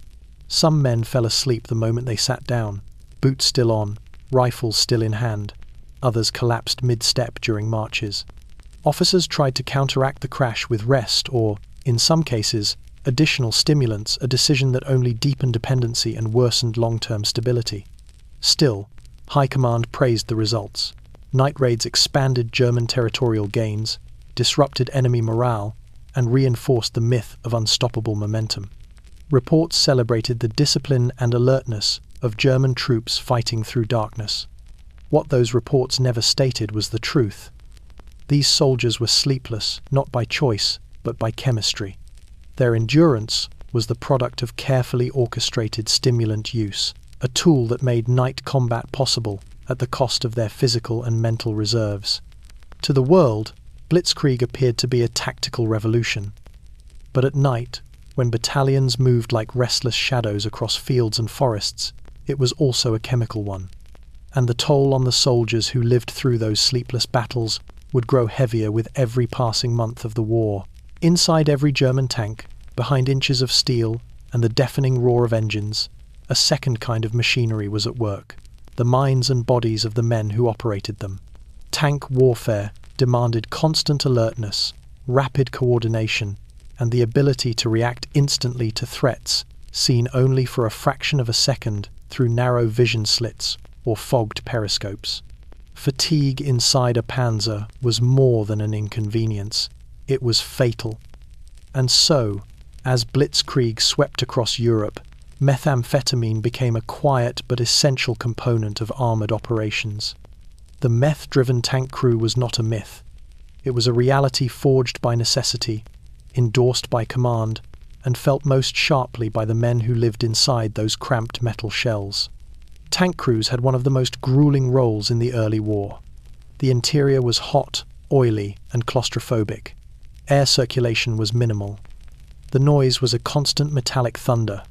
Some men fell asleep the moment they sat down, boots still on, rifles still in hand. Others collapsed mid-step during marches. Officers tried to counteract the crash with rest or, in some cases, additional stimulants, a decision that only deepened dependency and worsened long-term stability. Still, High Command praised the results. Night raids expanded German territorial gains, disrupted enemy morale, and reinforced the myth of unstoppable momentum. Reports celebrated the discipline and alertness of German troops fighting through darkness. What those reports never stated was the truth. These soldiers were sleepless, not by choice, but by chemistry. Their endurance was the product of carefully orchestrated stimulant use, a tool that made night combat possible at the cost of their physical and mental reserves. To the world, Blitzkrieg appeared to be a tactical revolution. But at night, when battalions moved like restless shadows across fields and forests, it was also a chemical one. And the toll on the soldiers who lived through those sleepless battles would grow heavier with every passing month of the war. Inside every German tank, behind inches of steel and the deafening roar of engines, a second kind of machinery was at work, the minds and bodies of the men who operated them. Tank warfare demanded constant alertness, rapid coordination, and the ability to react instantly to threats, seen only for a fraction of a second through narrow vision slits or fogged periscopes. Fatigue inside a panzer was more than an inconvenience, it was fatal. And so, as Blitzkrieg swept across Europe, methamphetamine became a quiet but essential component of armored operations. The meth-driven tank crew was not a myth. It was a reality forged by necessity, endorsed by command, and felt most sharply by the men who lived inside those cramped metal shells. Tank crews had one of the most grueling roles in the early war. The interior was hot, oily, and claustrophobic. Air circulation was minimal. The noise was a constant metallic thunder.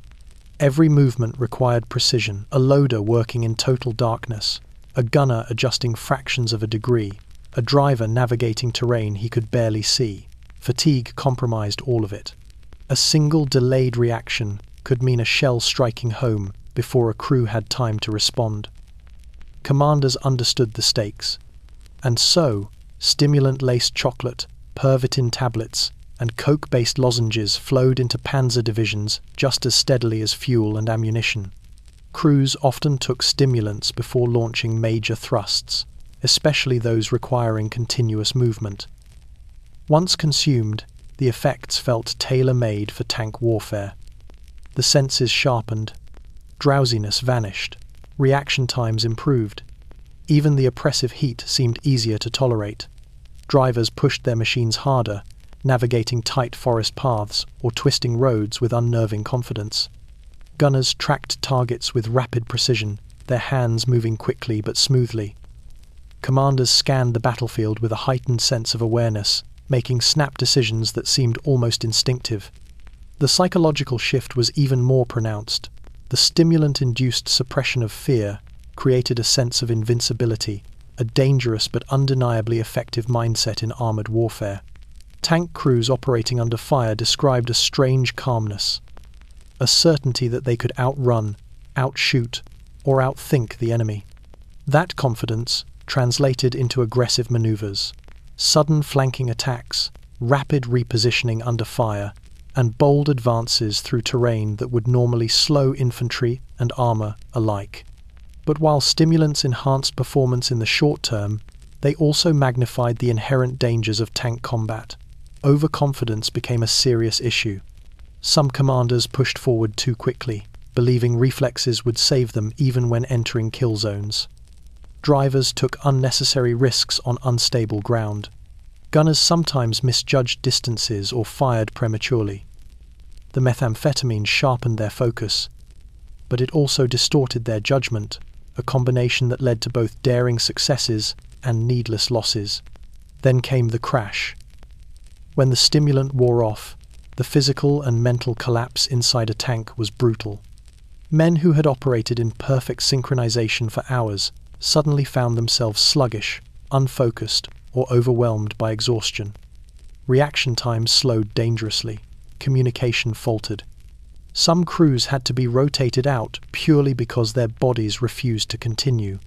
Every movement required precision, a loader working in total darkness, a gunner adjusting fractions of a degree, a driver navigating terrain he could barely see. Fatigue compromised all of it. A single delayed reaction could mean a shell striking home before a crew had time to respond. Commanders understood the stakes, and so stimulant-laced chocolate, Pervitin tablets, and coke-based lozenges flowed into panzer divisions just as steadily as fuel and ammunition. Crews often took stimulants before launching major thrusts, especially those requiring continuous movement. Once consumed, the effects felt tailor-made for tank warfare. The senses sharpened, drowsiness vanished, reaction times improved. Even the oppressive heat seemed easier to tolerate. Drivers pushed their machines harder, navigating tight forest paths or twisting roads with unnerving confidence. Gunners tracked targets with rapid precision, their hands moving quickly but smoothly. Commanders scanned the battlefield with a heightened sense of awareness, making snap decisions that seemed almost instinctive. The psychological shift was even more pronounced. The stimulant-induced suppression of fear created a sense of invincibility, a dangerous but undeniably effective mindset in armored warfare. Tank crews operating under fire described a strange calmness, a certainty that they could outrun, outshoot, or outthink the enemy. That confidence translated into aggressive maneuvers, sudden flanking attacks, rapid repositioning under fire, and bold advances through terrain that would normally slow infantry and armor alike. But while stimulants enhanced performance in the short term, they also magnified the inherent dangers of tank combat. Overconfidence became a serious issue. Some commanders pushed forward too quickly, believing reflexes would save them even when entering kill zones. Drivers took unnecessary risks on unstable ground. Gunners sometimes misjudged distances or fired prematurely. The methamphetamine sharpened their focus, but it also distorted their judgment, a combination that led to both daring successes and needless losses. Then came the crash. When the stimulant wore off, the physical and mental collapse inside a tank was brutal. Men who had operated in perfect synchronization for hours suddenly found themselves sluggish, unfocused, or overwhelmed by exhaustion. Reaction times slowed dangerously. Communication faltered. Some crews had to be rotated out purely because their bodies refused to continue.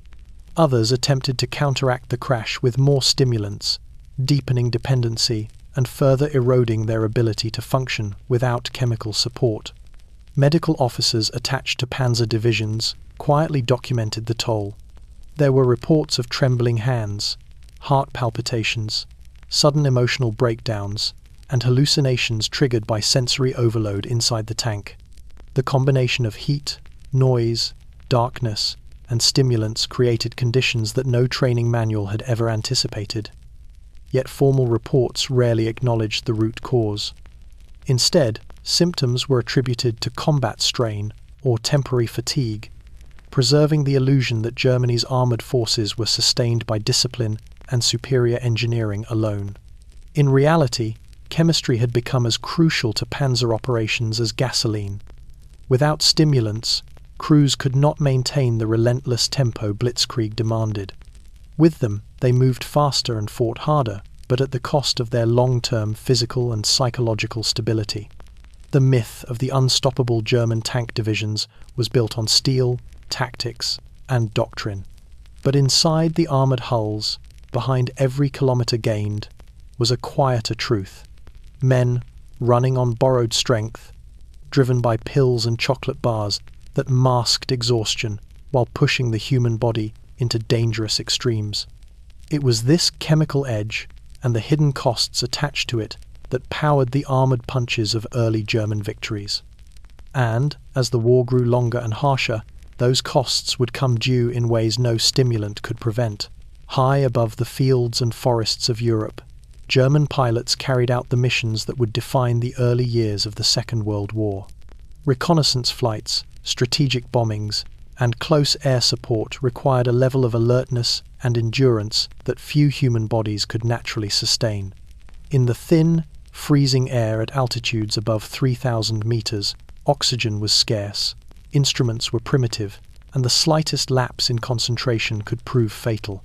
Others attempted to counteract the crash with more stimulants, deepening dependency and further eroding their ability to function without chemical support. Medical officers attached to panzer divisions quietly documented the toll. There were reports of trembling hands, heart palpitations, sudden emotional breakdowns, and hallucinations triggered by sensory overload inside the tank. The combination of heat, noise, darkness, and stimulants created conditions that no training manual had ever anticipated. Yet formal reports rarely acknowledged the root cause. Instead, symptoms were attributed to combat strain or temporary fatigue, preserving the illusion that Germany's armored forces were sustained by discipline and superior engineering alone. In reality, chemistry had become as crucial to panzer operations as gasoline. Without stimulants, crews could not maintain the relentless tempo Blitzkrieg demanded. With them, they moved faster and fought harder, but at the cost of their long-term physical and psychological stability. The myth of the unstoppable German tank divisions was built on steel, tactics, and doctrine. But inside the armored hulls, behind every kilometer gained, was a quieter truth. Men running on borrowed strength, driven by pills and chocolate bars that masked exhaustion while pushing the human body into dangerous extremes. It was this chemical edge and the hidden costs attached to it that powered the armored punches of early German victories. And, as the war grew longer and harsher, those costs would come due in ways no stimulant could prevent. High above the fields and forests of Europe, German pilots carried out the missions that would define the early years of the Second World War. Reconnaissance flights, strategic bombings, and close air support required a level of alertness and endurance that few human bodies could naturally sustain. In the thin, freezing air at altitudes above 3,000 meters, oxygen was scarce, instruments were primitive, and the slightest lapse in concentration could prove fatal.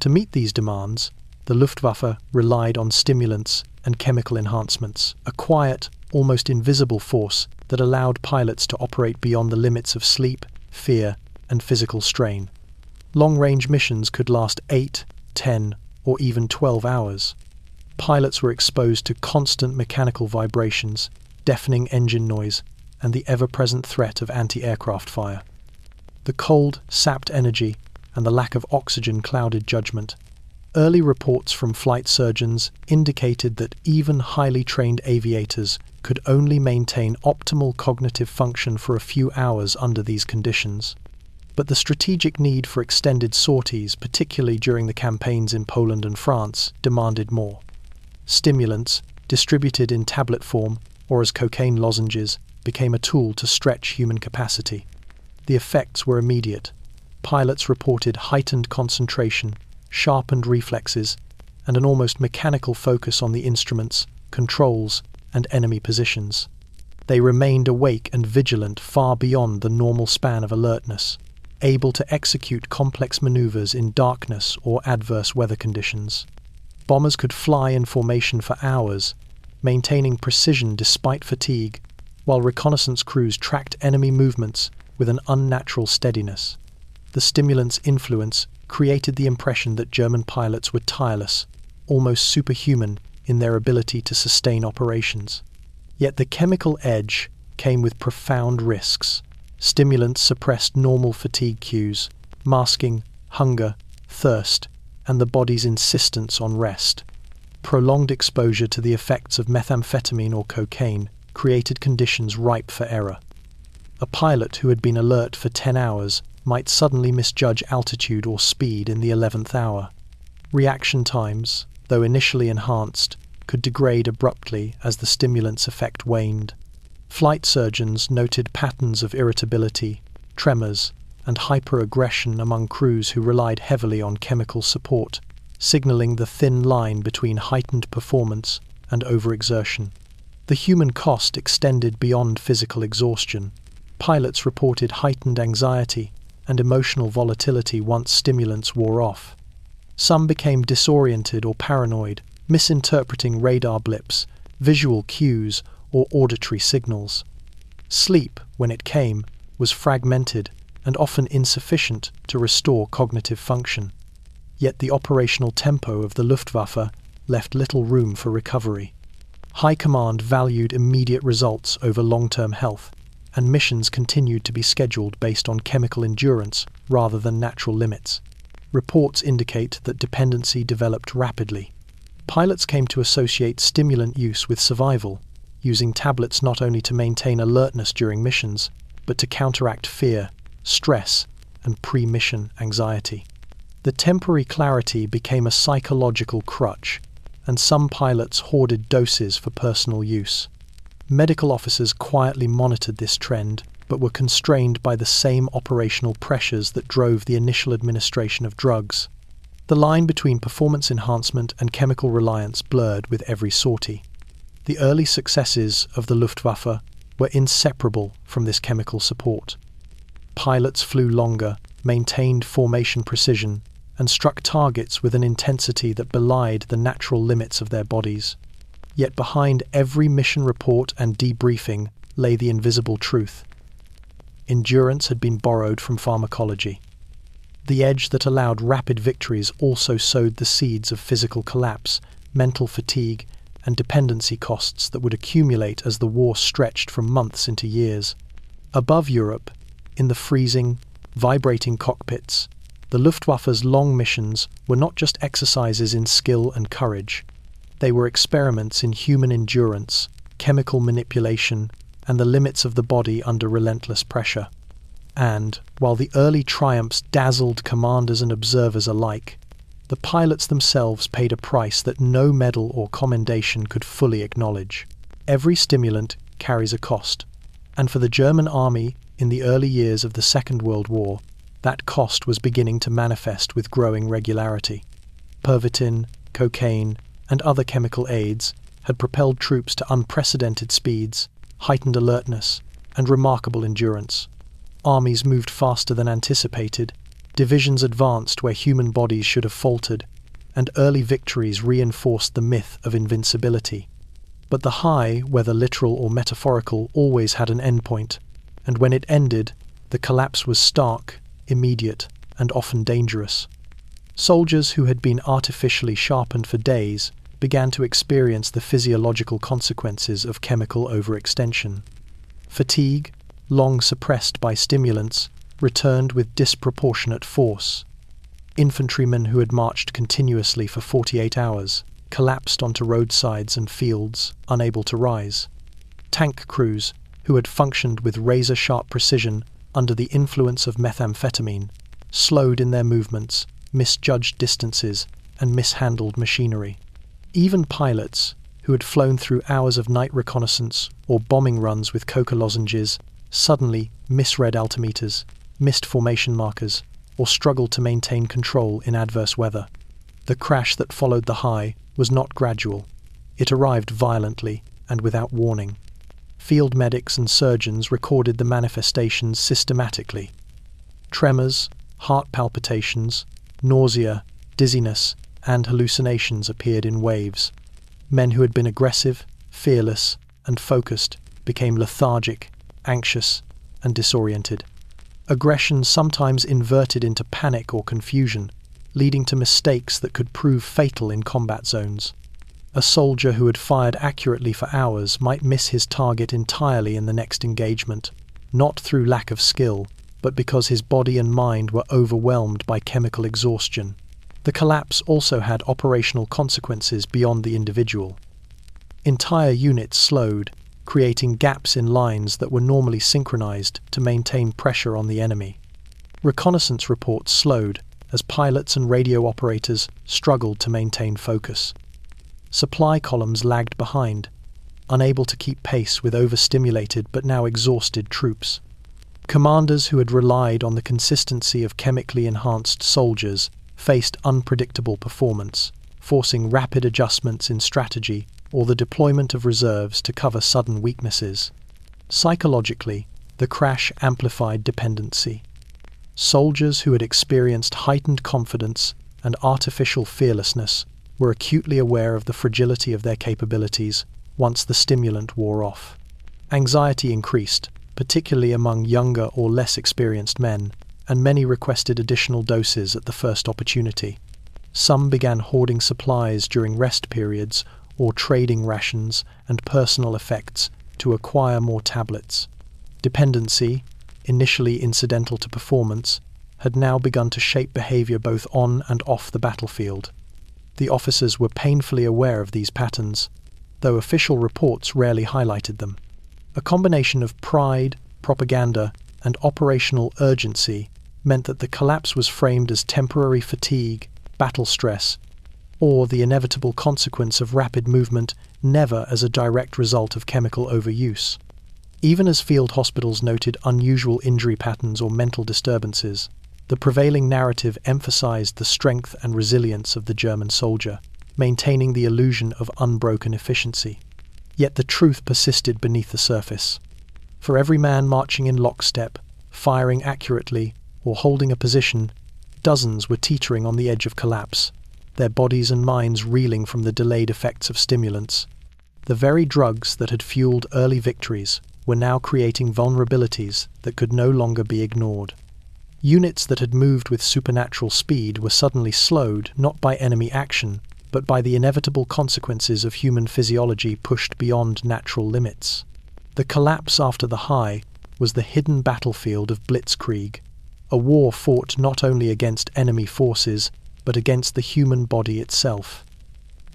To meet these demands, the Luftwaffe relied on stimulants and chemical enhancements, a quiet, almost invisible force that allowed pilots to operate beyond the limits of sleep, fear, and physical strain. Long-range missions could last 8, 10, or even 12 hours. Pilots were exposed to constant mechanical vibrations, deafening engine noise, and the ever-present threat of anti-aircraft fire. The cold sapped energy, and the lack of oxygen clouded judgment. Early reports from flight surgeons indicated that even highly trained aviators could only maintain optimal cognitive function for a few hours under these conditions. But the strategic need for extended sorties, particularly during the campaigns in Poland and France, demanded more. Stimulants, distributed in tablet form or as cocaine lozenges, became a tool to stretch human capacity. The effects were immediate. Pilots reported heightened concentration, sharpened reflexes, and an almost mechanical focus on the instruments, controls, and enemy positions. They remained awake and vigilant far beyond the normal span of alertness, able to execute complex maneuvers in darkness or adverse weather conditions. Bombers could fly in formation for hours, maintaining precision despite fatigue, while reconnaissance crews tracked enemy movements with an unnatural steadiness. The stimulant's influence created the impression that German pilots were tireless, almost superhuman in their ability to sustain operations. Yet the chemical edge came with profound risks. Stimulants suppressed normal fatigue cues, masking hunger, thirst, and the body's insistence on rest. Prolonged exposure to the effects of methamphetamine or cocaine created conditions ripe for error. A pilot who had been alert for 10 hours might suddenly misjudge altitude or speed in the 11th hour. Reaction times, though initially enhanced, could degrade abruptly as the stimulant's effect waned. Flight surgeons noted patterns of irritability, tremors, and hyperaggression among crews who relied heavily on chemical support, signaling the thin line between heightened performance and overexertion. The human cost extended beyond physical exhaustion. Pilots reported heightened anxiety and emotional volatility once stimulants wore off. Some became disoriented or paranoid, misinterpreting radar blips, visual cues, or auditory signals. Sleep, when it came, was fragmented and often insufficient to restore cognitive function. Yet the operational tempo of the Luftwaffe left little room for recovery. High Command valued immediate results over long-term health, and missions continued to be scheduled based on chemical endurance rather than natural limits. Reports indicate that dependency developed rapidly. Pilots came to associate stimulant use with survival, using tablets not only to maintain alertness during missions, but to counteract fear, stress, and pre-mission anxiety. The temporary clarity became a psychological crutch, and some pilots hoarded doses for personal use. Medical officers quietly monitored this trend, but were constrained by the same operational pressures that drove the initial administration of drugs. The line between performance enhancement and chemical reliance blurred with every sortie. The early successes of the Luftwaffe were inseparable from this chemical support. Pilots flew longer, maintained formation precision, and struck targets with an intensity that belied the natural limits of their bodies. Yet behind every mission report and debriefing lay the invisible truth. Endurance had been borrowed from pharmacology. The edge that allowed rapid victories also sowed the seeds of physical collapse, mental fatigue, and dependency costs that would accumulate as the war stretched from months into years. Above Europe, in the freezing, vibrating cockpits, the Luftwaffe's long missions were not just exercises in skill and courage. They were experiments in human endurance, chemical manipulation, and the limits of the body under relentless pressure. And, while the early triumphs dazzled commanders and observers alike, the pilots themselves paid a price that no medal or commendation could fully acknowledge. Every stimulant carries a cost, and for the German army in the early years of the Second World War, that cost was beginning to manifest with growing regularity. Pervitin, cocaine, and other chemical aids had propelled troops to unprecedented speeds, heightened alertness, and remarkable endurance. Armies moved faster than anticipated, divisions advanced where human bodies should have faltered, and early victories reinforced the myth of invincibility. But the high, whether literal or metaphorical, always had an endpoint, and when it ended, the collapse was stark, immediate, and often dangerous. Soldiers who had been artificially sharpened for days began to experience the physiological consequences of chemical overextension. Fatigue, long suppressed by stimulants, returned with disproportionate force. Infantrymen who had marched continuously for 48 hours collapsed onto roadsides and fields, unable to rise. Tank crews, who had functioned with razor-sharp precision under the influence of methamphetamine, slowed in their movements, misjudged distances, and mishandled machinery. Even pilots, who had flown through hours of night reconnaissance or bombing runs with coca lozenges, suddenly misread altimeters, missed formation markers, or struggled to maintain control in adverse weather. The crash that followed the high was not gradual. It arrived violently and without warning. Field medics and surgeons recorded the manifestations systematically. Tremors, heart palpitations, nausea, dizziness, and hallucinations appeared in waves. Men who had been aggressive, fearless, and focused became lethargic, anxious, and disoriented. Aggression sometimes inverted into panic or confusion, leading to mistakes that could prove fatal in combat zones. A soldier who had fired accurately for hours might miss his target entirely in the next engagement, not through lack of skill, but because his body and mind were overwhelmed by chemical exhaustion. The collapse also had operational consequences beyond the individual. Entire units slowed, creating gaps in lines that were normally synchronized to maintain pressure on the enemy. Reconnaissance reports slowed as pilots and radio operators struggled to maintain focus. Supply columns lagged behind, unable to keep pace with overstimulated but now exhausted troops. Commanders who had relied on the consistency of chemically enhanced soldiers faced unpredictable performance, forcing rapid adjustments in strategy or the deployment of reserves to cover sudden weaknesses. Psychologically, the crash amplified dependency. Soldiers who had experienced heightened confidence and artificial fearlessness were acutely aware of the fragility of their capabilities once the stimulant wore off. Anxiety increased, particularly among younger or less experienced men, and many requested additional doses at the first opportunity. Some began hoarding supplies during rest periods or trading rations and personal effects to acquire more tablets. Dependency, initially incidental to performance, had now begun to shape behavior both on and off the battlefield. The officers were painfully aware of these patterns, though official reports rarely highlighted them. A combination of pride, propaganda, and operational urgency meant that the collapse was framed as temporary fatigue, battle stress, or the inevitable consequence of rapid movement, never as a direct result of chemical overuse. Even as field hospitals noted unusual injury patterns or mental disturbances, the prevailing narrative emphasized the strength and resilience of the German soldier, maintaining the illusion of unbroken efficiency. Yet the truth persisted beneath the surface. For every man marching in lockstep, firing accurately, or holding a position, dozens were teetering on the edge of collapse, their bodies and minds reeling from the delayed effects of stimulants. The very drugs that had fueled early victories were now creating vulnerabilities that could no longer be ignored. Units that had moved with supernatural speed were suddenly slowed not by enemy action, but by the inevitable consequences of human physiology pushed beyond natural limits. The collapse after the high was the hidden battlefield of Blitzkrieg, a war fought not only against enemy forces, but against the human body itself.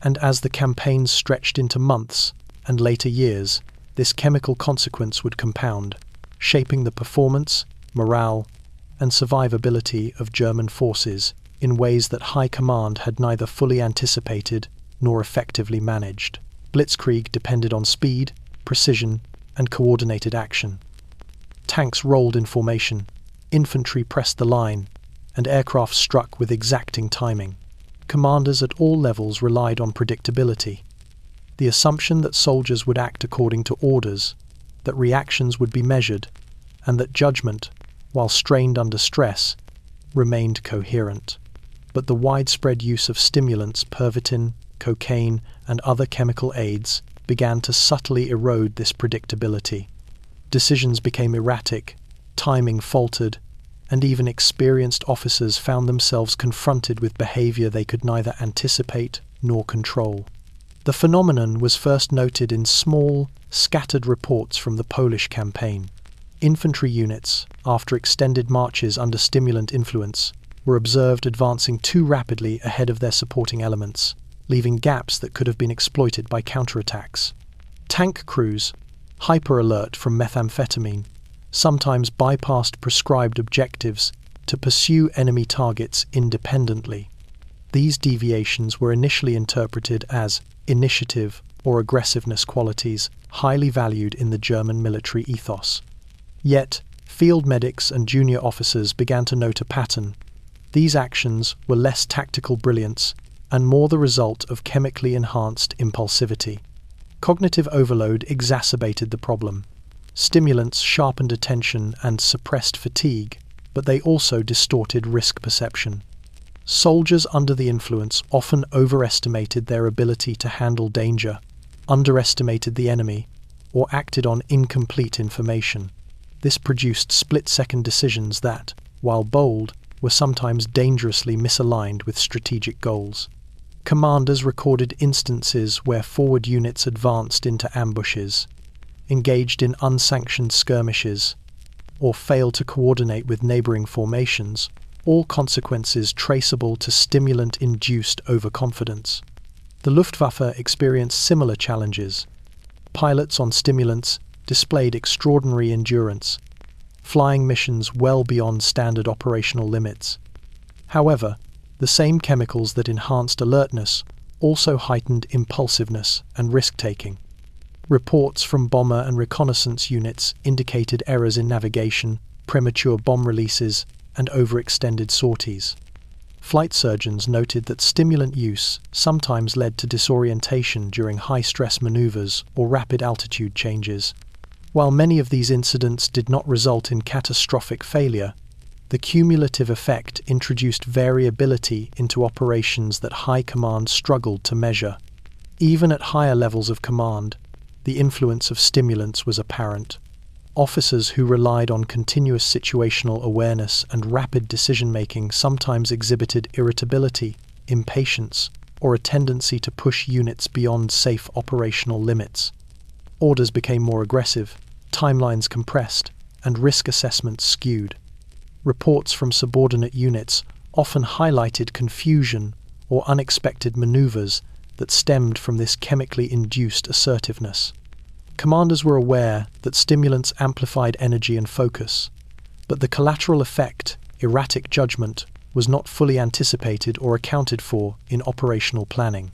And as the campaigns stretched into months and later years, this chemical consequence would compound, shaping the performance, morale, and survivability of German forces in ways that High Command had neither fully anticipated nor effectively managed. Blitzkrieg depended on speed, precision, and coordinated action. Tanks rolled in formation, infantry pressed the line, and aircraft struck with exacting timing. Commanders at all levels relied on predictability. The assumption that soldiers would act according to orders, that reactions would be measured, and that judgment, while strained under stress, remained coherent. But the widespread use of stimulants, Pervitin, cocaine, and other chemical aids began to subtly erode this predictability. Decisions became erratic, timing faltered, and even experienced officers found themselves confronted with behavior they could neither anticipate nor control. The phenomenon was first noted in small, scattered reports from the Polish campaign. Infantry units, after extended marches under stimulant influence, were observed advancing too rapidly ahead of their supporting elements, leaving gaps that could have been exploited by counterattacks. Tank crews, hyper-alert from methamphetamine, sometimes bypassed prescribed objectives to pursue enemy targets independently. These deviations were initially interpreted as initiative or aggressiveness qualities highly valued in the German military ethos. Yet, field medics and junior officers began to note a pattern. These actions were less tactical brilliance and more the result of chemically enhanced impulsivity. Cognitive overload exacerbated the problem. Stimulants sharpened attention and suppressed fatigue, but they also distorted risk perception. Soldiers under the influence often overestimated their ability to handle danger, underestimated the enemy, or acted on incomplete information. This produced split-second decisions that, while bold, were sometimes dangerously misaligned with strategic goals. Commanders recorded instances where forward units advanced into ambushes, engaged in unsanctioned skirmishes, or failed to coordinate with neighboring formations, all consequences traceable to stimulant-induced overconfidence. The Luftwaffe experienced similar challenges. Pilots on stimulants displayed extraordinary endurance, flying missions well beyond standard operational limits. However, the same chemicals that enhanced alertness also heightened impulsiveness and risk-taking. Reports from bomber and reconnaissance units indicated errors in navigation, premature bomb releases, and overextended sorties. Flight surgeons noted that stimulant use sometimes led to disorientation during high-stress maneuvers or rapid altitude changes. While many of these incidents did not result in catastrophic failure, the cumulative effect introduced variability into operations that High Command struggled to measure. Even at higher levels of command, the influence of stimulants was apparent. Officers who relied on continuous situational awareness and rapid decision-making sometimes exhibited irritability, impatience, or a tendency to push units beyond safe operational limits. Orders became more aggressive, timelines compressed, and risk assessments skewed. Reports from subordinate units often highlighted confusion or unexpected maneuvers that stemmed from this chemically induced assertiveness. Commanders were aware that stimulants amplified energy and focus, but the collateral effect, erratic judgment, was not fully anticipated or accounted for in operational planning.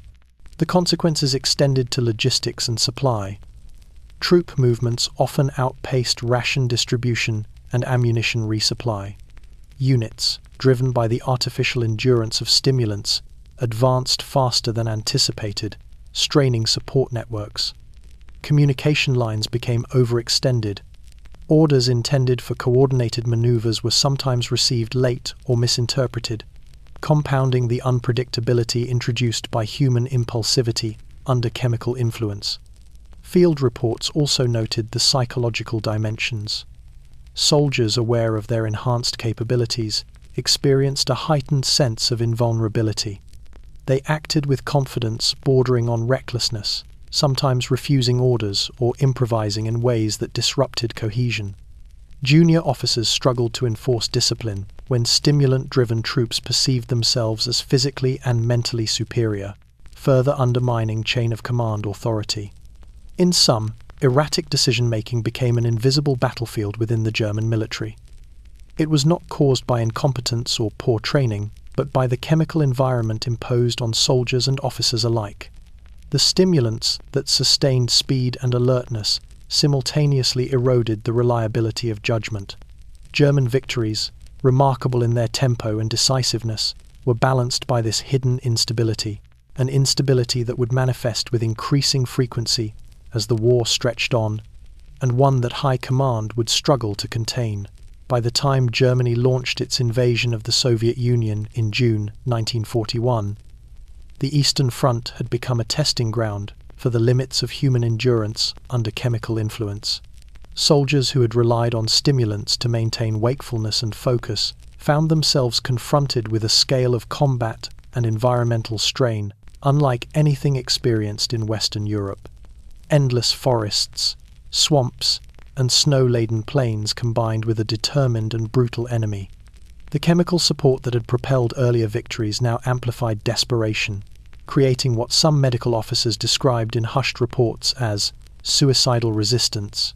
The consequences extended to logistics and supply. Troop movements often outpaced ration distribution and ammunition resupply. Units, driven by the artificial endurance of stimulants, advanced faster than anticipated, straining support networks. Communication lines became overextended. Orders intended for coordinated maneuvers were sometimes received late or misinterpreted, compounding the unpredictability introduced by human impulsivity under chemical influence. Field reports also noted the psychological dimensions. Soldiers aware of their enhanced capabilities experienced a heightened sense of invulnerability. They acted with confidence bordering on recklessness, sometimes refusing orders or improvising in ways that disrupted cohesion. Junior officers struggled to enforce discipline when stimulant-driven troops perceived themselves as physically and mentally superior, further undermining chain-of-command authority. In sum, erratic decision-making became an invisible battlefield within the German military. It was not caused by incompetence or poor training, but by the chemical environment imposed on soldiers and officers alike. The stimulants that sustained speed and alertness simultaneously eroded the reliability of judgment. German victories, remarkable in their tempo and decisiveness, were balanced by this hidden instability, an instability that would manifest with increasing frequency as the war stretched on, and one that high command would struggle to contain. By the time Germany launched its invasion of the Soviet Union in June 1941, the Eastern Front had become a testing ground for the limits of human endurance under chemical influence. Soldiers who had relied on stimulants to maintain wakefulness and focus found themselves confronted with a scale of combat and environmental strain unlike anything experienced in Western Europe. Endless forests, swamps, and snow-laden plains combined with a determined and brutal enemy. The chemical support that had propelled earlier victories now amplified desperation, creating what some medical officers described in hushed reports as suicidal resistance,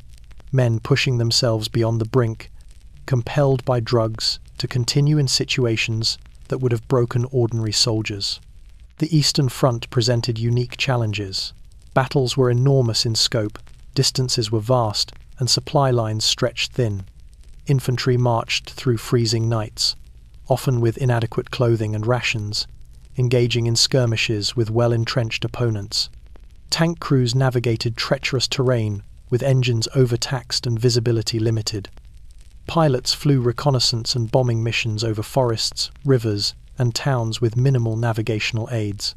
men pushing themselves beyond the brink, compelled by drugs to continue in situations that would have broken ordinary soldiers. The Eastern Front presented unique challenges. Battles were enormous in scope, distances were vast, and supply lines stretched thin. Infantry marched through freezing nights, often with inadequate clothing and rations, engaging in skirmishes with well-entrenched opponents. Tank crews navigated treacherous terrain with engines overtaxed and visibility limited. Pilots flew reconnaissance and bombing missions over forests, rivers, and towns with minimal navigational aids.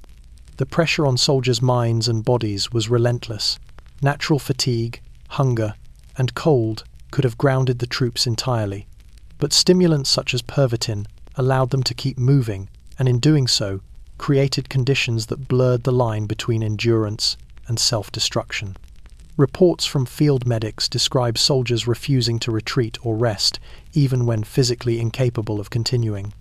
The pressure on soldiers' minds and bodies was relentless. Natural fatigue, hunger, and cold could have grounded the troops entirely, but stimulants such as Pervitin allowed them to keep moving, and in doing so, created conditions that blurred the line between endurance and self-destruction. Reports from field medics describe soldiers refusing to retreat or rest, even when physically incapable of continuing.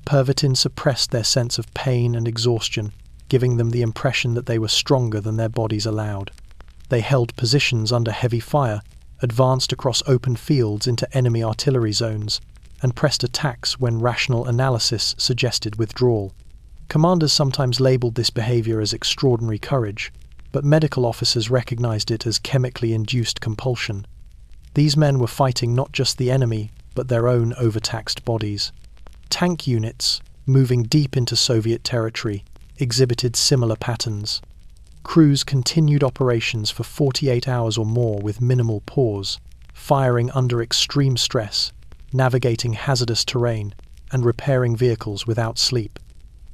Pervitin suppressed their sense of pain and exhaustion, giving them the impression that they were stronger than their bodies allowed. They held positions under heavy fire, advanced across open fields into enemy artillery zones, and pressed attacks when rational analysis suggested withdrawal. Commanders sometimes labeled this behavior as extraordinary courage, but medical officers recognized it as chemically induced compulsion. These men were fighting not just the enemy, but their own overtaxed bodies. Tank units, moving deep into Soviet territory, exhibited similar patterns. Crews continued operations for 48 hours or more with minimal pause, firing under extreme stress, navigating hazardous terrain, and repairing vehicles without sleep.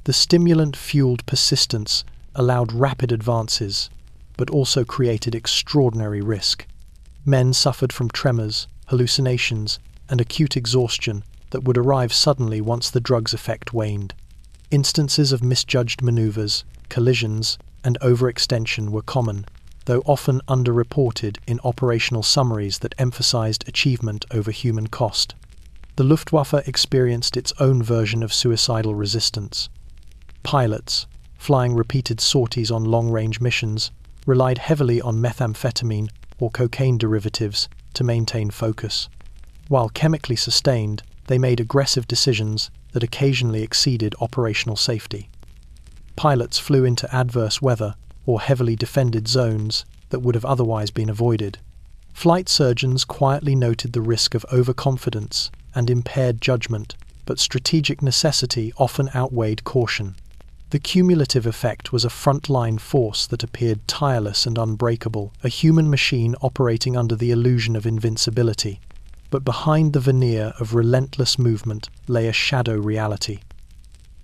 The stimulant-fueled persistence allowed rapid advances, but also created extraordinary risk. Men suffered from tremors, hallucinations, and acute exhaustion that would arrive suddenly once the drug's effect waned. Instances of misjudged maneuvers, collisions, and overextension were common, though often underreported in operational summaries that emphasized achievement over human cost. The Luftwaffe experienced its own version of suicidal resistance. Pilots, flying repeated sorties on long-range missions, relied heavily on methamphetamine or cocaine derivatives to maintain focus. While chemically sustained, they made aggressive decisions that occasionally exceeded operational safety. Pilots flew into adverse weather or heavily defended zones that would have otherwise been avoided. Flight surgeons quietly noted the risk of overconfidence and impaired judgment, but strategic necessity often outweighed caution. The cumulative effect was a frontline force that appeared tireless and unbreakable, a human machine operating under the illusion of invincibility. But behind the veneer of relentless movement lay a shadow reality.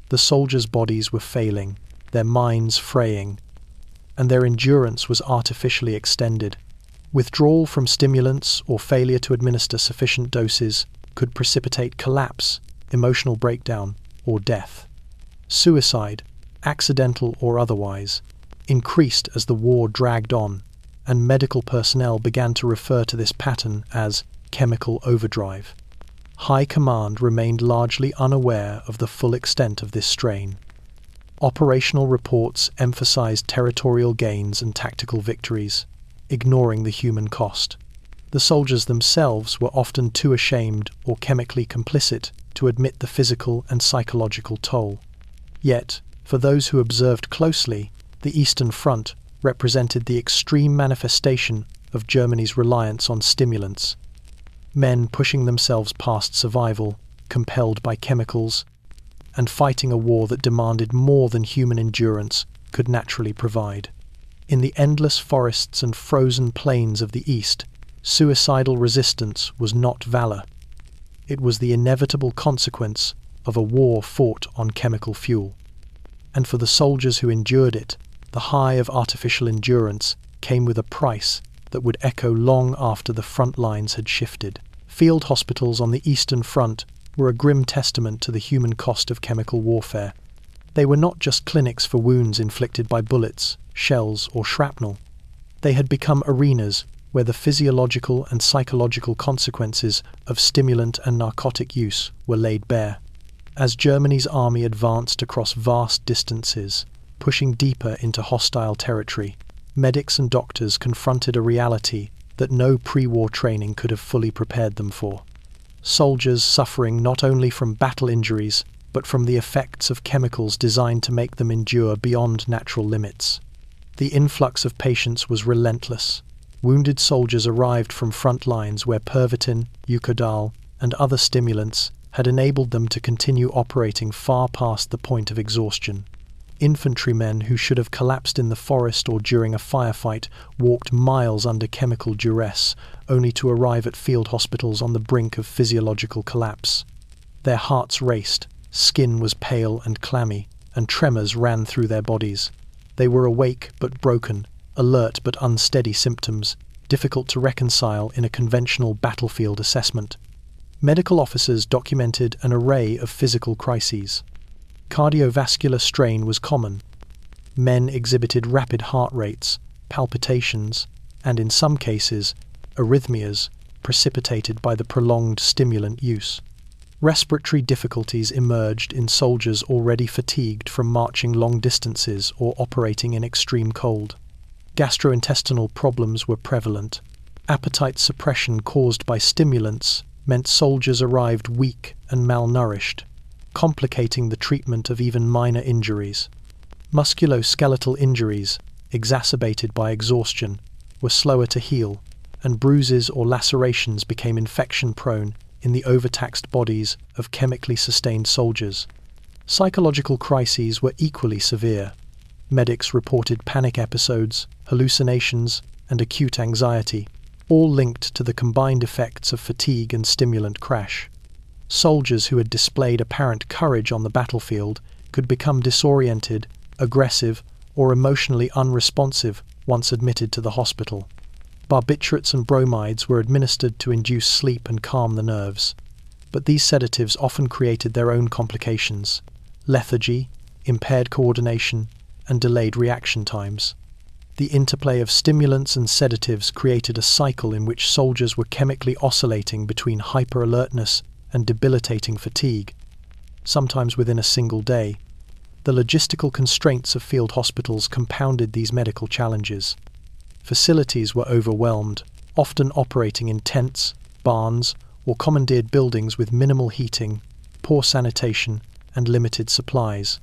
The soldiers' bodies were failing, their minds fraying, and their endurance was artificially extended. Withdrawal from stimulants or failure to administer sufficient doses could precipitate collapse, emotional breakdown, or death. Suicide, accidental or otherwise, increased as the war dragged on, and medical personnel began to refer to this pattern as chemical overdrive. High command remained largely unaware of the full extent of this strain. Operational reports emphasized territorial gains and tactical victories, ignoring the human cost. The soldiers themselves were often too ashamed or chemically complicit to admit the physical and psychological toll. Yet, for those who observed closely, the Eastern Front represented the extreme manifestation of Germany's reliance on stimulants. Men pushing themselves past survival, compelled by chemicals, and fighting a war that demanded more than human endurance could naturally provide. In the endless forests and frozen plains of the East, suicidal resistance was not valor. It was the inevitable consequence of a war fought on chemical fuel. And for the soldiers who endured it, the high of artificial endurance came with a price that would echo long after the front lines had shifted. Field hospitals on the Eastern Front were a grim testament to the human cost of chemical warfare. They were not just clinics for wounds inflicted by bullets, shells, or shrapnel. They had become arenas where the physiological and psychological consequences of stimulant and narcotic use were laid bare. As Germany's army advanced across vast distances, pushing deeper into hostile territory, medics and doctors confronted a reality that no pre-war training could have fully prepared them for. Soldiers suffering not only from battle injuries, but from the effects of chemicals designed to make them endure beyond natural limits. The influx of patients was relentless. Wounded soldiers arrived from front lines where Pervitin, Eucodal, and other stimulants had enabled them to continue operating far past the point of exhaustion. Infantrymen who should have collapsed in the forest or during a firefight walked miles under chemical duress, only to arrive at field hospitals on the brink of physiological collapse. Their hearts raced, skin was pale and clammy, and tremors ran through their bodies. They were awake but broken, alert but unsteady symptoms, difficult to reconcile in a conventional battlefield assessment. Medical officers documented an array of physical crises. Cardiovascular strain was common. Men exhibited rapid heart rates, palpitations, and in some cases, arrhythmias precipitated by the prolonged stimulant use. Respiratory difficulties emerged in soldiers already fatigued from marching long distances or operating in extreme cold. Gastrointestinal problems were prevalent. Appetite suppression caused by stimulants meant soldiers arrived weak and malnourished, complicating the treatment of even minor injuries. Musculoskeletal injuries, exacerbated by exhaustion, were slower to heal, and bruises or lacerations became infection-prone in the overtaxed bodies of chemically sustained soldiers. Psychological crises were equally severe. Medics reported panic episodes, hallucinations, and acute anxiety, all linked to the combined effects of fatigue and stimulant crash. Soldiers who had displayed apparent courage on the battlefield could become disoriented, aggressive, or emotionally unresponsive once admitted to the hospital. Barbiturates and bromides were administered to induce sleep and calm the nerves, but these sedatives often created their own complications: lethargy, impaired coordination, and delayed reaction times. The interplay of stimulants and sedatives created a cycle in which soldiers were chemically oscillating between hyper-alertness and debilitating fatigue, sometimes within a single day. The logistical constraints of field hospitals compounded these medical challenges. Facilities were overwhelmed, often operating in tents, barns, or commandeered buildings with minimal heating, poor sanitation, and limited supplies.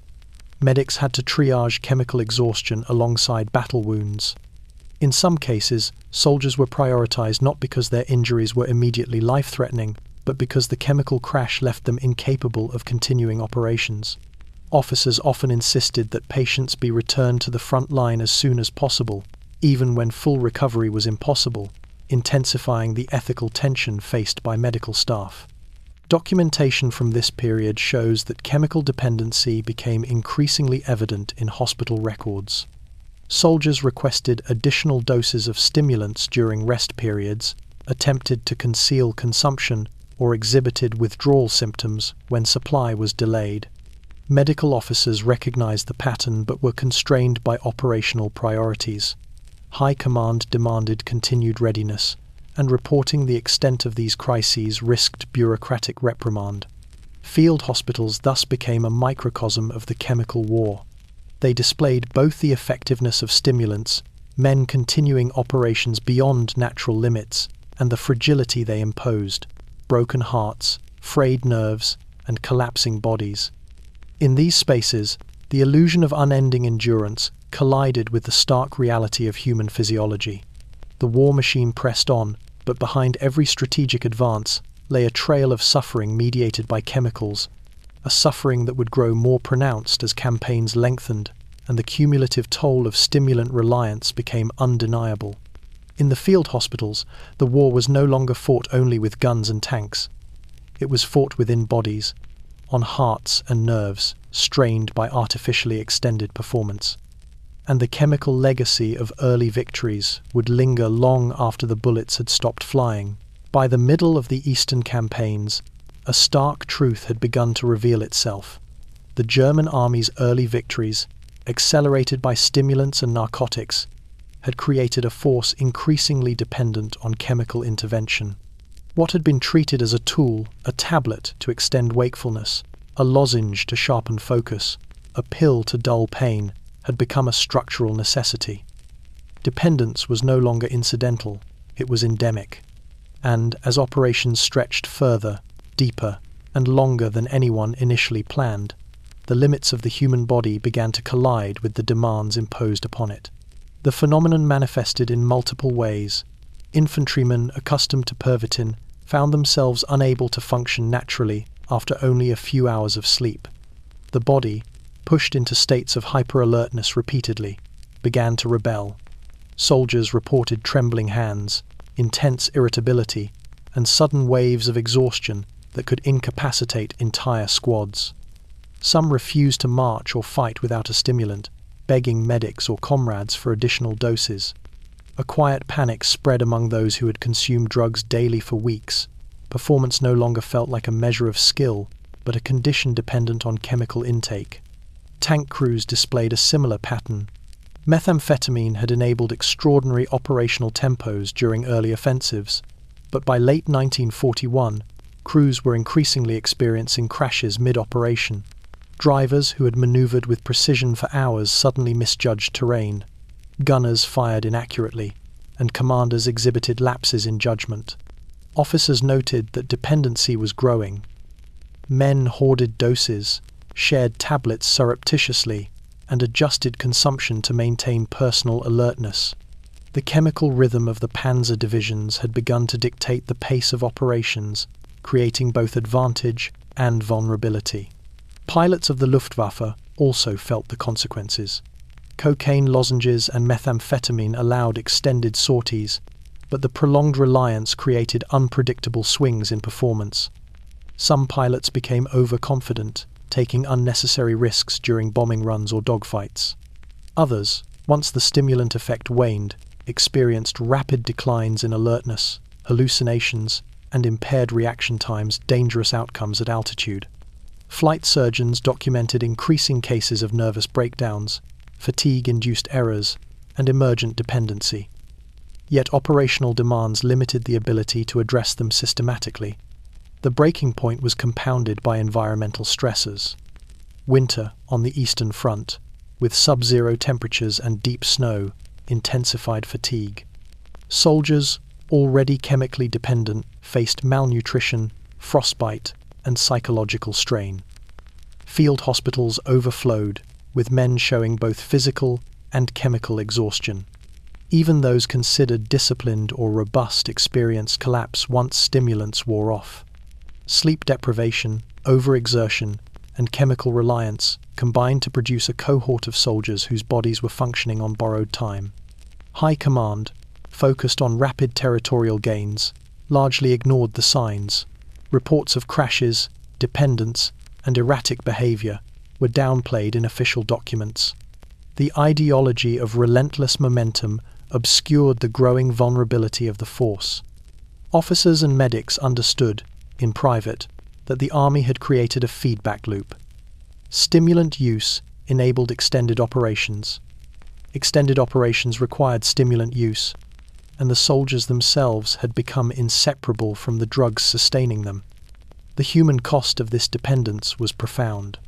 Medics had to triage chemical exhaustion alongside battle wounds. In some cases, soldiers were prioritized not because their injuries were immediately life-threatening, but because the chemical crash left them incapable of continuing operations. Officers often insisted that patients be returned to the front line as soon as possible, even when full recovery was impossible, intensifying the ethical tension faced by medical staff. Documentation from this period shows that chemical dependency became increasingly evident in hospital records. Soldiers requested additional doses of stimulants during rest periods, attempted to conceal consumption, or exhibited withdrawal symptoms when supply was delayed. Medical officers recognized the pattern but were constrained by operational priorities. High command demanded continued readiness, and reporting the extent of these crises risked bureaucratic reprimand. Field hospitals thus became a microcosm of the chemical war. They displayed both the effectiveness of stimulants, men continuing operations beyond natural limits, and the fragility they imposed: broken hearts, frayed nerves, and collapsing bodies. In these spaces, the illusion of unending endurance collided with the stark reality of human physiology. The war machine pressed on, but behind every strategic advance lay a trail of suffering mediated by chemicals, a suffering that would grow more pronounced as campaigns lengthened and the cumulative toll of stimulant reliance became undeniable. In the field hospitals, the war was no longer fought only with guns and tanks. It was fought within bodies, on hearts and nerves, strained by artificially extended performance. And the chemical legacy of early victories would linger long after the bullets had stopped flying. By the middle of the Eastern campaigns, a stark truth had begun to reveal itself. The German army's early victories, accelerated by stimulants and narcotics, had created a force increasingly dependent on chemical intervention. What had been treated as a tool, a tablet to extend wakefulness, a lozenge to sharpen focus, a pill to dull pain, had become a structural necessity. Dependence was no longer incidental, it was endemic. And as operations stretched further, deeper, and longer than anyone initially planned, the limits of the human body began to collide with the demands imposed upon it. The phenomenon manifested in multiple ways. Infantrymen accustomed to Pervitin found themselves unable to function naturally after only a few hours of sleep. The body, pushed into states of hyper-alertness repeatedly, began to rebel. Soldiers reported trembling hands, intense irritability, and sudden waves of exhaustion that could incapacitate entire squads. Some refused to march or fight without a stimulant, begging medics or comrades for additional doses. A quiet panic spread among those who had consumed drugs daily for weeks. Performance no longer felt like a measure of skill, but a condition dependent on chemical intake. Tank crews displayed a similar pattern. Methamphetamine had enabled extraordinary operational tempos during early offensives, but by late 1941, crews were increasingly experiencing crashes mid-operation. Drivers who had maneuvered with precision for hours suddenly misjudged terrain. Gunners fired inaccurately, and commanders exhibited lapses in judgment. Officers noted that dependency was growing. Men hoarded doses, shared tablets surreptitiously, and adjusted consumption to maintain personal alertness. The chemical rhythm of the panzer divisions had begun to dictate the pace of operations, creating both advantage and vulnerability. Pilots of the Luftwaffe also felt the consequences. Cocaine lozenges and methamphetamine allowed extended sorties, but the prolonged reliance created unpredictable swings in performance. Some pilots became overconfident, taking unnecessary risks during bombing runs or dogfights. Others, once the stimulant effect waned, experienced rapid declines in alertness, hallucinations, and impaired reaction times, dangerous outcomes at altitude. Flight surgeons documented increasing cases of nervous breakdowns, fatigue-induced errors, and emergent dependency. Yet operational demands limited the ability to address them systematically. The breaking point was compounded by environmental stressors. Winter on the Eastern Front, with sub-zero temperatures and deep snow, intensified fatigue. Soldiers, already chemically dependent, faced malnutrition, frostbite, and psychological strain. Field hospitals overflowed, with men showing both physical and chemical exhaustion. Even those considered disciplined or robust experienced collapse once stimulants wore off. Sleep deprivation, overexertion, and chemical reliance combined to produce a cohort of soldiers whose bodies were functioning on borrowed time. High command, focused on rapid territorial gains, largely ignored the signs. Reports of crashes, dependence, and erratic behavior were downplayed in official documents. The ideology of relentless momentum obscured the growing vulnerability of the force. Officers and medics understood, in private, that the army had created a feedback loop. Stimulant use enabled extended operations. Extended operations required stimulant use, and the soldiers themselves had become inseparable from the drugs sustaining them. The human cost of this dependence was profound.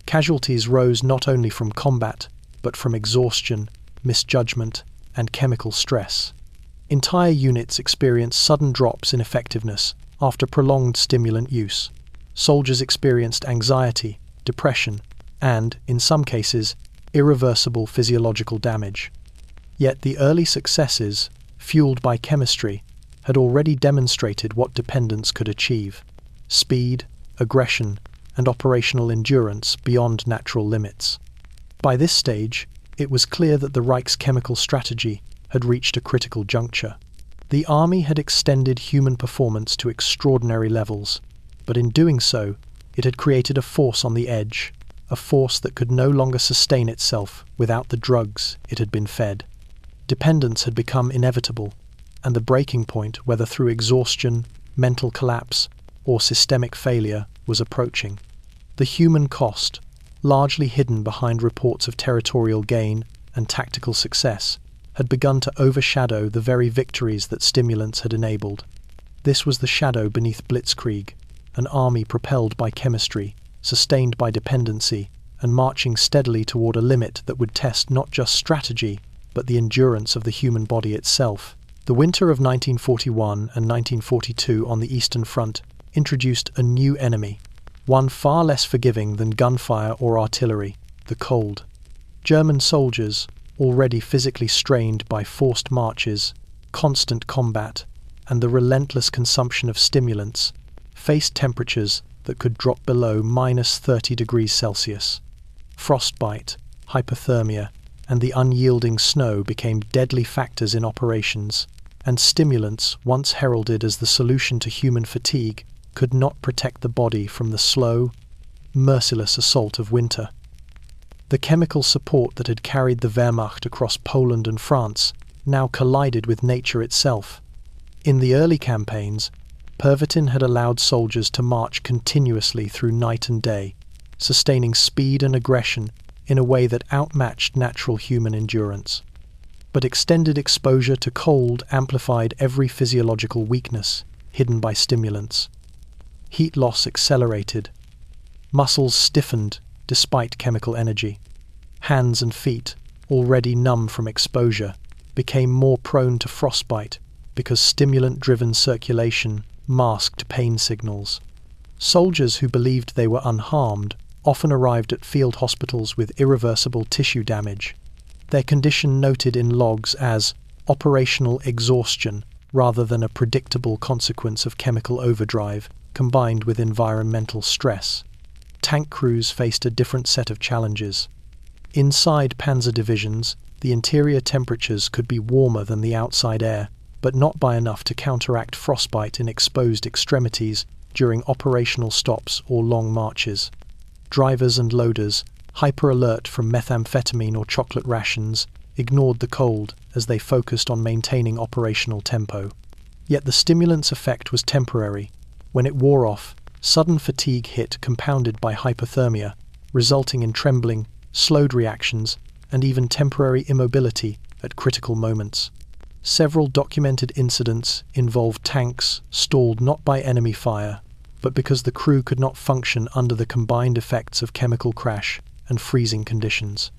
Casualties rose not only from combat, but from exhaustion, misjudgment, and chemical stress. Entire units experienced sudden drops in effectiveness after prolonged stimulant use. Soldiers experienced anxiety, depression, and, in some cases, irreversible physiological damage. Yet the early successes, fueled by chemistry, had already demonstrated what dependence could achieve: speed, aggression, and operational endurance beyond natural limits. By this stage, it was clear that the Reich's chemical strategy had reached a critical juncture. The army had extended human performance to extraordinary levels, but in doing so, it had created a force on the edge, a force that could no longer sustain itself without the drugs it had been fed. Dependence had become inevitable, and the breaking point, whether through exhaustion, mental collapse, or systemic failure, was approaching. The human cost, largely hidden behind reports of territorial gain and tactical success, had begun to overshadow the very victories that stimulants had enabled. This was the shadow beneath Blitzkrieg, an army propelled by chemistry, sustained by dependency, and marching steadily toward a limit that would test not just strategy, but the endurance of the human body itself. The winter of 1941 and 1942 on the Eastern Front introduced a new enemy, one far less forgiving than gunfire or artillery: the cold. German soldiers, already physically strained by forced marches, constant combat, and the relentless consumption of stimulants, faced temperatures that could drop below -30°C. Frostbite, hypothermia, and the unyielding snow became deadly factors in operations, and stimulants, once heralded as the solution to human fatigue, could not protect the body from the slow, merciless assault of winter. The chemical support that had carried the Wehrmacht across Poland and France now collided with nature itself. In the early campaigns, Pervitin had allowed soldiers to march continuously through night and day, sustaining speed and aggression in a way that outmatched natural human endurance. But extended exposure to cold amplified every physiological weakness hidden by stimulants. Heat loss accelerated. Muscles stiffened despite chemical energy. Hands and feet, already numb from exposure, became more prone to frostbite because stimulant-driven circulation masked pain signals. Soldiers who believed they were unharmed often arrived at field hospitals with irreversible tissue damage, their condition noted in logs as operational exhaustion rather than a predictable consequence of chemical overdrive combined with environmental stress. Tank crews faced a different set of challenges. Inside panzer divisions, the interior temperatures could be warmer than the outside air, but not by enough to counteract frostbite in exposed extremities during operational stops or long marches. Drivers and loaders, hyper-alert from methamphetamine or chocolate rations, ignored the cold as they focused on maintaining operational tempo. Yet the stimulant's effect was temporary. When it wore off, sudden fatigue hit, compounded by hypothermia, resulting in trembling, slowed reactions, and even temporary immobility at critical moments. Several documented incidents involved tanks stalled not by enemy fire, but because the crew could not function under the combined effects of chemical crash and freezing conditions.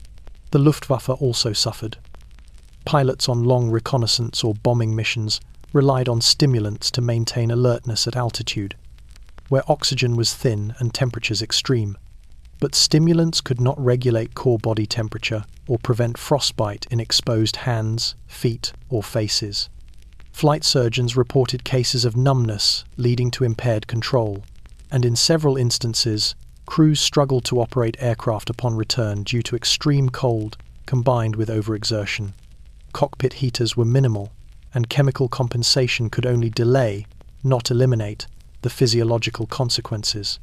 The Luftwaffe also suffered. Pilots on long reconnaissance or bombing missions relied on stimulants to maintain alertness at altitude, where oxygen was thin and temperatures extreme. But stimulants could not regulate core body temperature or prevent frostbite in exposed hands, feet, or faces. Flight surgeons reported cases of numbness leading to impaired control, and in several instances, crews struggled to operate aircraft upon return due to extreme cold combined with overexertion. Cockpit heaters were minimal, and chemical compensation could only delay, not eliminate, the physiological consequences.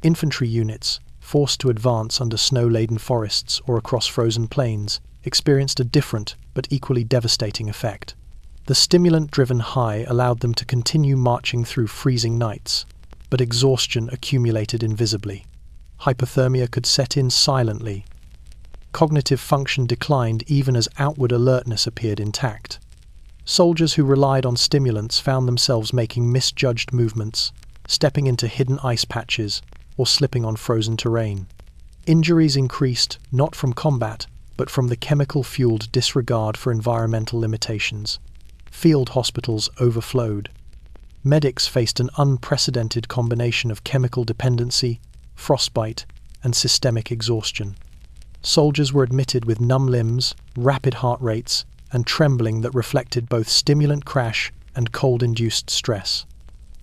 Infantry units, forced to advance under snow-laden forests or across frozen plains, experienced a different but equally devastating effect. The stimulant-driven high allowed them to continue marching through freezing nights, but exhaustion accumulated invisibly. Hypothermia could set in silently. Cognitive function declined even as outward alertness appeared intact. Soldiers who relied on stimulants found themselves making misjudged movements, stepping into hidden ice patches, or slipping on frozen terrain. Injuries increased not from combat, but from the chemical-fueled disregard for environmental limitations. Field hospitals overflowed. Medics faced an unprecedented combination of chemical dependency, frostbite, and systemic exhaustion. Soldiers were admitted with numb limbs, rapid heart rates, and trembling that reflected both stimulant crash and cold-induced stress.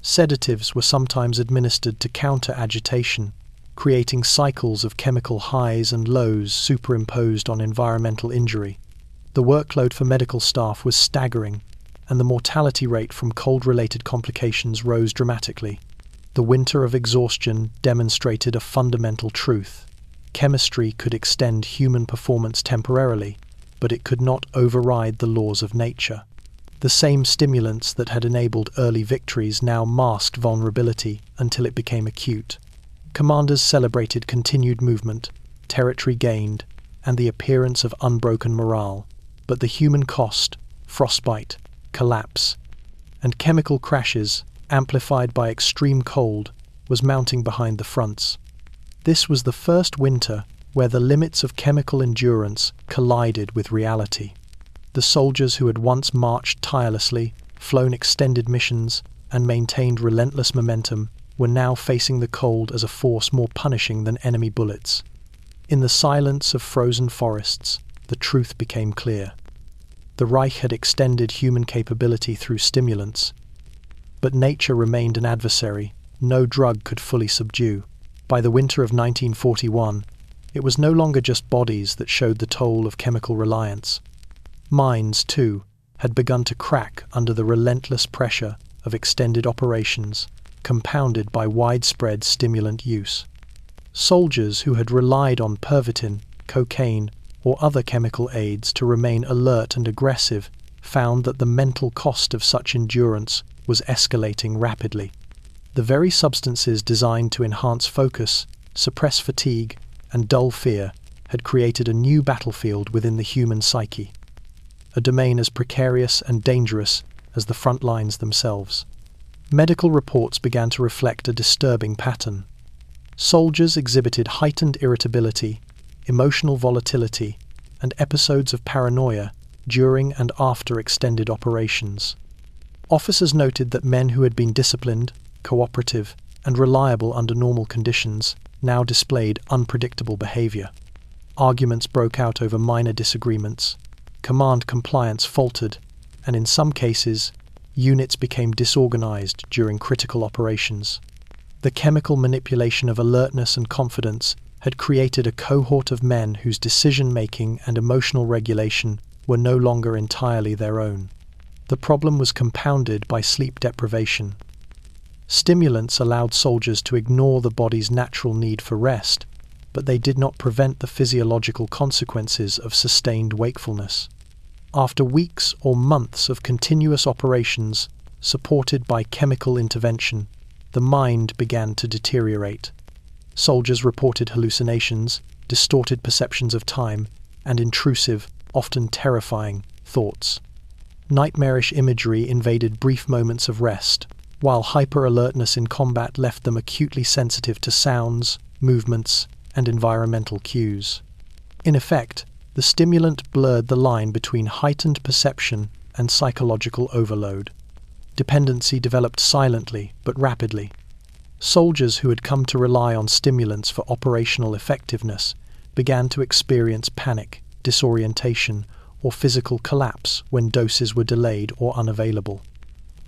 Sedatives were sometimes administered to counter agitation, creating cycles of chemical highs and lows superimposed on environmental injury. The workload for medical staff was staggering, and the mortality rate from cold-related complications rose dramatically. The winter of exhaustion demonstrated a fundamental truth. Chemistry could extend human performance temporarily, but it could not override the laws of nature. The same stimulants that had enabled early victories now masked vulnerability until it became acute. Commanders celebrated continued movement, territory gained, and the appearance of unbroken morale, but the human cost, frostbite, collapse, and chemical crashes, amplified by extreme cold, was mounting behind the fronts. This was the first winter where the limits of chemical endurance collided with reality. The soldiers who had once marched tirelessly, flown extended missions, and maintained relentless momentum were now facing the cold as a force more punishing than enemy bullets. In the silence of frozen forests, the truth became clear. The Reich had extended human capability through stimulants, but nature remained an adversary no drug could fully subdue. By the winter of 1941, it was no longer just bodies that showed the toll of chemical reliance. Minds, too, had begun to crack under the relentless pressure of extended operations, compounded by widespread stimulant use. Soldiers who had relied on Pervitin, cocaine, or other chemical aids to remain alert and aggressive found that the mental cost of such endurance was escalating rapidly. The very substances designed to enhance focus, suppress fatigue, and dull fear had created a new battlefield within the human psyche, a domain as precarious and dangerous as the front lines themselves. Medical reports began to reflect a disturbing pattern. Soldiers exhibited heightened irritability, emotional volatility, and episodes of paranoia during and after extended operations. Officers noted that men who had been disciplined, cooperative, and reliable under normal conditions now displayed unpredictable behavior. Arguments broke out over minor disagreements, command compliance faltered, and in some cases, units became disorganized during critical operations. The chemical manipulation of alertness and confidence had created a cohort of men whose decision-making and emotional regulation were no longer entirely their own. The problem was compounded by sleep deprivation. Stimulants allowed soldiers to ignore the body's natural need for rest, but they did not prevent the physiological consequences of sustained wakefulness. After weeks or months of continuous operations, supported by chemical intervention, the mind began to deteriorate. Soldiers reported hallucinations, distorted perceptions of time, and intrusive, often terrifying, thoughts. Nightmarish imagery invaded brief moments of rest, while hyper-alertness in combat left them acutely sensitive to sounds, movements, and environmental cues. In effect, the stimulant blurred the line between heightened perception and psychological overload. Dependency developed silently but rapidly. Soldiers who had come to rely on stimulants for operational effectiveness began to experience panic, disorientation, or physical collapse when doses were delayed or unavailable.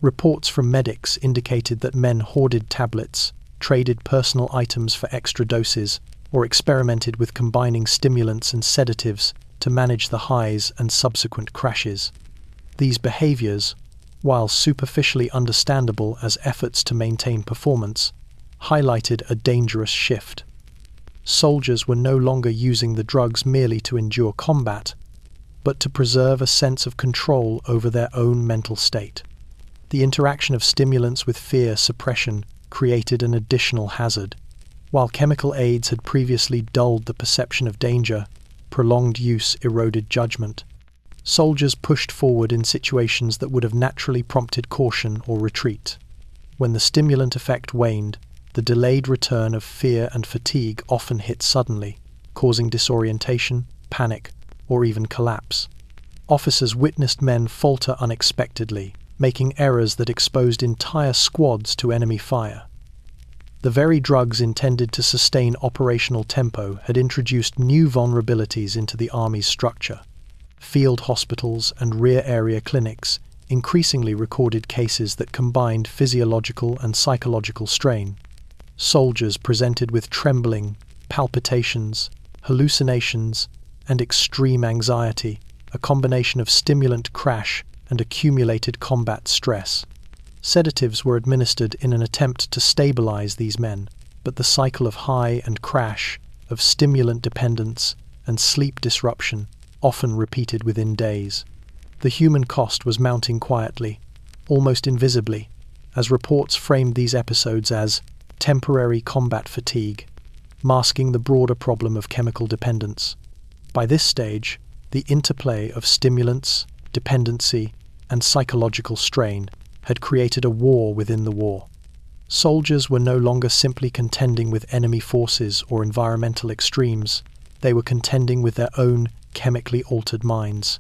Reports from medics indicated that men hoarded tablets, traded personal items for extra doses, or experimented with combining stimulants and sedatives to manage the highs and subsequent crashes. These behaviors, while superficially understandable as efforts to maintain performance, highlighted a dangerous shift. Soldiers were no longer using the drugs merely to endure combat, but to preserve a sense of control over their own mental state. The interaction of stimulants with fear suppression created an additional hazard. While chemical aids had previously dulled the perception of danger, prolonged use eroded judgment. Soldiers pushed forward in situations that would have naturally prompted caution or retreat. When the stimulant effect waned, the delayed return of fear and fatigue often hit suddenly, causing disorientation, panic, or even collapse. Officers witnessed men falter unexpectedly, making errors that exposed entire squads to enemy fire. The very drugs intended to sustain operational tempo had introduced new vulnerabilities into the Army's structure. Field hospitals and rear area clinics increasingly recorded cases that combined physiological and psychological strain. Soldiers presented with trembling, palpitations, hallucinations, and extreme anxiety, a combination of stimulant crash and accumulated combat stress. Sedatives were administered in an attempt to stabilize these men, but the cycle of high and crash, of stimulant dependence and sleep disruption, often repeated within days. The human cost was mounting quietly, almost invisibly, as reports framed these episodes as temporary combat fatigue, masking the broader problem of chemical dependence. By this stage, the interplay of stimulants, dependency, and psychological strain had created a war within the war. Soldiers were no longer simply contending with enemy forces or environmental extremes, they were contending with their own chemically altered minds.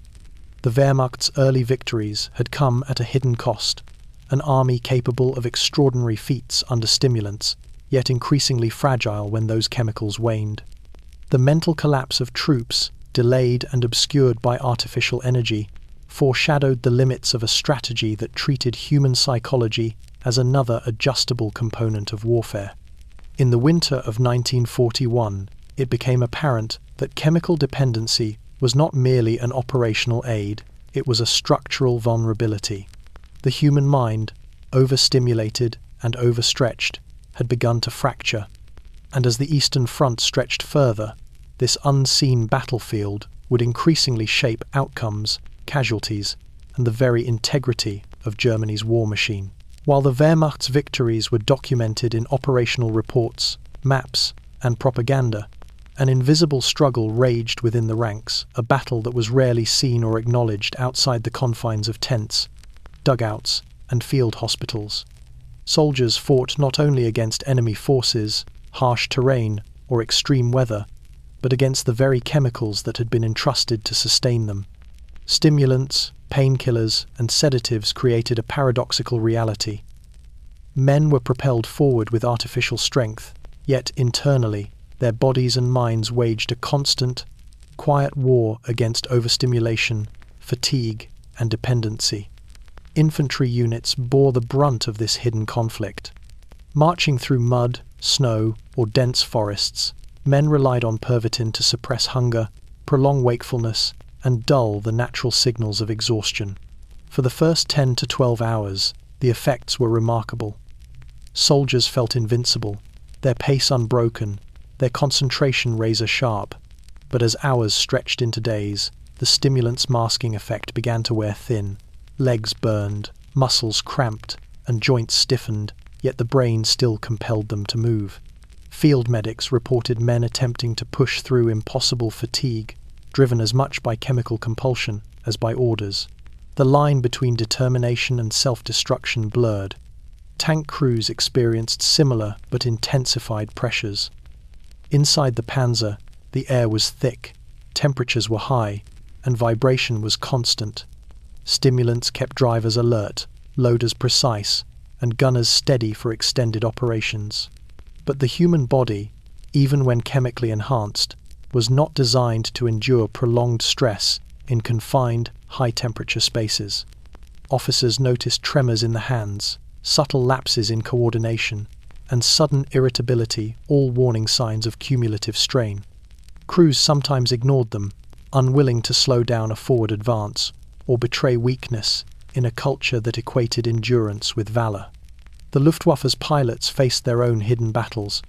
The Wehrmacht's early victories had come at a hidden cost, an army capable of extraordinary feats under stimulants, yet increasingly fragile when those chemicals waned. The mental collapse of troops, delayed and obscured by artificial energy, foreshadowed the limits of a strategy that treated human psychology as another adjustable component of warfare. In the winter of 1941, it became apparent that chemical dependency was not merely an operational aid, it was a structural vulnerability. The human mind, overstimulated and overstretched, had begun to fracture, and as the Eastern Front stretched further, this unseen battlefield would increasingly shape outcomes, casualties, and the very integrity of Germany's war machine. While the Wehrmacht's victories were documented in operational reports, maps, and propaganda, an invisible struggle raged within the ranks, a battle that was rarely seen or acknowledged outside the confines of tents, dugouts, and field hospitals. Soldiers fought not only against enemy forces, harsh terrain, or extreme weather, but against the very chemicals that had been entrusted to sustain them. Stimulants, painkillers, and sedatives created a paradoxical reality. Men were propelled forward with artificial strength, yet internally, their bodies and minds waged a constant, quiet war against overstimulation, fatigue, and dependency. Infantry units bore the brunt of this hidden conflict. Marching through mud, snow, or dense forests, men relied on pervitin to suppress hunger, prolong wakefulness, and dull the natural signals of exhaustion. For the first 10 to 12 hours, the effects were remarkable. Soldiers felt invincible, their pace unbroken, their concentration razor-sharp. But as hours stretched into days, the stimulant's masking effect began to wear thin. Legs burned, muscles cramped, and joints stiffened, yet the brain still compelled them to move. Field medics reported men attempting to push through impossible fatigue, driven as much by chemical compulsion as by orders. The line between determination and self-destruction blurred. Tank crews experienced similar but intensified pressures. Inside the panzer, the air was thick, temperatures were high, and vibration was constant. Stimulants kept drivers alert, loaders precise, and gunners steady for extended operations. But the human body, even when chemically enhanced, was not designed to endure prolonged stress in confined, high-temperature spaces. Officers noticed tremors in the hands, subtle lapses in coordination, and sudden irritability, all warning signs of cumulative strain. Crews sometimes ignored them, unwilling to slow down a forward advance or betray weakness in a culture that equated endurance with valor. The Luftwaffe's pilots faced their own hidden battles.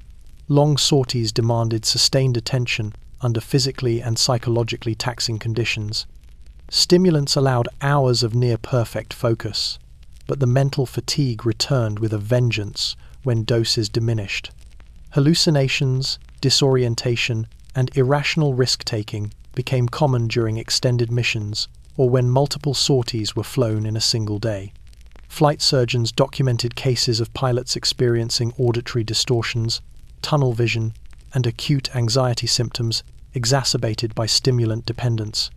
Long sorties demanded sustained attention under physically and psychologically taxing conditions. Stimulants allowed hours of near-perfect focus, but the mental fatigue returned with a vengeance when doses diminished. Hallucinations, disorientation, and irrational risk-taking became common during extended missions or when multiple sorties were flown in a single day. Flight surgeons documented cases of pilots experiencing auditory distortions, tunnel vision, and acute anxiety symptoms exacerbated by stimulant dependence.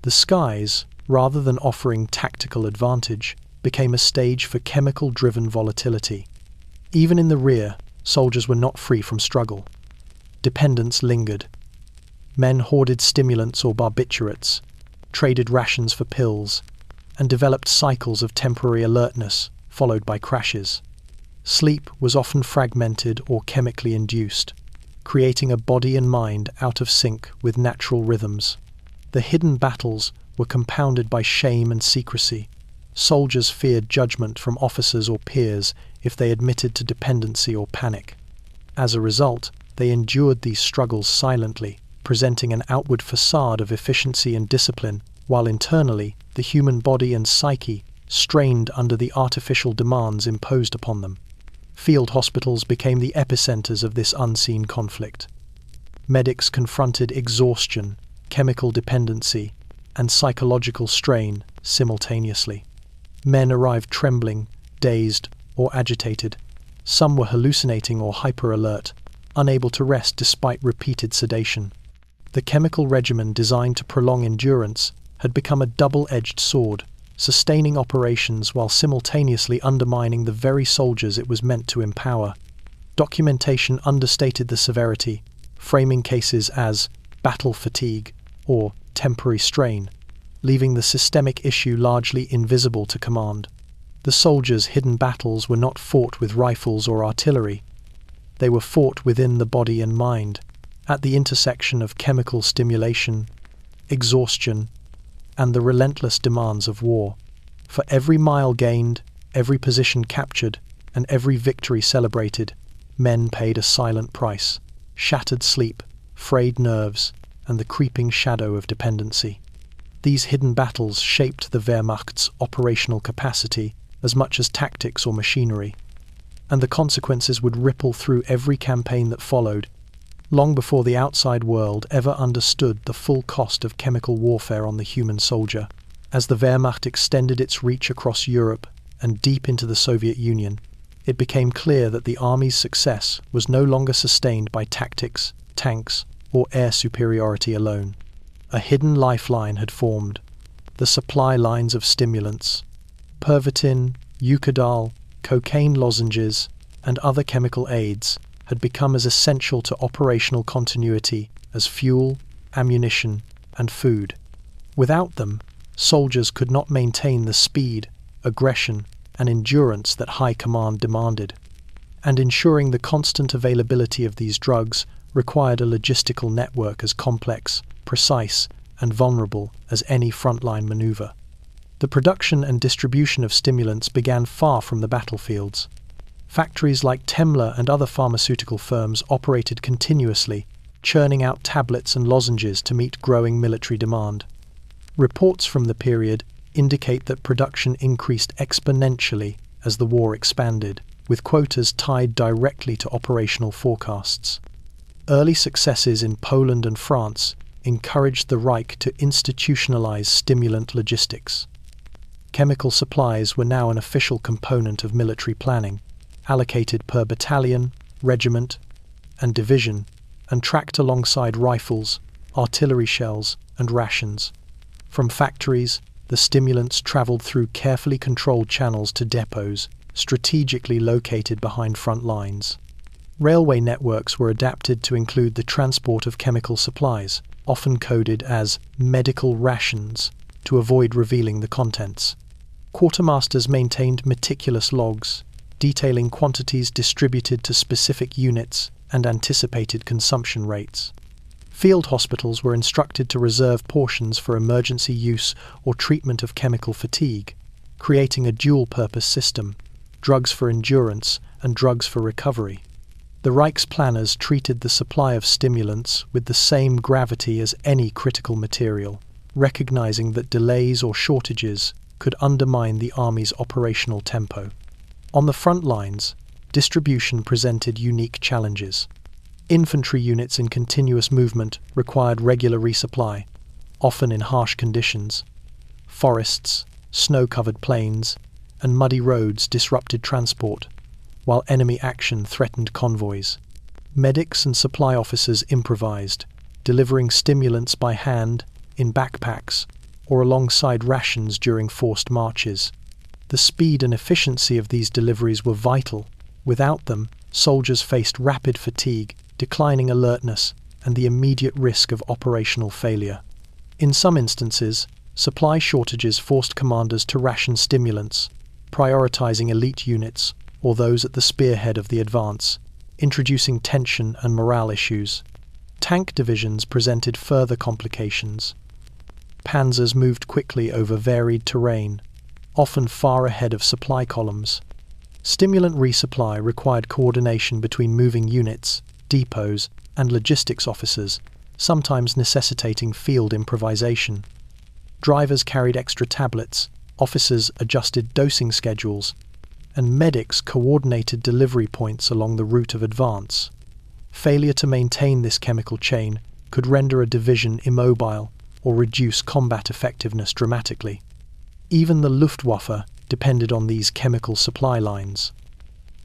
The skies, rather than offering tactical advantage, became a stage for chemical-driven volatility. Even in the rear, soldiers were not free from struggle. Dependence lingered. Men hoarded stimulants or barbiturates, traded rations for pills, and developed cycles of temporary alertness, followed by crashes. Sleep was often fragmented or chemically induced, creating a body and mind out of sync with natural rhythms. The hidden battles were compounded by shame and secrecy. Soldiers feared judgment from officers or peers if they admitted to dependency or panic. As a result, they endured these struggles silently, presenting an outward facade of efficiency and discipline, while internally, the human body and psyche strained under the artificial demands imposed upon them. Field hospitals became the epicenters of this unseen conflict. Medics confronted exhaustion, chemical dependency, and psychological strain simultaneously. Men arrived trembling, dazed, or agitated. Some were hallucinating or hyper-alert, unable to rest despite repeated sedation. The chemical regimen designed to prolong endurance had become a double-edged sword, sustaining operations while simultaneously undermining the very soldiers it was meant to empower. Documentation understated the severity, framing cases as battle fatigue or temporary strain, leaving the systemic issue largely invisible to command. The soldiers' hidden battles were not fought with rifles or artillery. They were fought within the body and mind, at the intersection of chemical stimulation, exhaustion, and the relentless demands of war. For every mile gained, every position captured, and every victory celebrated, men paid a silent price: shattered sleep, frayed nerves, and the creeping shadow of dependency. These hidden battles shaped the Wehrmacht's operational capacity as much as tactics or machinery, and the consequences would ripple through every campaign that followed, long before the outside world ever understood the full cost of chemical warfare on the human soldier. As the Wehrmacht extended its reach across Europe and deep into the Soviet Union, it became clear that the army's success was no longer sustained by tactics, tanks, or air superiority alone. A hidden lifeline had formed: the supply lines of stimulants. Pervitin, Eucadal, cocaine lozenges, and other chemical aids had become as essential to operational continuity as fuel, ammunition, and food. Without them, soldiers could not maintain the speed, aggression, and endurance that high command demanded. And ensuring the constant availability of these drugs required a logistical network as complex, precise, and vulnerable as any frontline maneuver. The production and distribution of stimulants began far from the battlefields. Factories like Temla and other pharmaceutical firms operated continuously, churning out tablets and lozenges to meet growing military demand. Reports from the period indicate that production increased exponentially as the war expanded, with quotas tied directly to operational forecasts. Early successes in Poland and France encouraged the Reich to institutionalize stimulant logistics. Chemical supplies were now an official component of military planning, allocated per battalion, regiment, and division, and tracked alongside rifles, artillery shells, and rations. From factories, the stimulants traveled through carefully controlled channels to depots, strategically located behind front lines. Railway networks were adapted to include the transport of chemical supplies, often coded as medical rations, to avoid revealing the contents. Quartermasters maintained meticulous logs, detailing quantities distributed to specific units and anticipated consumption rates. Field hospitals were instructed to reserve portions for emergency use or treatment of chemical fatigue, creating a dual-purpose system: drugs for endurance and drugs for recovery. The Reich's planners treated the supply of stimulants with the same gravity as any critical material, recognizing that delays or shortages could undermine the army's operational tempo. On the front lines, distribution presented unique challenges. Infantry units in continuous movement required regular resupply, often in harsh conditions. Forests, snow-covered plains, and muddy roads disrupted transport, while enemy action threatened convoys. Medics and supply officers improvised, delivering stimulants by hand, in backpacks, or alongside rations during forced marches. The speed and efficiency of these deliveries were vital. Without them, soldiers faced rapid fatigue, declining alertness, and the immediate risk of operational failure. In some instances, supply shortages forced commanders to ration stimulants, prioritizing elite units or those at the spearhead of the advance, introducing tension and morale issues. Tank divisions presented further complications. Panzers moved quickly over varied terrain, often far ahead of supply columns. Stimulant resupply required coordination between moving units, depots, and logistics officers, sometimes necessitating field improvisation. Drivers carried extra tablets, officers adjusted dosing schedules, and medics coordinated delivery points along the route of advance. Failure to maintain this chemical chain could render a division immobile or reduce combat effectiveness dramatically. Even the Luftwaffe depended on these chemical supply lines.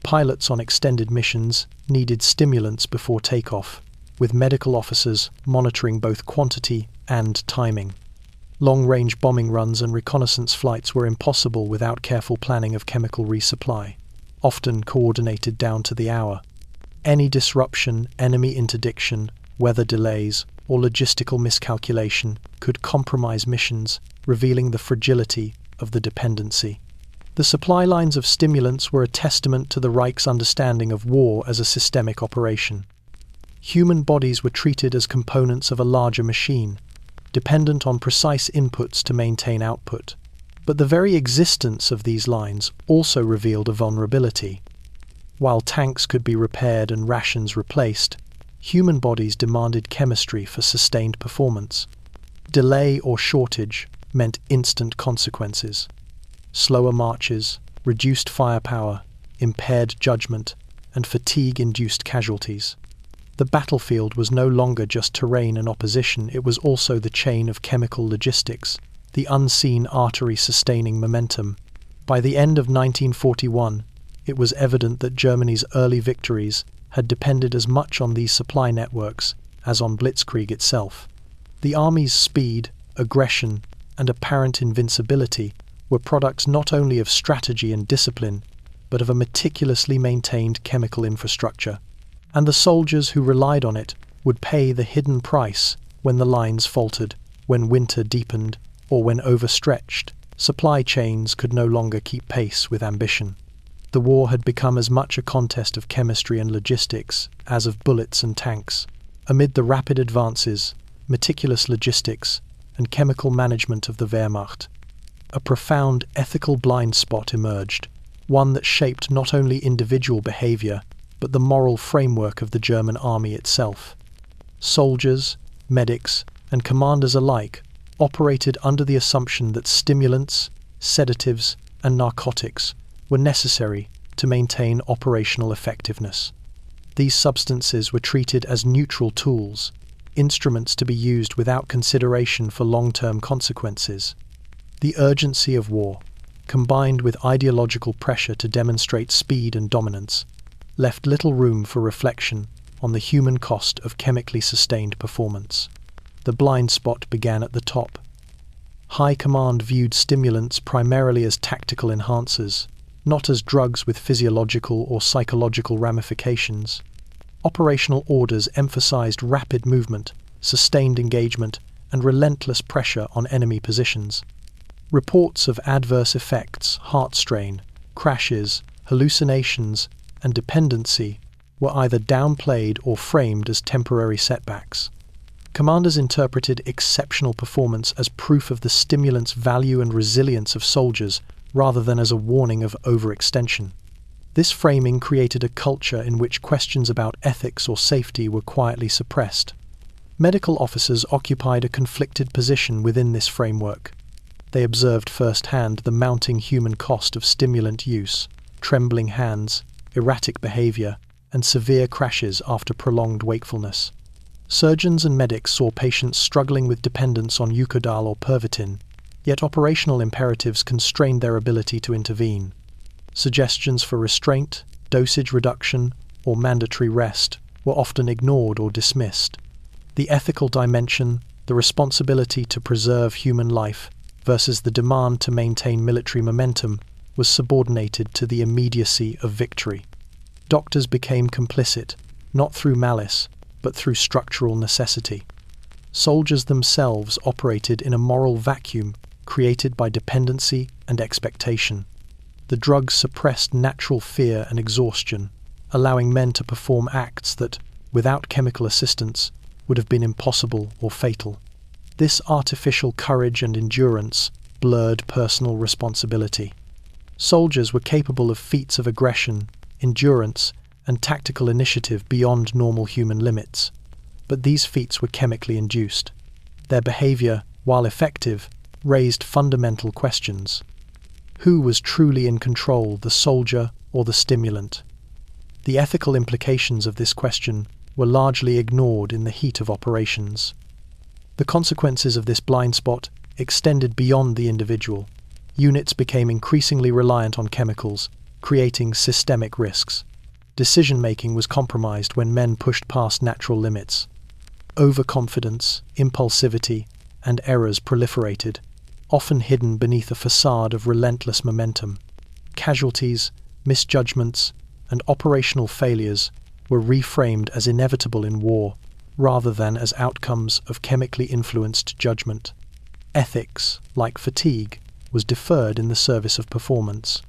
Pilots on extended missions needed stimulants before takeoff, with medical officers monitoring both quantity and timing. Long-range bombing runs and reconnaissance flights were impossible without careful planning of chemical resupply, often coordinated down to the hour. Any disruption, enemy interdiction, weather delays, or logistical miscalculation could compromise missions, revealing the fragility of the dependency. The supply lines of stimulants were a testament to the Reich's understanding of war as a systemic operation. Human bodies were treated as components of a larger machine, dependent on precise inputs to maintain output. But the very existence of these lines also revealed a vulnerability. While tanks could be repaired and rations replaced, human bodies demanded chemistry for sustained performance. Delay or shortage meant instant consequences. Slower marches, reduced firepower, impaired judgment, and fatigue-induced casualties. The battlefield was no longer just terrain and opposition, it was also the chain of chemical logistics, the unseen artery sustaining momentum. By the end of 1941, it was evident that Germany's early victories had depended as much on these supply networks as on Blitzkrieg itself. The army's speed, aggression, and apparent invincibility were products not only of strategy and discipline, but of a meticulously maintained chemical infrastructure. And the soldiers who relied on it would pay the hidden price when the lines faltered, when winter deepened, or when overstretched. Supply chains could no longer keep pace with ambition. The war had become as much a contest of chemistry and logistics as of bullets and tanks. Amid the rapid advances, meticulous logistics, and chemical management of the Wehrmacht, a profound ethical blind spot emerged, one that shaped not only individual behavior, but the moral framework of the German army itself. Soldiers, medics, and commanders alike operated under the assumption that stimulants, sedatives, and narcotics were necessary to maintain operational effectiveness. These substances were treated as neutral tools, instruments to be used without consideration for long-term consequences. The urgency of war, combined with ideological pressure to demonstrate speed and dominance, left little room for reflection on the human cost of chemically sustained performance. The blind spot began at the top. High command viewed stimulants primarily as tactical enhancers, not as drugs with physiological or psychological ramifications. Operational orders emphasized rapid movement, sustained engagement, and relentless pressure on enemy positions. Reports of adverse effects, heart strain, crashes, hallucinations, and dependency were either downplayed or framed as temporary setbacks. Commanders interpreted exceptional performance as proof of the stimulant's value and resilience of soldiers, rather than as a warning of overextension. This framing created a culture in which questions about ethics or safety were quietly suppressed. Medical officers occupied a conflicted position within this framework. They observed firsthand the mounting human cost of stimulant use, trembling hands, erratic behavior, and severe crashes after prolonged wakefulness. Surgeons and medics saw patients struggling with dependence on Eucodal or Pervitin, yet operational imperatives constrained their ability to intervene. Suggestions for restraint, dosage reduction, or mandatory rest were often ignored or dismissed. The ethical dimension, the responsibility to preserve human life versus the demand to maintain military momentum, was subordinated to the immediacy of victory. Doctors became complicit, not through malice, but through structural necessity. Soldiers themselves operated in a moral vacuum created by dependency and expectation. The drugs suppressed natural fear and exhaustion, allowing men to perform acts that, without chemical assistance, would have been impossible or fatal. This artificial courage and endurance blurred personal responsibility. Soldiers were capable of feats of aggression, endurance, and tactical initiative beyond normal human limits, but these feats were chemically induced. Their behavior, while effective, raised fundamental questions. Who was truly in control, the soldier or the stimulant? The ethical implications of this question were largely ignored in the heat of operations. The consequences of this blind spot extended beyond the individual. Units became increasingly reliant on chemicals, creating systemic risks. Decision-making was compromised when men pushed past natural limits. Overconfidence, impulsivity, and errors proliferated, often hidden beneath a facade of relentless momentum. Casualties, misjudgments, and operational failures were reframed as inevitable in war, rather than as outcomes of chemically influenced judgment. Ethics, like fatigue, was deferred in the service of performance.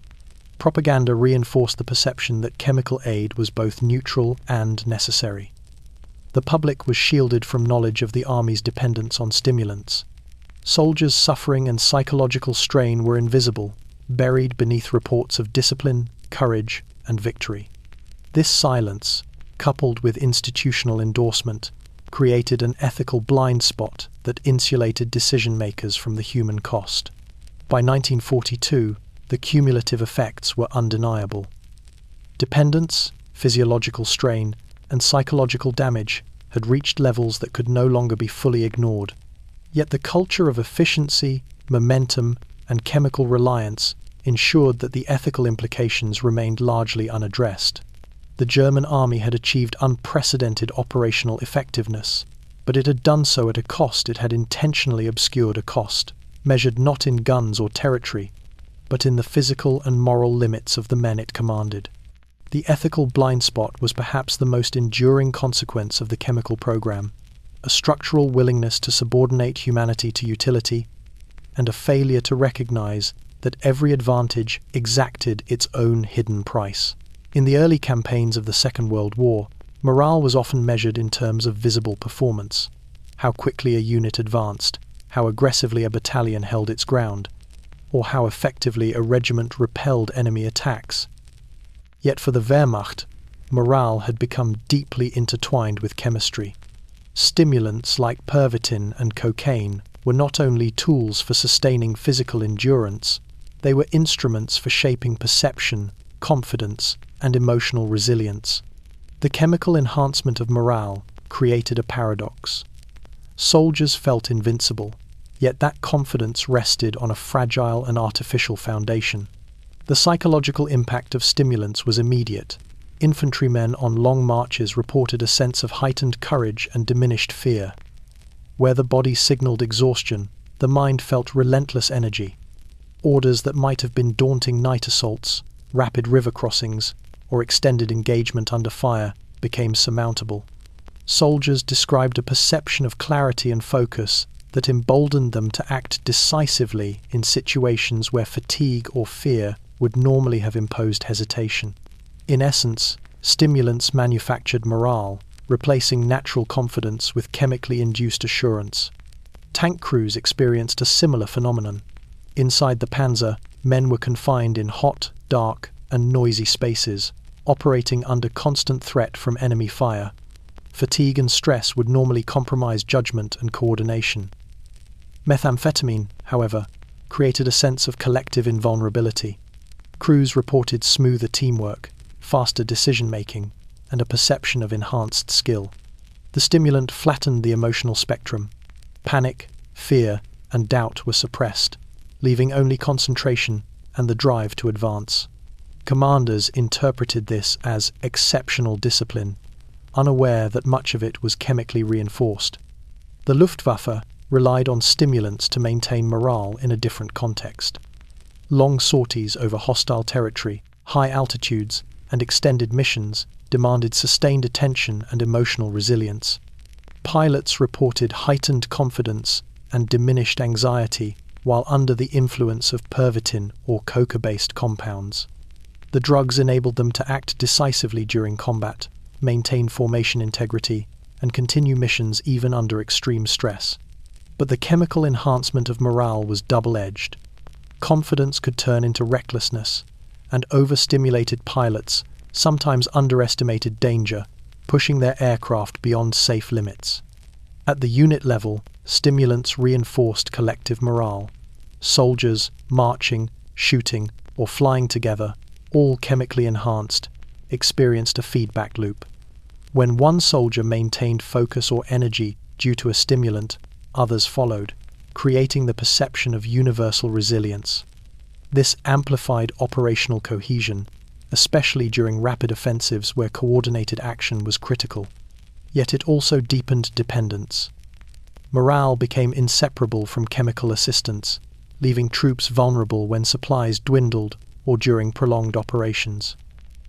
Propaganda reinforced the perception that chemical aid was both neutral and necessary. The public was shielded from knowledge of the army's dependence on stimulants. Soldiers' suffering and psychological strain were invisible, buried beneath reports of discipline, courage, and victory. This silence, coupled with institutional endorsement, created an ethical blind spot that insulated decision-makers from the human cost. By 1942, the cumulative effects were undeniable. Dependence, physiological strain, and psychological damage had reached levels that could no longer be fully ignored. Yet the culture of efficiency, momentum, and chemical reliance ensured that the ethical implications remained largely unaddressed. The German army had achieved unprecedented operational effectiveness, but it had done so at a cost. It had intentionally obscured a cost, measured not in guns or territory, but in the physical and moral limits of the men it commanded. The ethical blind spot was perhaps the most enduring consequence of the chemical program, a structural willingness to subordinate humanity to utility, and a failure to recognize that every advantage exacted its own hidden price. In the early campaigns of the Second World War, morale was often measured in terms of visible performance: how quickly a unit advanced, how aggressively a battalion held its ground, or how effectively a regiment repelled enemy attacks. Yet for the Wehrmacht, morale had become deeply intertwined with chemistry. Stimulants like Pervitin and cocaine were not only tools for sustaining physical endurance, they were instruments for shaping perception, confidence, and emotional resilience. The chemical enhancement of morale created a paradox. Soldiers felt invincible, yet that confidence rested on a fragile and artificial foundation. The psychological impact of stimulants was immediate. Infantrymen on long marches reported a sense of heightened courage and diminished fear. Where the body signaled exhaustion, the mind felt relentless energy. Orders that might have been daunting night assaults, rapid river crossings, or extended engagement under fire became surmountable. Soldiers described a perception of clarity and focus that emboldened them to act decisively in situations where fatigue or fear would normally have imposed hesitation. In essence, stimulants manufactured morale, replacing natural confidence with chemically induced assurance. Tank crews experienced a similar phenomenon. Inside the panzer, men were confined in hot, dark, and noisy spaces, operating under constant threat from enemy fire. Fatigue and stress would normally compromise judgment and coordination. Methamphetamine, however, created a sense of collective invulnerability. Crews reported smoother teamwork, faster decision-making, and a perception of enhanced skill. The stimulant flattened the emotional spectrum. Panic, fear, and doubt were suppressed, leaving only concentration and the drive to advance. Commanders interpreted this as exceptional discipline, unaware that much of it was chemically reinforced. The Luftwaffe relied on stimulants to maintain morale in a different context. Long sorties over hostile territory, high altitudes, and extended missions demanded sustained attention and emotional resilience. Pilots reported heightened confidence and diminished anxiety while under the influence of pervitin or coca-based compounds. The drugs enabled them to act decisively during combat, maintain formation integrity, and continue missions even under extreme stress. But the chemical enhancement of morale was double-edged. Confidence could turn into recklessness, and overstimulated pilots sometimes underestimated danger, pushing their aircraft beyond safe limits. At the unit level, stimulants reinforced collective morale. Soldiers marching, shooting, or flying together, all chemically enhanced, experienced a feedback loop. When one soldier maintained focus or energy due to a stimulant, others followed, creating the perception of universal resilience. This amplified operational cohesion, especially during rapid offensives where coordinated action was critical. Yet it also deepened dependence. Morale became inseparable from chemical assistance, leaving troops vulnerable when supplies dwindled or during prolonged operations.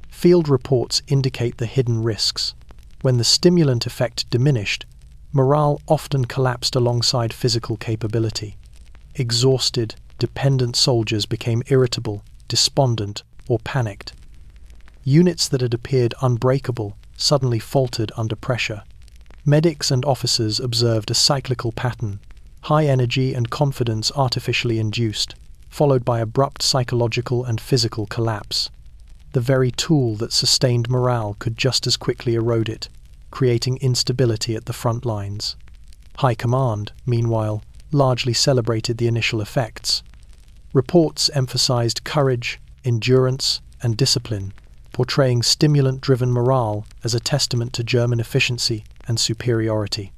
Field reports indicate the hidden risks. When the stimulant effect diminished, morale often collapsed alongside physical capability. Exhausted, dependent soldiers became irritable, despondent, or panicked. Units that had appeared unbreakable suddenly faltered under pressure. Medics and officers observed a cyclical pattern: high energy and confidence artificially induced, followed by abrupt psychological and physical collapse. The very tool that sustained morale could just as quickly erode it, creating instability at the front lines. High command, meanwhile, largely celebrated the initial effects. Reports emphasized courage, endurance, and discipline, portraying stimulant-driven morale as a testament to German efficiency and superiority.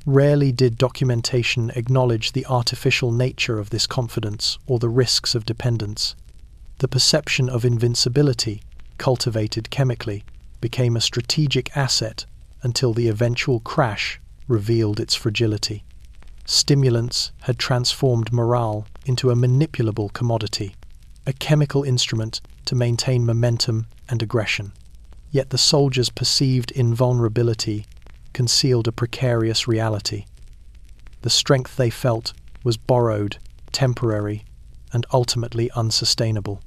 Rarely did documentation acknowledge the artificial nature of this confidence or the risks of dependence. The perception of invincibility, cultivated chemically, became a strategic asset until the eventual crash revealed its fragility. Stimulants had transformed morale into a manipulable commodity, a chemical instrument to maintain momentum and aggression. Yet the soldiers' perceived invulnerability concealed a precarious reality. The strength they felt was borrowed, temporary, and ultimately unsustainable.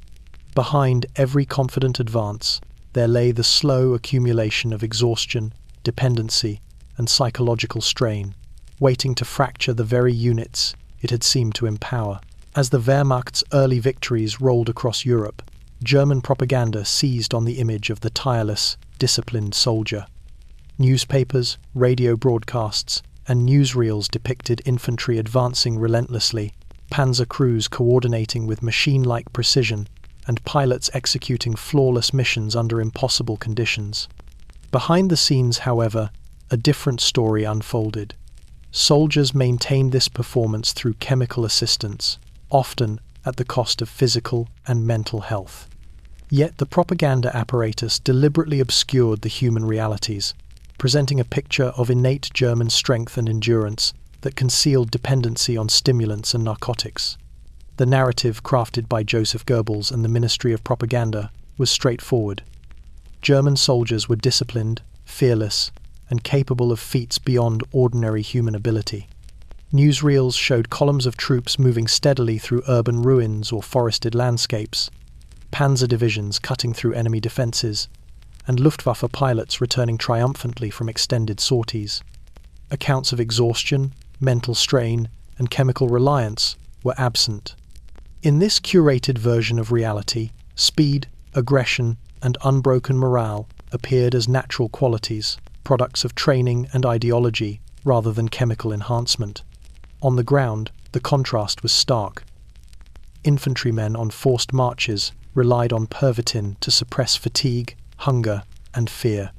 Behind every confident advance, there lay the slow accumulation of exhaustion, dependency, and psychological strain, waiting to fracture the very units it had seemed to empower. As the Wehrmacht's early victories rolled across Europe, German propaganda seized on the image of the tireless, disciplined soldier. Newspapers, radio broadcasts, and newsreels depicted infantry advancing relentlessly, panzer crews coordinating with machine-like precision, and pilots executing flawless missions under impossible conditions. Behind the scenes, however, a different story unfolded. Soldiers maintained this performance through chemical assistance, often at the cost of physical and mental health. Yet the propaganda apparatus deliberately obscured the human realities, presenting a picture of innate German strength and endurance that concealed dependency on stimulants and narcotics. The narrative crafted by Joseph Goebbels and the Ministry of Propaganda was straightforward. German soldiers were disciplined, fearless, and capable of feats beyond ordinary human ability. Newsreels showed columns of troops moving steadily through urban ruins or forested landscapes, panzer divisions cutting through enemy defenses, and Luftwaffe pilots returning triumphantly from extended sorties. Accounts of exhaustion, mental strain, and chemical reliance were absent. In this curated version of reality, speed, aggression, and unbroken morale appeared as natural qualities, products of training and ideology rather than chemical enhancement. On the ground, the contrast was stark. Infantrymen on forced marches relied on pervitin to suppress fatigue, hunger, and fear.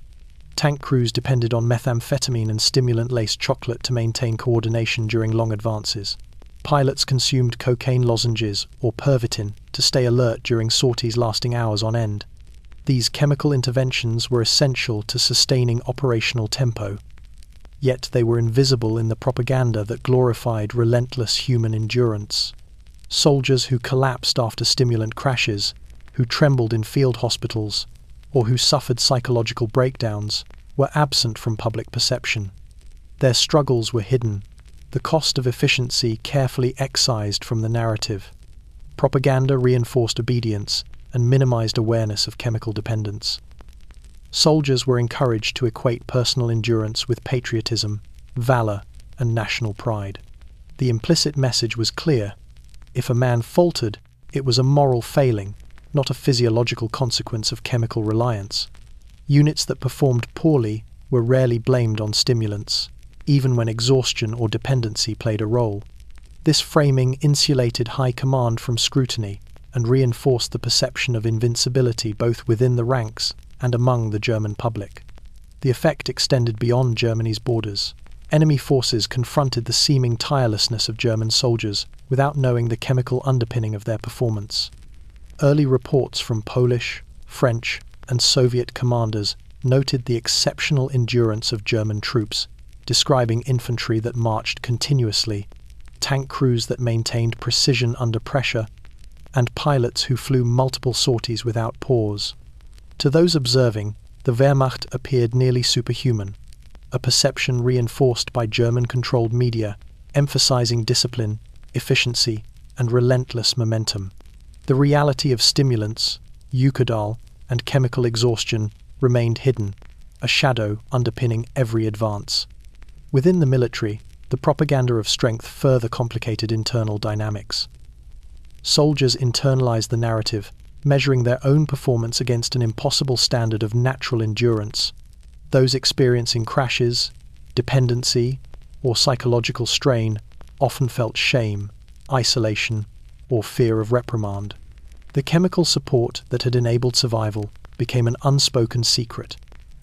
Tank crews depended on methamphetamine and stimulant-laced chocolate to maintain coordination during long advances. Pilots consumed cocaine lozenges or Pervitin to stay alert during sorties lasting hours on end. These chemical interventions were essential to sustaining operational tempo. Yet they were invisible in the propaganda that glorified relentless human endurance. Soldiers who collapsed after stimulant crashes, who trembled in field hospitals, or who suffered psychological breakdowns, were absent from public perception. Their struggles were hidden, the cost of efficiency carefully excised from the narrative. Propaganda reinforced obedience and minimized awareness of chemical dependence. Soldiers were encouraged to equate personal endurance with patriotism, valor, and national pride. The implicit message was clear: if a man faltered, it was a moral failing, not a physiological consequence of chemical reliance. Units that performed poorly were rarely blamed on stimulants, even when exhaustion or dependency played a role. This framing insulated high command from scrutiny and reinforced the perception of invincibility both within the ranks and among the German public. The effect extended beyond Germany's borders. Enemy forces confronted the seeming tirelessness of German soldiers without knowing the chemical underpinning of their performance. Early reports from Polish, French, and Soviet commanders noted the exceptional endurance of German troops, describing infantry that marched continuously, tank crews that maintained precision under pressure, and pilots who flew multiple sorties without pause. To those observing, the Wehrmacht appeared nearly superhuman, a perception reinforced by German-controlled media, emphasizing discipline, efficiency, and relentless momentum. The reality of stimulants, Eukodal, and chemical exhaustion remained hidden, a shadow underpinning every advance. Within the military, the propaganda of strength further complicated internal dynamics. Soldiers internalized the narrative, measuring their own performance against an impossible standard of natural endurance. Those experiencing crashes, dependency, or psychological strain often felt shame, isolation, or fear of reprimand. The chemical support that had enabled survival became an unspoken secret,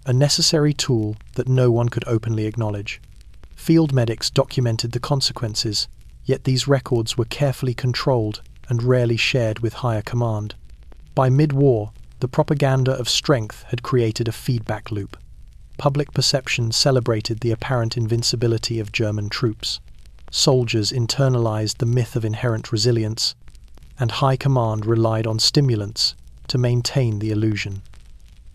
a necessary tool that no one could openly acknowledge. Field medics documented the consequences, yet these records were carefully controlled and rarely shared with higher command. By mid-war, the propaganda of strength had created a feedback loop. Public perception celebrated the apparent invincibility of German troops. Soldiers internalized the myth of inherent resilience, and high command relied on stimulants to maintain the illusion.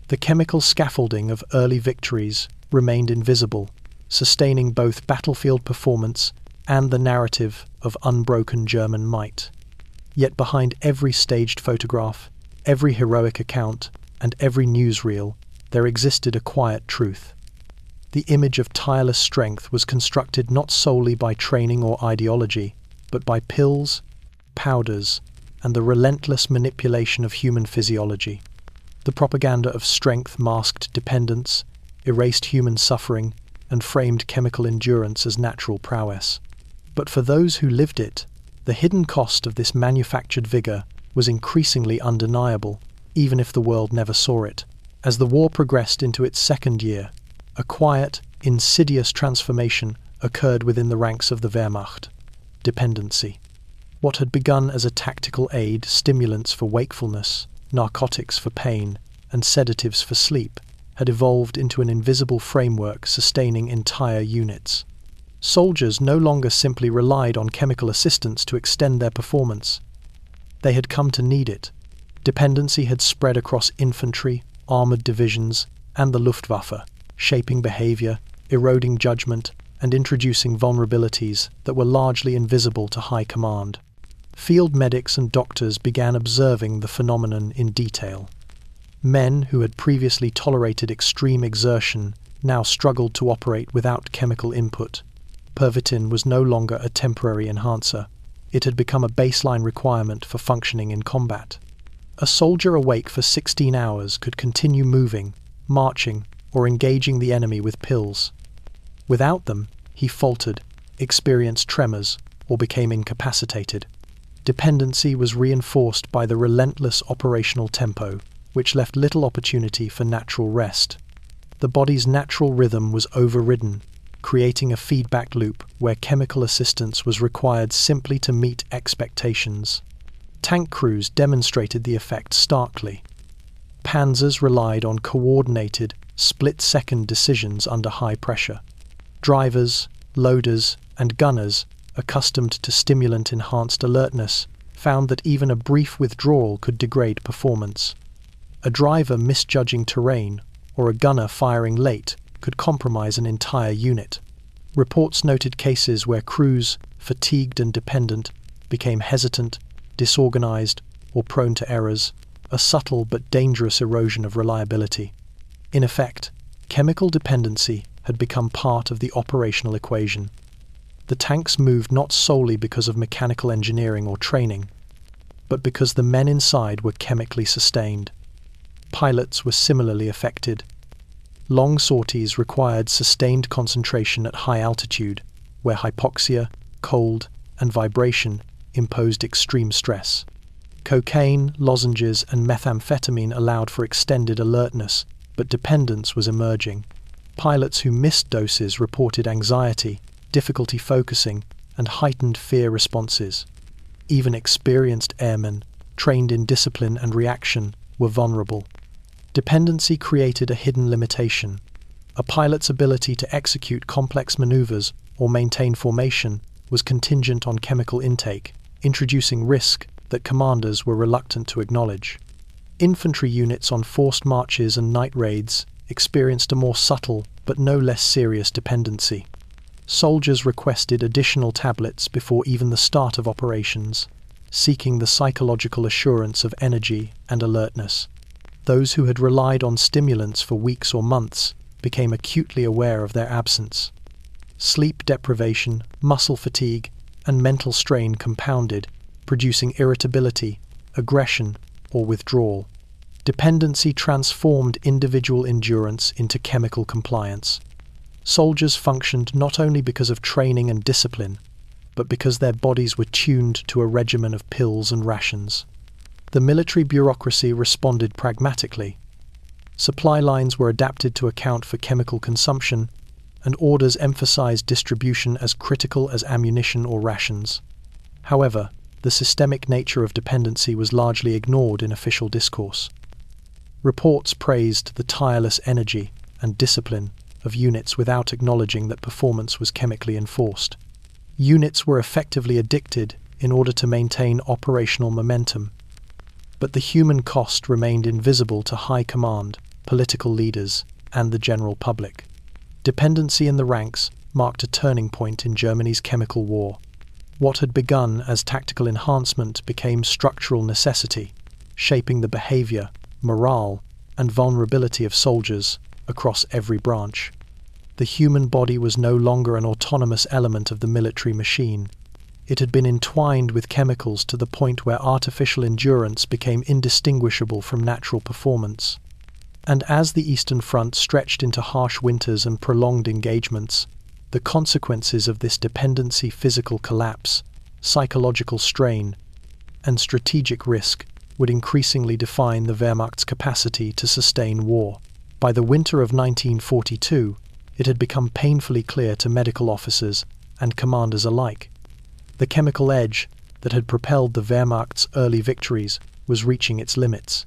The chemical scaffolding of early victories remained invisible, sustaining both battlefield performance and the narrative of unbroken German might. Yet behind every staged photograph, every heroic account, and every newsreel, there existed a quiet truth. The image of tireless strength was constructed not solely by training or ideology, but by pills, powders, and the relentless manipulation of human physiology. The propaganda of strength masked dependence, erased human suffering, and framed chemical endurance as natural prowess. But for those who lived it, the hidden cost of this manufactured vigor was increasingly undeniable, even if the world never saw it. As the war progressed into its second year, a quiet, insidious transformation occurred within the ranks of the Wehrmacht: dependency. What had begun as a tactical aid, stimulants for wakefulness, narcotics for pain, and sedatives for sleep, had evolved into an invisible framework sustaining entire units. Soldiers no longer simply relied on chemical assistance to extend their performance. They had come to need it. Dependency had spread across infantry, armored divisions, and the Luftwaffe, shaping behavior, eroding judgment, and introducing vulnerabilities that were largely invisible to high command. Field medics and doctors began observing the phenomenon in detail. Men who had previously tolerated extreme exertion now struggled to operate without chemical input. Pervitin was no longer a temporary enhancer. It had become a baseline requirement for functioning in combat. A soldier awake for 16 hours could continue moving, marching, or engaging the enemy with pills. Without them, he faltered, experienced tremors, or became incapacitated. Dependency was reinforced by the relentless operational tempo, which left little opportunity for natural rest. The body's natural rhythm was overridden, creating a feedback loop where chemical assistance was required simply to meet expectations. Tank crews demonstrated the effect starkly. Panzers relied on coordinated, split-second decisions under high pressure. Drivers, loaders, and gunners, accustomed to stimulant-enhanced alertness, found that even a brief withdrawal could degrade performance. A driver misjudging terrain or a gunner firing late could compromise an entire unit. Reports noted cases where crews, fatigued and dependent, became hesitant, disorganized, or prone to errors, a subtle but dangerous erosion of reliability. In effect, chemical dependency had become part of the operational equation. The tanks moved not solely because of mechanical engineering or training, but because the men inside were chemically sustained. Pilots were similarly affected. Long sorties required sustained concentration at high altitude, where hypoxia, cold, and vibration imposed extreme stress. Cocaine, lozenges, and methamphetamine allowed for extended alertness, but dependence was emerging. Pilots who missed doses reported anxiety, difficulty focusing, and heightened fear responses. Even experienced airmen, trained in discipline and reaction, were vulnerable. Dependency created a hidden limitation. A pilot's ability to execute complex maneuvers or maintain formation was contingent on chemical intake, introducing risk that commanders were reluctant to acknowledge. Infantry units on forced marches and night raids experienced a more subtle but no less serious dependency. Soldiers requested additional tablets before even the start of operations, seeking the psychological assurance of energy and alertness. Those who had relied on stimulants for weeks or months became acutely aware of their absence. Sleep deprivation, muscle fatigue, and mental strain compounded, producing irritability, aggression, or withdrawal. Dependency transformed individual endurance into chemical compliance. Soldiers functioned not only because of training and discipline, but because their bodies were tuned to a regimen of pills and rations. The military bureaucracy responded pragmatically. Supply lines were adapted to account for chemical consumption, and orders emphasized distribution as critical as ammunition or rations. However, the systemic nature of dependency was largely ignored in official discourse. Reports praised the tireless energy and discipline of units without acknowledging that performance was chemically enforced. Units were effectively addicted in order to maintain operational momentum, but the human cost remained invisible to high command, political leaders, and the general public. Dependency in the ranks marked a turning point in Germany's chemical war. What had begun as tactical enhancement became structural necessity, shaping the behavior, morale, and vulnerability of soldiers across every branch. The human body was no longer an autonomous element of the military machine. It had been entwined with chemicals to the point where artificial endurance became indistinguishable from natural performance. And as the Eastern Front stretched into harsh winters and prolonged engagements, the consequences of this dependency, physical collapse, psychological strain, and strategic risk would increasingly define the Wehrmacht's capacity to sustain war. By the winter of 1942, it had become painfully clear to medical officers and commanders alike. The chemical edge that had propelled the Wehrmacht's early victories was reaching its limits.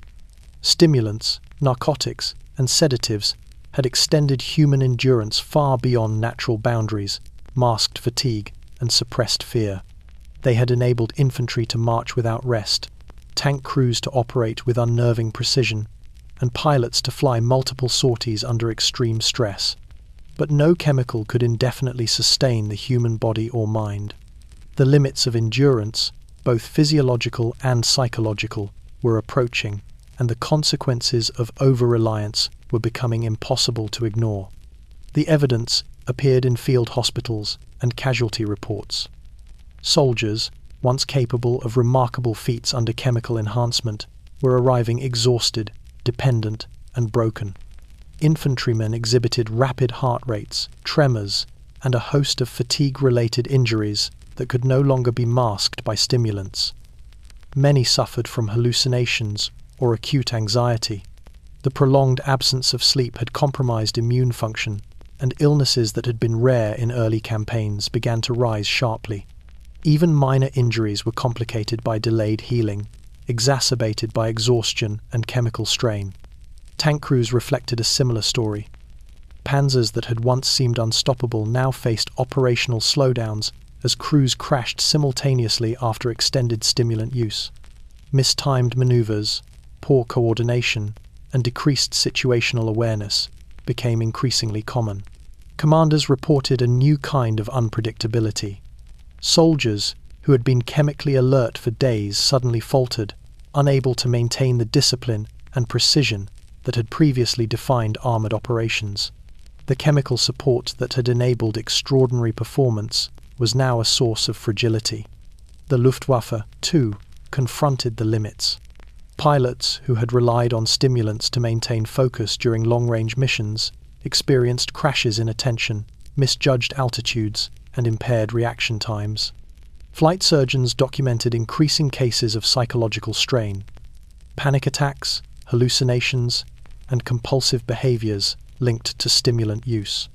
Stimulants, narcotics, and sedatives had extended human endurance far beyond natural boundaries, masked fatigue, and suppressed fear. They had enabled infantry to march without rest, tank crews to operate with unnerving precision, and pilots to fly multiple sorties under extreme stress. But no chemical could indefinitely sustain the human body or mind. The limits of endurance, both physiological and psychological, were approaching, and the consequences of over-reliance were becoming impossible to ignore. The evidence appeared in field hospitals and casualty reports. Soldiers, once capable of remarkable feats under chemical enhancement, were arriving exhausted, dependent, and broken. Infantrymen exhibited rapid heart rates, tremors, and a host of fatigue-related injuries that could no longer be masked by stimulants. Many suffered from hallucinations or acute anxiety. The prolonged absence of sleep had compromised immune function, and illnesses that had been rare in early campaigns began to rise sharply. Even minor injuries were complicated by delayed healing, exacerbated by exhaustion and chemical strain. Tank crews reflected a similar story. Panzers that had once seemed unstoppable now faced operational slowdowns as crews crashed simultaneously after extended stimulant use. Mistimed maneuvers, poor coordination, and decreased situational awareness became increasingly common. Commanders reported a new kind of unpredictability. Soldiers, who had been chemically alert for days, suddenly faltered, unable to maintain the discipline and precision that had previously defined armored operations. The chemical support that had enabled extraordinary performance was now a source of fragility. The Luftwaffe, too, confronted the limits. Pilots who had relied on stimulants to maintain focus during long-range missions experienced crashes in attention, misjudged altitudes, and impaired reaction times. Flight surgeons documented increasing cases of psychological strain. Panic attacks, hallucinations, and compulsive behaviors linked to stimulant use.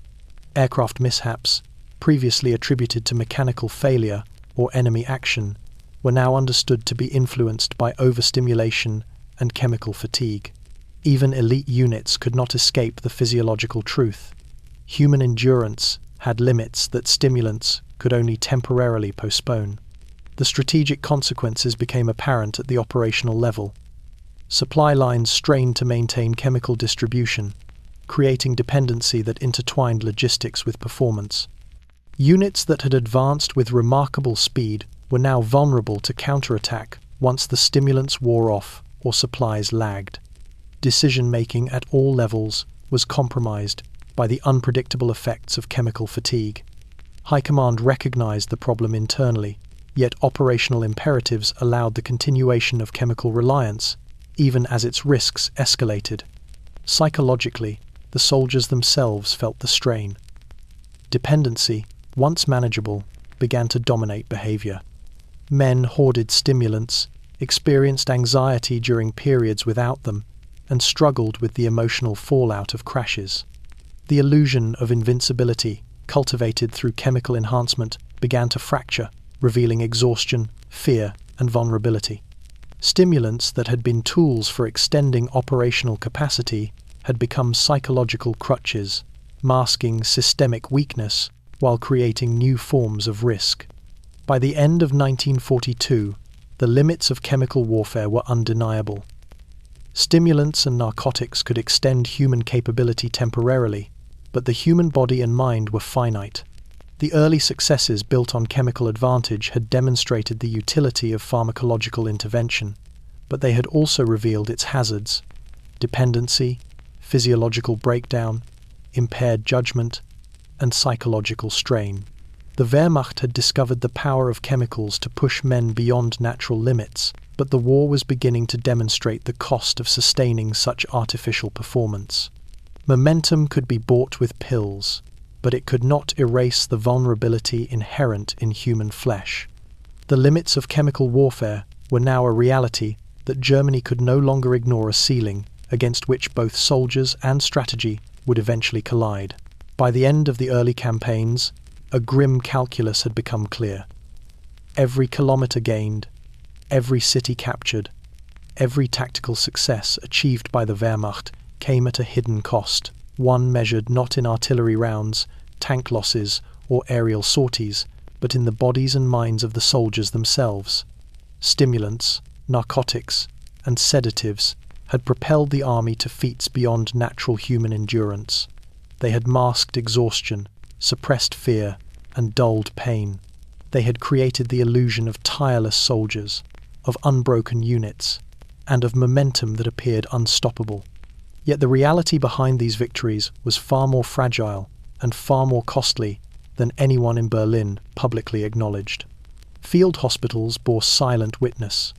Aircraft mishaps, previously attributed to mechanical failure or enemy action, were now understood to be influenced by overstimulation and chemical fatigue. Even elite units could not escape the physiological truth. Human endurance had limits that stimulants could only temporarily postpone. The strategic consequences became apparent at the operational level. Supply lines strained to maintain chemical distribution, creating dependency that intertwined logistics with performance. Units that had advanced with remarkable speed were now vulnerable to counterattack once the stimulants wore off or supplies lagged. Decision-making at all levels was compromised by the unpredictable effects of chemical fatigue. High Command recognized the problem internally, yet operational imperatives allowed the continuation of chemical reliance, even as its risks escalated. Psychologically, the soldiers themselves felt the strain. Dependency, once manageable, began to dominate behavior. Men hoarded stimulants, experienced anxiety during periods without them, and struggled with the emotional fallout of crashes. The illusion of invincibility, cultivated through chemical enhancement, began to fracture, revealing exhaustion, fear, and vulnerability. Stimulants that had been tools for extending operational capacity had become psychological crutches, masking systemic weakness while creating new forms of risk. By the end of 1942, the limits of chemical warfare were undeniable. Stimulants and narcotics could extend human capability temporarily, but the human body and mind were finite. The early successes built on chemical advantage had demonstrated the utility of pharmacological intervention, but they had also revealed its hazards: dependency, physiological breakdown, impaired judgment, and psychological strain. The Wehrmacht had discovered the power of chemicals to push men beyond natural limits, but the war was beginning to demonstrate the cost of sustaining such artificial performance. Momentum could be bought with pills, but it could not erase the vulnerability inherent in human flesh. The limits of chemical warfare were now a reality that Germany could no longer ignore, a ceiling against which both soldiers and strategy would eventually collide. By the end of the early campaigns, a grim calculus had become clear. Every kilometre gained, every city captured, every tactical success achieved by the Wehrmacht came at a hidden cost, one measured not in artillery rounds, tank losses, or aerial sorties, but in the bodies and minds of the soldiers themselves. Stimulants, narcotics, and sedatives had propelled the army to feats beyond natural human endurance. They had masked exhaustion, suppressed fear, and dulled pain. They had created the illusion of tireless soldiers, of unbroken units, and of momentum that appeared unstoppable. Yet the reality behind these victories was far more fragile and far more costly than anyone in Berlin publicly acknowledged. Field hospitals bore silent witness.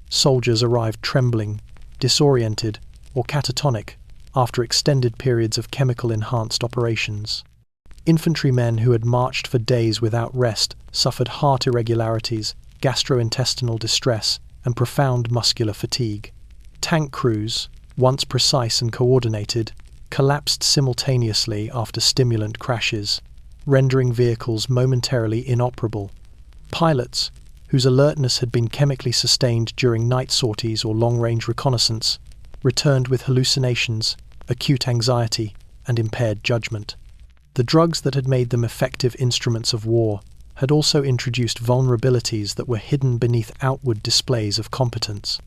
Soldiers arrived trembling, disoriented, or catatonic after extended periods of chemical-enhanced operations. Infantrymen who had marched for days without rest suffered heart irregularities, gastrointestinal distress, and profound muscular fatigue. Tank crews, once precise and coordinated, collapsed simultaneously after stimulant crashes, rendering vehicles momentarily inoperable. Pilots, whose alertness had been chemically sustained during night sorties or long-range reconnaissance, returned with hallucinations, acute anxiety, and impaired judgment. The drugs that had made them effective instruments of war had also introduced vulnerabilities that were hidden beneath outward displays of competence.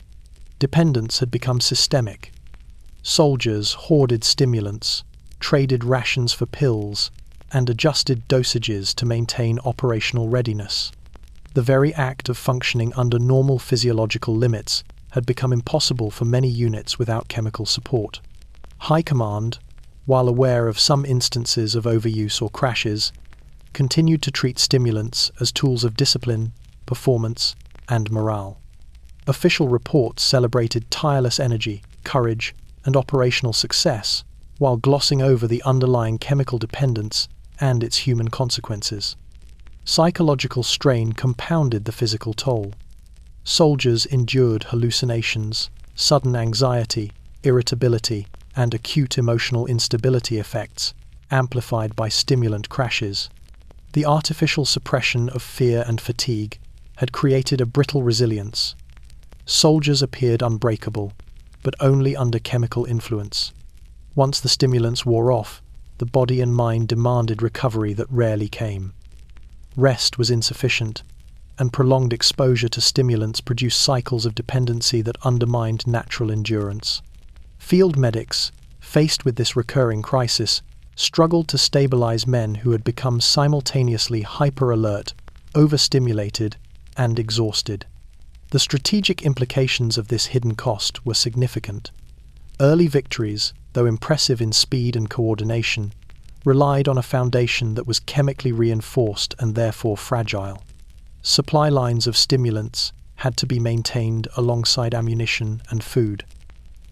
Dependence had become systemic. Soldiers hoarded stimulants, traded rations for pills, and adjusted dosages to maintain operational readiness. The very act of functioning under normal physiological limits had become impossible for many units without chemical support. High Command, while aware of some instances of overuse or crashes, continued to treat stimulants as tools of discipline, performance, and morale. Official reports celebrated tireless energy, courage, and operational success, while glossing over the underlying chemical dependence and its human consequences. Psychological strain compounded the physical toll. Soldiers endured hallucinations, sudden anxiety, irritability, and acute emotional instability effects, amplified by stimulant crashes. The artificial suppression of fear and fatigue had created a brittle resilience. Soldiers appeared unbreakable, but only under chemical influence. Once the stimulants wore off, the body and mind demanded recovery that rarely came. Rest was insufficient, and prolonged exposure to stimulants produced cycles of dependency that undermined natural endurance. Field medics, faced with this recurring crisis, struggled to stabilize men who had become simultaneously hyper-alert, overstimulated, and exhausted. The strategic implications of this hidden cost were significant. Early victories, though impressive in speed and coordination, relied on a foundation that was chemically reinforced and therefore fragile. Supply lines of stimulants had to be maintained alongside ammunition and food.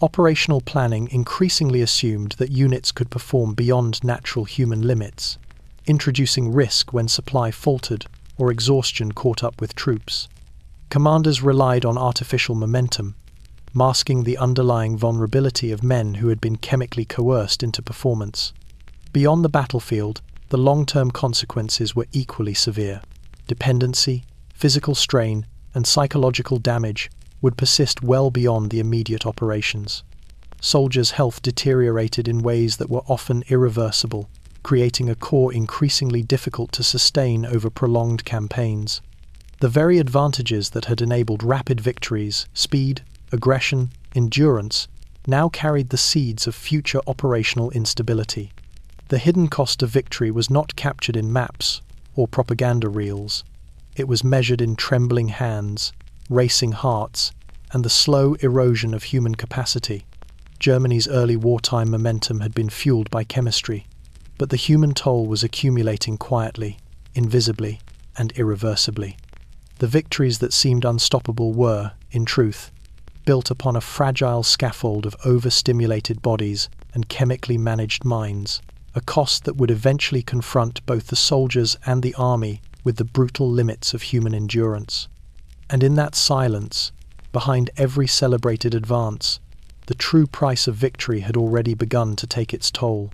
Operational planning increasingly assumed that units could perform beyond natural human limits, introducing risk when supply faltered or exhaustion caught up with troops. Commanders relied on artificial momentum, masking the underlying vulnerability of men who had been chemically coerced into performance. Beyond the battlefield, the long-term consequences were equally severe. Dependency, physical strain, and psychological damage would persist well beyond the immediate operations. Soldiers' health deteriorated in ways that were often irreversible, creating a core increasingly difficult to sustain over prolonged campaigns. The very advantages that had enabled rapid victories, speed, aggression, endurance, now carried the seeds of future operational instability. The hidden cost of victory was not captured in maps or propaganda reels. It was measured in trembling hands, racing hearts, and the slow erosion of human capacity. Germany's early wartime momentum had been fueled by chemistry, but the human toll was accumulating quietly, invisibly, and irreversibly. The victories that seemed unstoppable were, in truth, built upon a fragile scaffold of overstimulated bodies and chemically managed minds, a cost that would eventually confront both the soldiers and the army with the brutal limits of human endurance. And in that silence, behind every celebrated advance, the true price of victory had already begun to take its toll.